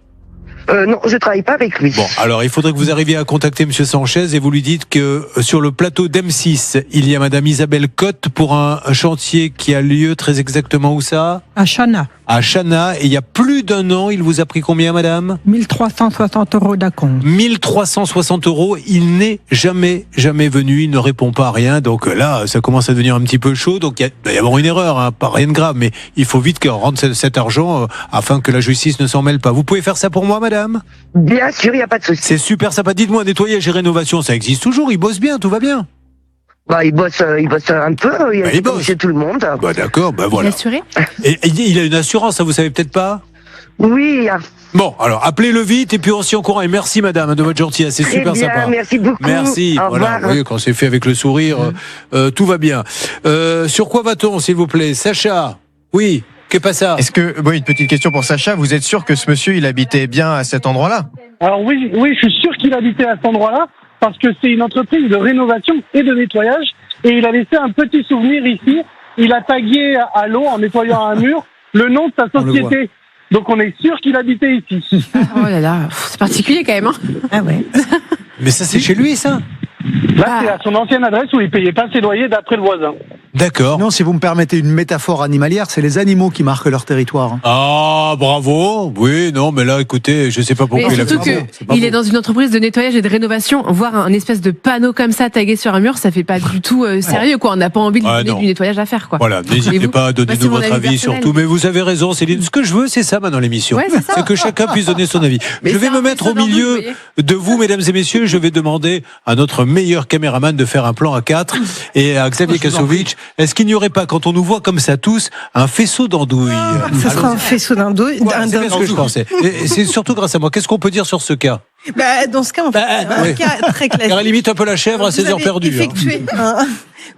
Non, je travaille pas avec lui. Bon, alors il faudrait que vous arriviez à contacter Monsieur Sanchez et vous lui dites que sur le plateau d'M6, il y a Madame Isabelle Cotte pour un chantier qui a lieu très exactement où ça ? À Chana. À Chana. Et il y a plus d'1 an, il vous a pris combien, madame ? 1360 € d'acompte. 1360 €. Il n'est jamais venu. Il ne répond pas à rien. Donc là, ça commence à devenir un petit peu chaud. Donc il doit y avoir une erreur, hein, pas rien de grave. Mais il faut vite qu'on rentre cet argent afin que la justice ne s'en mêle pas. Vous pouvez faire ça pour moi, madame ? Bien sûr, il n'y a pas de souci. C'est super sympa. Dites-moi, nettoyage et rénovation, ça existe toujours. Il bosse bien, tout va bien. Bah, il bosse un peu. Il bosse chez tout le monde. Bah d'accord, bah voilà. Il est assuré ? Et il a une assurance, ça vous savez peut-être pas ? Oui. Bon, alors appelez-le vite et puis on s'y en courant. Et merci madame de votre gentillesse, c'est Très super bien, sympa. merci beaucoup. Merci. Au Voilà, revoir. vous voyez, quand c'est fait avec le sourire, tout va bien. Sur quoi va-t-on, s'il vous plaît ? Sacha ? Oui, qu'est-ce pas ça ? Est-ce que, une petite question pour Sacha, vous êtes sûr que ce monsieur, il habitait bien à cet endroit-là ? Alors oui, je suis sûr qu'il habitait à cet endroit-là, parce que c'est une entreprise de rénovation et de nettoyage, et il a laissé un petit souvenir ici. Il a tagué à l'eau en nettoyant un mur le nom de sa société. Donc on est sûr qu'il habitait ici. Oh là là, c'est particulier quand même. Hein. Ah ouais. Mais ça, c'est chez lui, ça ? Là, c'est à son ancienne adresse où il payait pas ses loyers d'après le voisin. D'accord. Non, si vous me permettez une métaphore animalière, c'est les animaux qui marquent leur territoire. Ah, bravo. Oui, non, mais là, écoutez, je sais pas pourquoi Mais il a surtout fait ça. qu'il est dans une entreprise de nettoyage et de rénovation. Voir un espèce de panneau comme ça tagué sur un mur, ça fait pas du tout sérieux, quoi. On n'a pas envie de lui donner du nettoyage à faire, quoi. Voilà, n'hésitez pas à donner votre avis surtout. Mais vous avez raison, Céline. Ce que je veux, c'est ça maintenant l'émission. Ouais, c'est ça. C'est que chacun puisse donner son avis. Mais je vais me mettre au milieu de vous, mesdames et messieurs. Je vais demander à notre meilleur caméraman de faire un plan à 4 et à Xavier Kasovic. Est-ce qu'il n'y aurait pas, quand on nous voit comme ça tous, un faisceau d'andouilles ? Ça sera un faisceau d'andouilles. C'est bien ce que je pensais. Et c'est surtout grâce à moi. Qu'est-ce qu'on peut dire sur ce cas ? Dans ce cas, on fait un cas très classique. Car elle limite un peu la chèvre à ses heures perdues.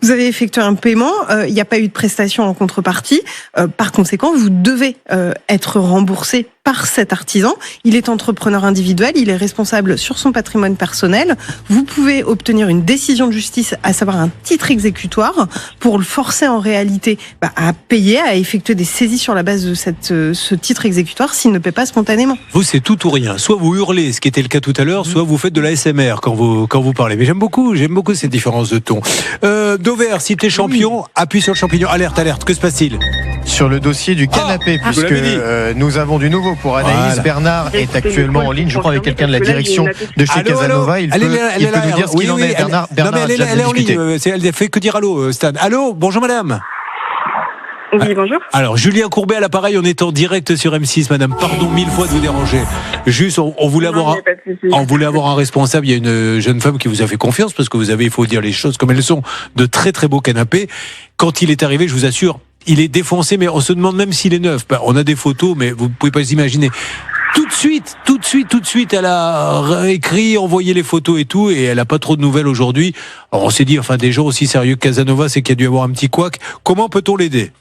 Vous avez effectué un paiement, il n'y a pas eu de prestation en contrepartie. Par conséquent, vous devez être remboursé par cet artisan. Il est entrepreneur individuel, il est responsable sur son patrimoine personnel. Vous pouvez obtenir une décision de justice, à savoir un titre exécutoire, pour le forcer en réalité à payer, à effectuer des saisies sur la base de ce titre exécutoire s'il ne paie pas spontanément. Vous, c'est tout ou rien. Soit vous hurlez, ce qui était le cas tout à l'heure, soit vous faites de l'ASMR quand vous parlez. Mais j'aime beaucoup cette différence de ton. Dover, si t'es champion, appuie sur le champignon. Alerte, que se passe-t-il ? Sur le dossier du canapé, puisque nous avons du nouveau pour Anaïs. Voilà. Bernard est actuellement en ligne, je crois, avec quelqu'un de la direction de chez Casanova. Il peut nous dire ce qu'il en est. Bernard a déjà elle est en discuté. ligne. Elle fait que dire allô, Stan. Allô, bonjour madame. Oui, bonjour. Alors, Julien Courbet à l'appareil, on est en direct sur M6, madame. Pardon 1000 fois de vous déranger. Juste, on voulait avoir un responsable. Il y a une jeune femme qui vous a fait confiance parce que vous avez, il faut dire les choses comme elles sont, de très très beaux canapés. Quand il est arrivé, je vous assure, il est défoncé, mais on se demande même s'il est neuf. On a des photos, mais vous pouvez pas les imaginer. Tout de suite, elle a écrit, envoyé les photos et tout, et elle a pas trop de nouvelles aujourd'hui. Alors on s'est dit, des gens aussi sérieux que Casanova, c'est qu'il y a dû avoir un petit couac. Comment peut-on l'aider ?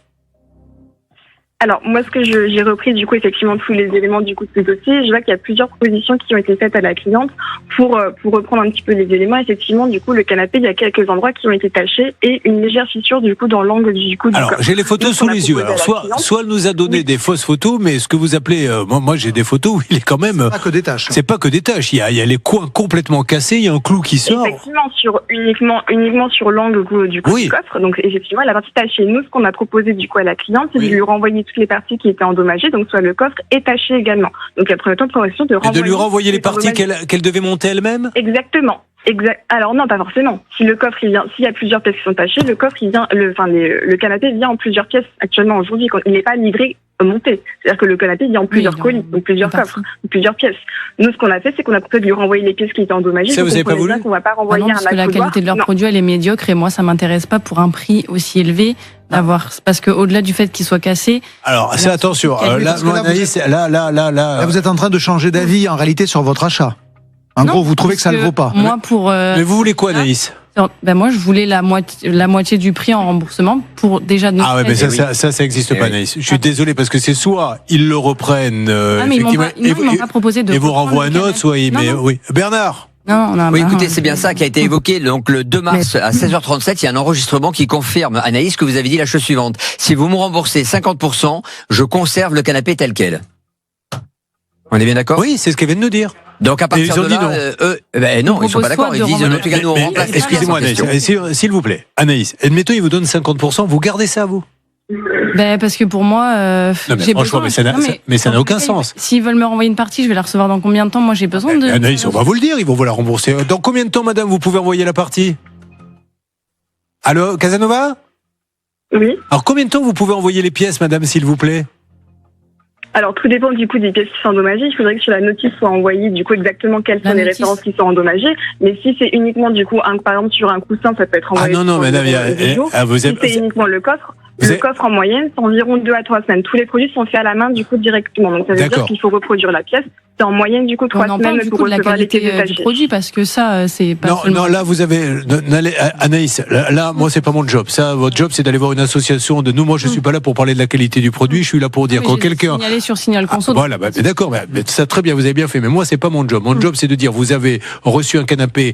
Alors, moi, ce que j'ai repris, du coup, effectivement, tous les éléments du coup de ce dossier, je vois qu'il y a plusieurs propositions qui ont été faites à la cliente pour reprendre un petit peu les éléments. Effectivement, du coup, le canapé, il y a quelques endroits qui ont été tachés et une légère fissure, du coup, dans l'angle du coup. Alors, j'ai les photos sous les yeux. Alors, soit elle nous a donné des fausses photos, mais ce que vous appelez, moi, j'ai des photos où il est quand même. C'est pas que des taches. C'est pas que des taches. Il y a les coins complètement cassés, il y a un clou qui sort. Effectivement, uniquement sur l'angle du coffre. Donc, effectivement, la partie tachée. Nous, ce qu'on a proposé, du coup, à la cliente, c'est de lui renvoyer toutes les parties qui étaient endommagées, donc soit le coffre est taché également. Donc la première proposition de renvoyer. Et de lui renvoyer les parties qu'elle devait monter elle-même. Exactement. Alors non, pas forcément. Si le coffre il vient, s'il y a plusieurs pièces qui sont tachées, le coffre il vient, le canapé vient en plusieurs pièces actuellement aujourd'hui. Il n'est pas livré monté. C'est-à-dire que le canapé vient en plusieurs colis, donc plusieurs coffres, plusieurs pièces. Nous, ce qu'on a fait, c'est qu'on a proposé de lui renvoyer les pièces qui étaient endommagées. Ça, vous n'avez pas voulu ? On va pas renvoyer parce que la qualité de leurs produits, elle est médiocre, et moi, ça m'intéresse pas pour un prix aussi élevé. Parce que au-delà du fait qu'il soit cassé. Alors, c'est attention. Là, vous êtes en train de changer d'avis en réalité sur votre achat. En Non, gros, vous trouvez que ça ne parce le vaut pas. Moi, pour. Mais vous voulez quoi, Anaïs? Ben moi, je voulais la moitié du prix en remboursement pour déjà. Ah ouais, mais ça existe pas, Anaïs. Je suis désolé parce que c'est soit ils le reprennent, mais ils m'ont pas proposé de. et vous renvoient un autre, soit ils. Mais oui, Bernard. Oui, écoutez, c'est bien ça qui a été évoqué. Donc, le 2 mars à 16h37, il y a un enregistrement qui confirme, Anaïs, que vous avez dit la chose suivante. Si vous me remboursez 50%, je conserve le canapé tel quel. On est bien d'accord? Oui, c'est ce qu'elle vient de nous dire. Donc, à partir de là, non, ils sont pas d'accord. Ils disent, en tout cas, nous, on remplace. Excusez-moi, Anaïs, s'il vous plaît. Anaïs, admettons, ils vous donnent 50%, vous gardez ça, vous? Ben, parce que pour moi, j'ai franchement, besoin. mais ça n'a aucun sens. S'ils veulent me renvoyer une partie, je vais la recevoir dans combien de temps? Moi, j'ai besoin de. Anaïs, on va vous le dire, ils vont vous la rembourser. Dans combien de temps, madame, vous pouvez envoyer la partie? Allô, Casanova? Oui. Alors, combien de temps vous pouvez envoyer les pièces, madame, s'il vous plaît? Alors, tout dépend du coup des pièces qui sont endommagées. Il faudrait que sur la notice soit envoyé du coup exactement quelles sont les références qui sont endommagées. Mais si c'est uniquement du coup, par exemple, sur un coussin, ça peut être envoyé. Ah non, madame, si c'est uniquement le coffre en moyenne, c'est environ 2 à 3 semaines. Tous les produits sont faits à la main du coup directement. Donc ça veut dire qu'il faut reproduire la pièce. C'est en moyenne du coup 3 semaines pour recevoir les pièces détachées. Du produit parce que ça, c'est pas. Non, là vous avez Anaïs. Là, moi c'est pas mon job. Ça, votre job, c'est d'aller voir une association de nous. Moi, je suis pas là pour parler de la qualité du produit. Je suis là pour dire quand quelqu'un. Signalé sur Signal Conso. Voilà, d'accord. Mais ça très bien, vous avez bien fait. Mais moi, c'est pas mon job. Mon job, c'est de dire vous avez reçu un canapé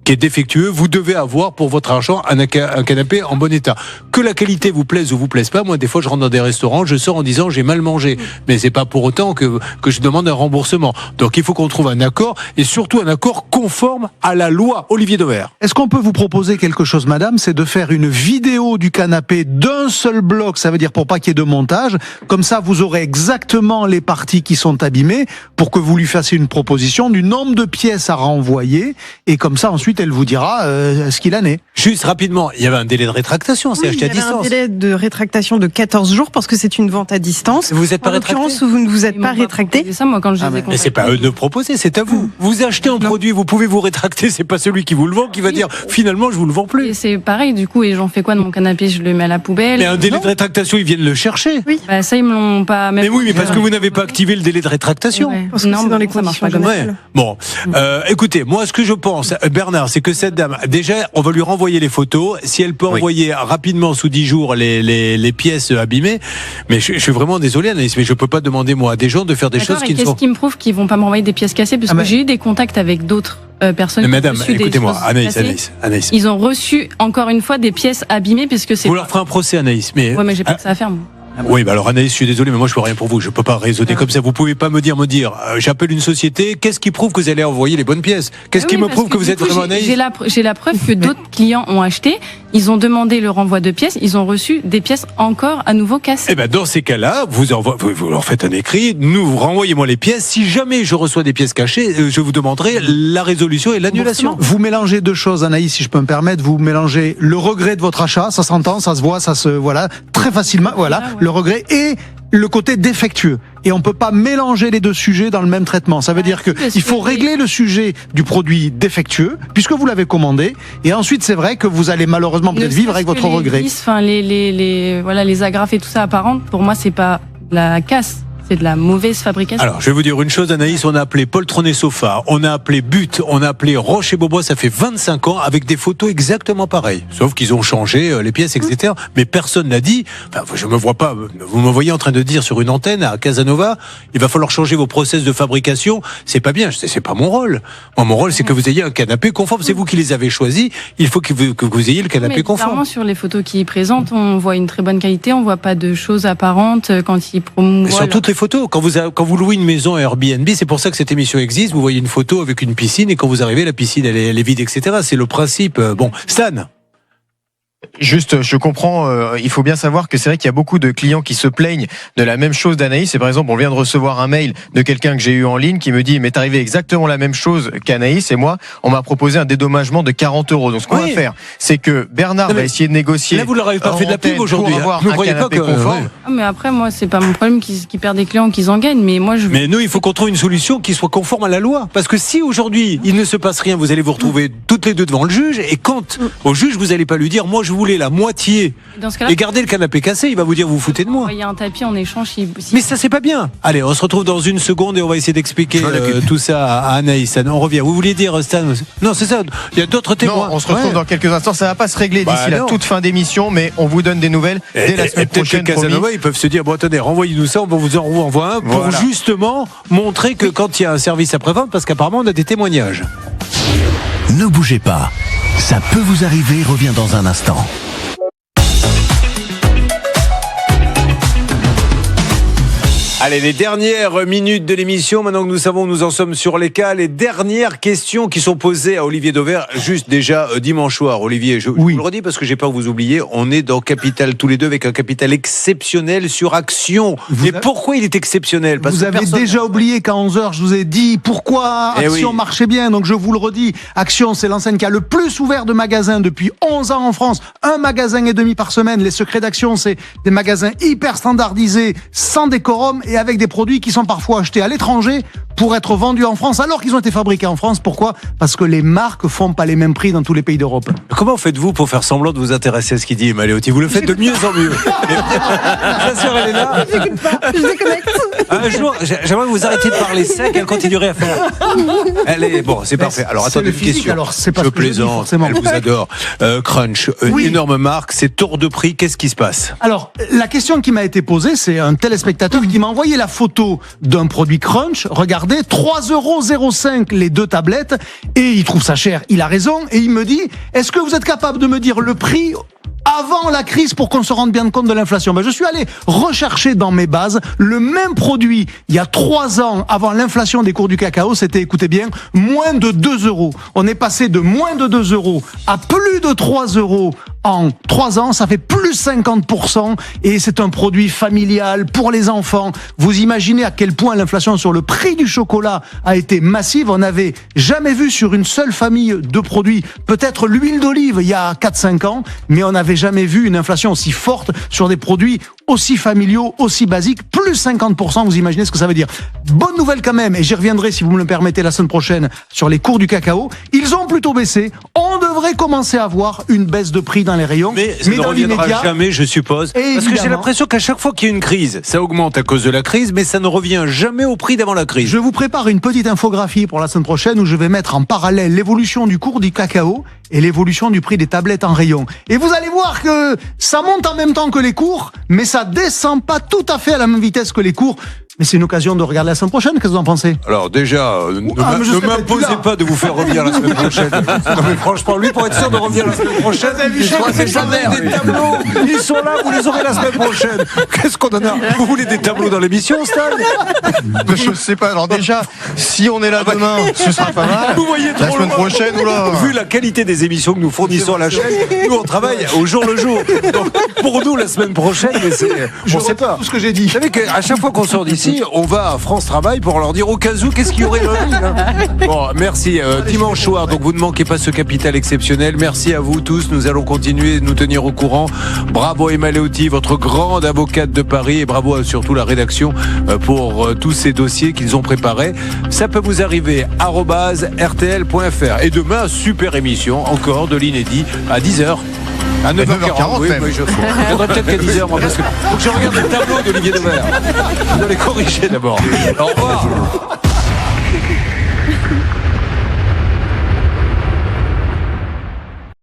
qui est défectueux, vous devez avoir pour votre argent un canapé en bon état. Que la qualité vous plaise ou vous plaise pas, moi des fois je rentre dans des restaurants, je sors en disant j'ai mal mangé, mais c'est pas pour autant que je demande un remboursement. Donc il faut qu'on trouve un accord et surtout un accord conforme à la loi. Olivier Dauvert. Est-ce qu'on peut vous proposer quelque chose, madame? C'est de faire une vidéo du canapé d'un seul bloc, ça veut dire pour pas qu'il y ait de montage. Comme ça, vous aurez exactement les parties qui sont abîmées pour que vous lui fassiez une proposition du nombre de pièces à renvoyer et comme ça ensuite elle vous dira ce qu'il en est. Juste rapidement, il y avait un délai de rétractation, c'est acheté à distance. Il y avait un délai de rétractation de 14 jours parce que c'est une vente à distance. Vous n'êtes pas rétracté? En l'occurrence, vous ne vous êtes pas rétracté. C'est ça, moi, quand je les ai mais c'est pas eux de le proposer, c'est à vous. Vous achetez un produit, vous pouvez vous rétracter, c'est pas celui qui vous le vend qui va dire finalement je vous le vends plus. Et c'est pareil, du coup, et j'en fais quoi de mon canapé? Je le mets à la poubelle. Mais un délai de rétractation, ils viennent le chercher. Oui. Bah, ça, ils me l'ont pas. Mais oui, mais parce que vous n'avez pas activé le délai de rétractation. Ouais. Parce que non, dans les conditions générales. Bon, écoutez, moi, ce que je pense, Bernard, c'est que cette dame, déjà, on va lui renvoyer les photos. Si elle peut envoyer rapidement, sous 10 jours, les pièces abîmées. Mais je suis vraiment désolé, Anaïs, mais je peux pas demander, moi, à des gens de faire des choses qui ne sont... Qu'est-ce qui me prouve qu'ils vont pas m'envoyer des pièces cassées? Parce que j'ai eu des contacts avec d'autres personnes. Mais madame, écoutez-moi, Anaïs. Ils ont reçu, encore une fois, des pièces abîmées puisque c'est... Vous leur ferez un procès, Anaïs, mais... Ouais, mais j'ai pas que ça à faire, moi. Oui, bah alors Anaïs, je suis désolé, mais moi je peux rien pour vous. Je peux pas raisonner comme ça. Vous pouvez pas me dire, j'appelle une société. Qu'est-ce qui prouve que vous allez envoyer les bonnes pièces? Qu'est-ce qui me prouve que vous êtes vraiment Anaïs? J'ai la preuve que d'autres clients ont acheté. Ils ont demandé le renvoi de pièces. Ils ont reçu des pièces encore à nouveau cassées. Eh ben dans ces cas-là, vous leur faites un écrit. Renvoyez-moi les pièces. Si jamais je reçois des pièces cachées, je vous demanderai la résolution et l'annulation. Vous mélangez deux choses, Anaïs, si je peux me permettre. Vous mélangez le regret de votre achat, ça s'entend, ça se voit, voilà, très facilement, le regret et le côté défectueux. Et on peut pas mélanger les deux sujets dans le même traitement. Ça veut dire que il faut régler le sujet du produit défectueux, puisque vous l'avez commandé. Et ensuite, c'est vrai que vous allez malheureusement peut-être vivre avec votre regret. Les agrafes et tout ça apparentes, pour moi, c'est pas la casse. C'est de la mauvaise fabrication. Alors, je vais vous dire une chose, Anaïs, on a appelé Poltronnet Sofa, on a appelé But, on a appelé Roche et Beaubois, ça fait 25 ans, avec des photos exactement pareilles. Sauf qu'ils ont changé les pièces, etc. Mais personne n'a dit, je me vois pas, vous me voyez en train de dire sur une antenne à Casanova, il va falloir changer vos process de fabrication. C'est pas bien, c'est pas mon rôle. Moi, mon rôle, c'est que vous ayez un canapé conforme. C'est vous qui les avez choisis. Il faut que vous ayez le canapé conforme. Clairement, sur les photos qu'ils présentent, on voit une très bonne qualité, on voit pas de choses apparentes quand ils promouvoient. Sur toutes les photos, quand vous louez une maison à Airbnb, c'est pour ça que cette émission existe. Vous voyez une photo avec une piscine et quand vous arrivez, la piscine elle est vide, etc. C'est le principe. Bon, Stan. Juste, je comprends, il faut bien savoir que c'est vrai qu'il y a beaucoup de clients qui se plaignent de la même chose d'Anaïs. Et par exemple, on vient de recevoir un mail de quelqu'un que j'ai eu en ligne qui me dit, m'est arrivé exactement la même chose qu'Anaïs et moi, on m'a proposé un dédommagement de 40 €. Donc ce qu'on va faire, c'est que Bernard va essayer de négocier. Là, vous leur avez pas fait de la pub aujourd'hui. Vous ne croyez pas que conforme. Mais après, moi, c'est pas mon problème qu'ils perdent des clients, qu'ils en gagnent. Mais moi, Mais nous, il faut qu'on trouve une solution qui soit conforme à la loi. Parce que si aujourd'hui, il ne se passe rien, vous allez vous retrouver toutes les deux devant le juge. Et quand au juge, vous allez pas lui dire, moi, je je voulais la moitié Dans ce cas-là, et garder le canapé cassé, il va vous dire vous foutez de moi. il y a un tapis en échange. Mais ça, c'est pas bien. Allez, on se retrouve dans une seconde et on va essayer d'expliquer tout ça à Anaïs. On revient. Vous vouliez dire, Stan? Non, c'est ça. Il y a d'autres témoins. Non, on se retrouve dans quelques instants. Ça va pas se régler d'ici la toute fin d'émission, mais on vous donne des nouvelles dès la semaine prochaine. Casanova, ils peuvent se dire bon, attendez, renvoyez-nous ça, on va vous en renvoyer un pour justement montrer que quand il y a un service après-vente, parce qu'apparemment, on a des témoignages. Ne bougez pas. Ça peut vous arriver. Reviens dans un instant. Allez, les dernières minutes de l'émission, maintenant que nous savons où nous en sommes sur les cas, les dernières questions qui sont posées à Olivier Dauvert, juste déjà dimanche soir. Olivier, je vous le redis parce que j'ai peur que vous oubliez, on est dans Capital tous les deux avec un capital exceptionnel sur Action. Et pourquoi il est exceptionnel? Parce vous avez déjà oublié qu'à 11h, je vous ai dit pourquoi Action marchait bien, donc je vous le redis. Action, c'est l'enseigne qui a le plus ouvert de magasins depuis 11 ans en France. 1 magasin et demi par semaine. Les secrets d'Action, c'est des magasins hyper standardisés, sans décorum, et avec des produits qui sont parfois achetés à l'étranger pour être vendus en France alors qu'ils ont été fabriqués en France. Pourquoi? Parce que les marques font pas les mêmes prix dans tous les pays d'Europe. Comment faites-vous pour faire semblant de vous intéresser à ce qu'il dit, Maléoti? Vous le faites de mieux en mieux. Sa sœur, elle est là. J'écoute pas, je déconnecte. Un jour, j'aimerais que vous arrêtiez de parler sec, elle continuerait à faire. Elle est bon, c'est parfait. Alors attendez, une question. Alors c'est pas je plaisante, elle vous adore. Crunch, énorme marque, c'est tour de prix. Qu'est-ce qui se passe? Alors la question qui m'a été posée, c'est un téléspectateur qui m'a envoyé la photo d'un produit Crunch. Regardez, 3,05 € les 2 tablettes, et il trouve ça cher. Il a raison, et il me dit, est-ce que vous êtes capable de me dire le prix avant la crise pour qu'on se rende bien compte de l'inflation? Je suis allé rechercher dans mes bases le même produit il y a 3 ans avant l'inflation des cours du cacao. C'était, écoutez bien, moins de 2 €. On est passé de moins de 2 € à plus de 3 € en 3 ans. Ça fait plus 50%, et c'est un produit familial pour les enfants. Vous imaginez à quel point l'inflation sur le prix du chocolat a été massive. On n'avait jamais vu sur une seule famille de produits, peut-être l'huile d'olive il y a 4-5 ans, mais on n'avait jamais vu une inflation aussi forte sur des produits aussi familiaux, aussi basiques. Plus 50%, vous imaginez ce que ça veut dire. Bonne nouvelle quand même, et j'y reviendrai si vous me le permettez la semaine prochaine sur les cours du cacao. Ils ont plutôt baissé. On devrait commencer à voir une baisse de prix dans les rayons. Mais ça ne reviendra jamais, je suppose. Parce que j'ai l'impression qu'à chaque fois qu'il y a une crise, ça augmente à cause de la crise, mais ça ne revient jamais au prix d'avant la crise. Je vous prépare une petite infographie pour la semaine prochaine où je vais mettre en parallèle l'évolution du cours du cacao et l'évolution du prix des tablettes en rayon. Et vous allez voir que ça monte en même temps que les cours, mais ça descend pas tout à fait à la même vitesse que les cours. Mais c'est une occasion de regarder la semaine prochaine. Qu'est-ce que vous en pensez? Alors déjà, ne m'imposez pas de vous faire revenir la semaine prochaine. Non mais franchement, lui, pour être sûr de revenir la semaine prochaine, des tableaux. Ils sont là, vous les aurez la semaine prochaine. Qu'est-ce qu'on en a? Vous voulez des tableaux dans l'émission, Stan? Je sais pas. Alors déjà, si on est là demain, ce sera pas mal. Vous voyez trop la semaine prochaine, oula. Vu la qualité des émissions que nous fournissons à la chaîne, nous on travaille au jour le jour. Donc pour nous, la semaine prochaine, mais c'est, on sait pas tout ce que j'ai dit. Vous savez qu'à chaque fois qu'on sort d'ici, on va à France Travail pour leur dire au cas où qu'est-ce qu'il y aurait lundi. Bon, merci. Dimanche soir, donc vous ne manquez pas ce capital exceptionnel. Merci à vous tous. Nous allons continuer de nous tenir au courant. Bravo Emma Leotti, votre grande avocate de Paris, et bravo à surtout la rédaction pour tous ces dossiers qu'ils ont préparés. Ça peut vous arriver @rtl.fr. Et demain, super émission encore de l'inédit à 10h. À 9h40, oui, je viendrai peut-être qu'à 10h, moi, parce que faut que je regarde le tableau d'Olivier Dauvert. Vous allez corriger d'abord. Au revoir.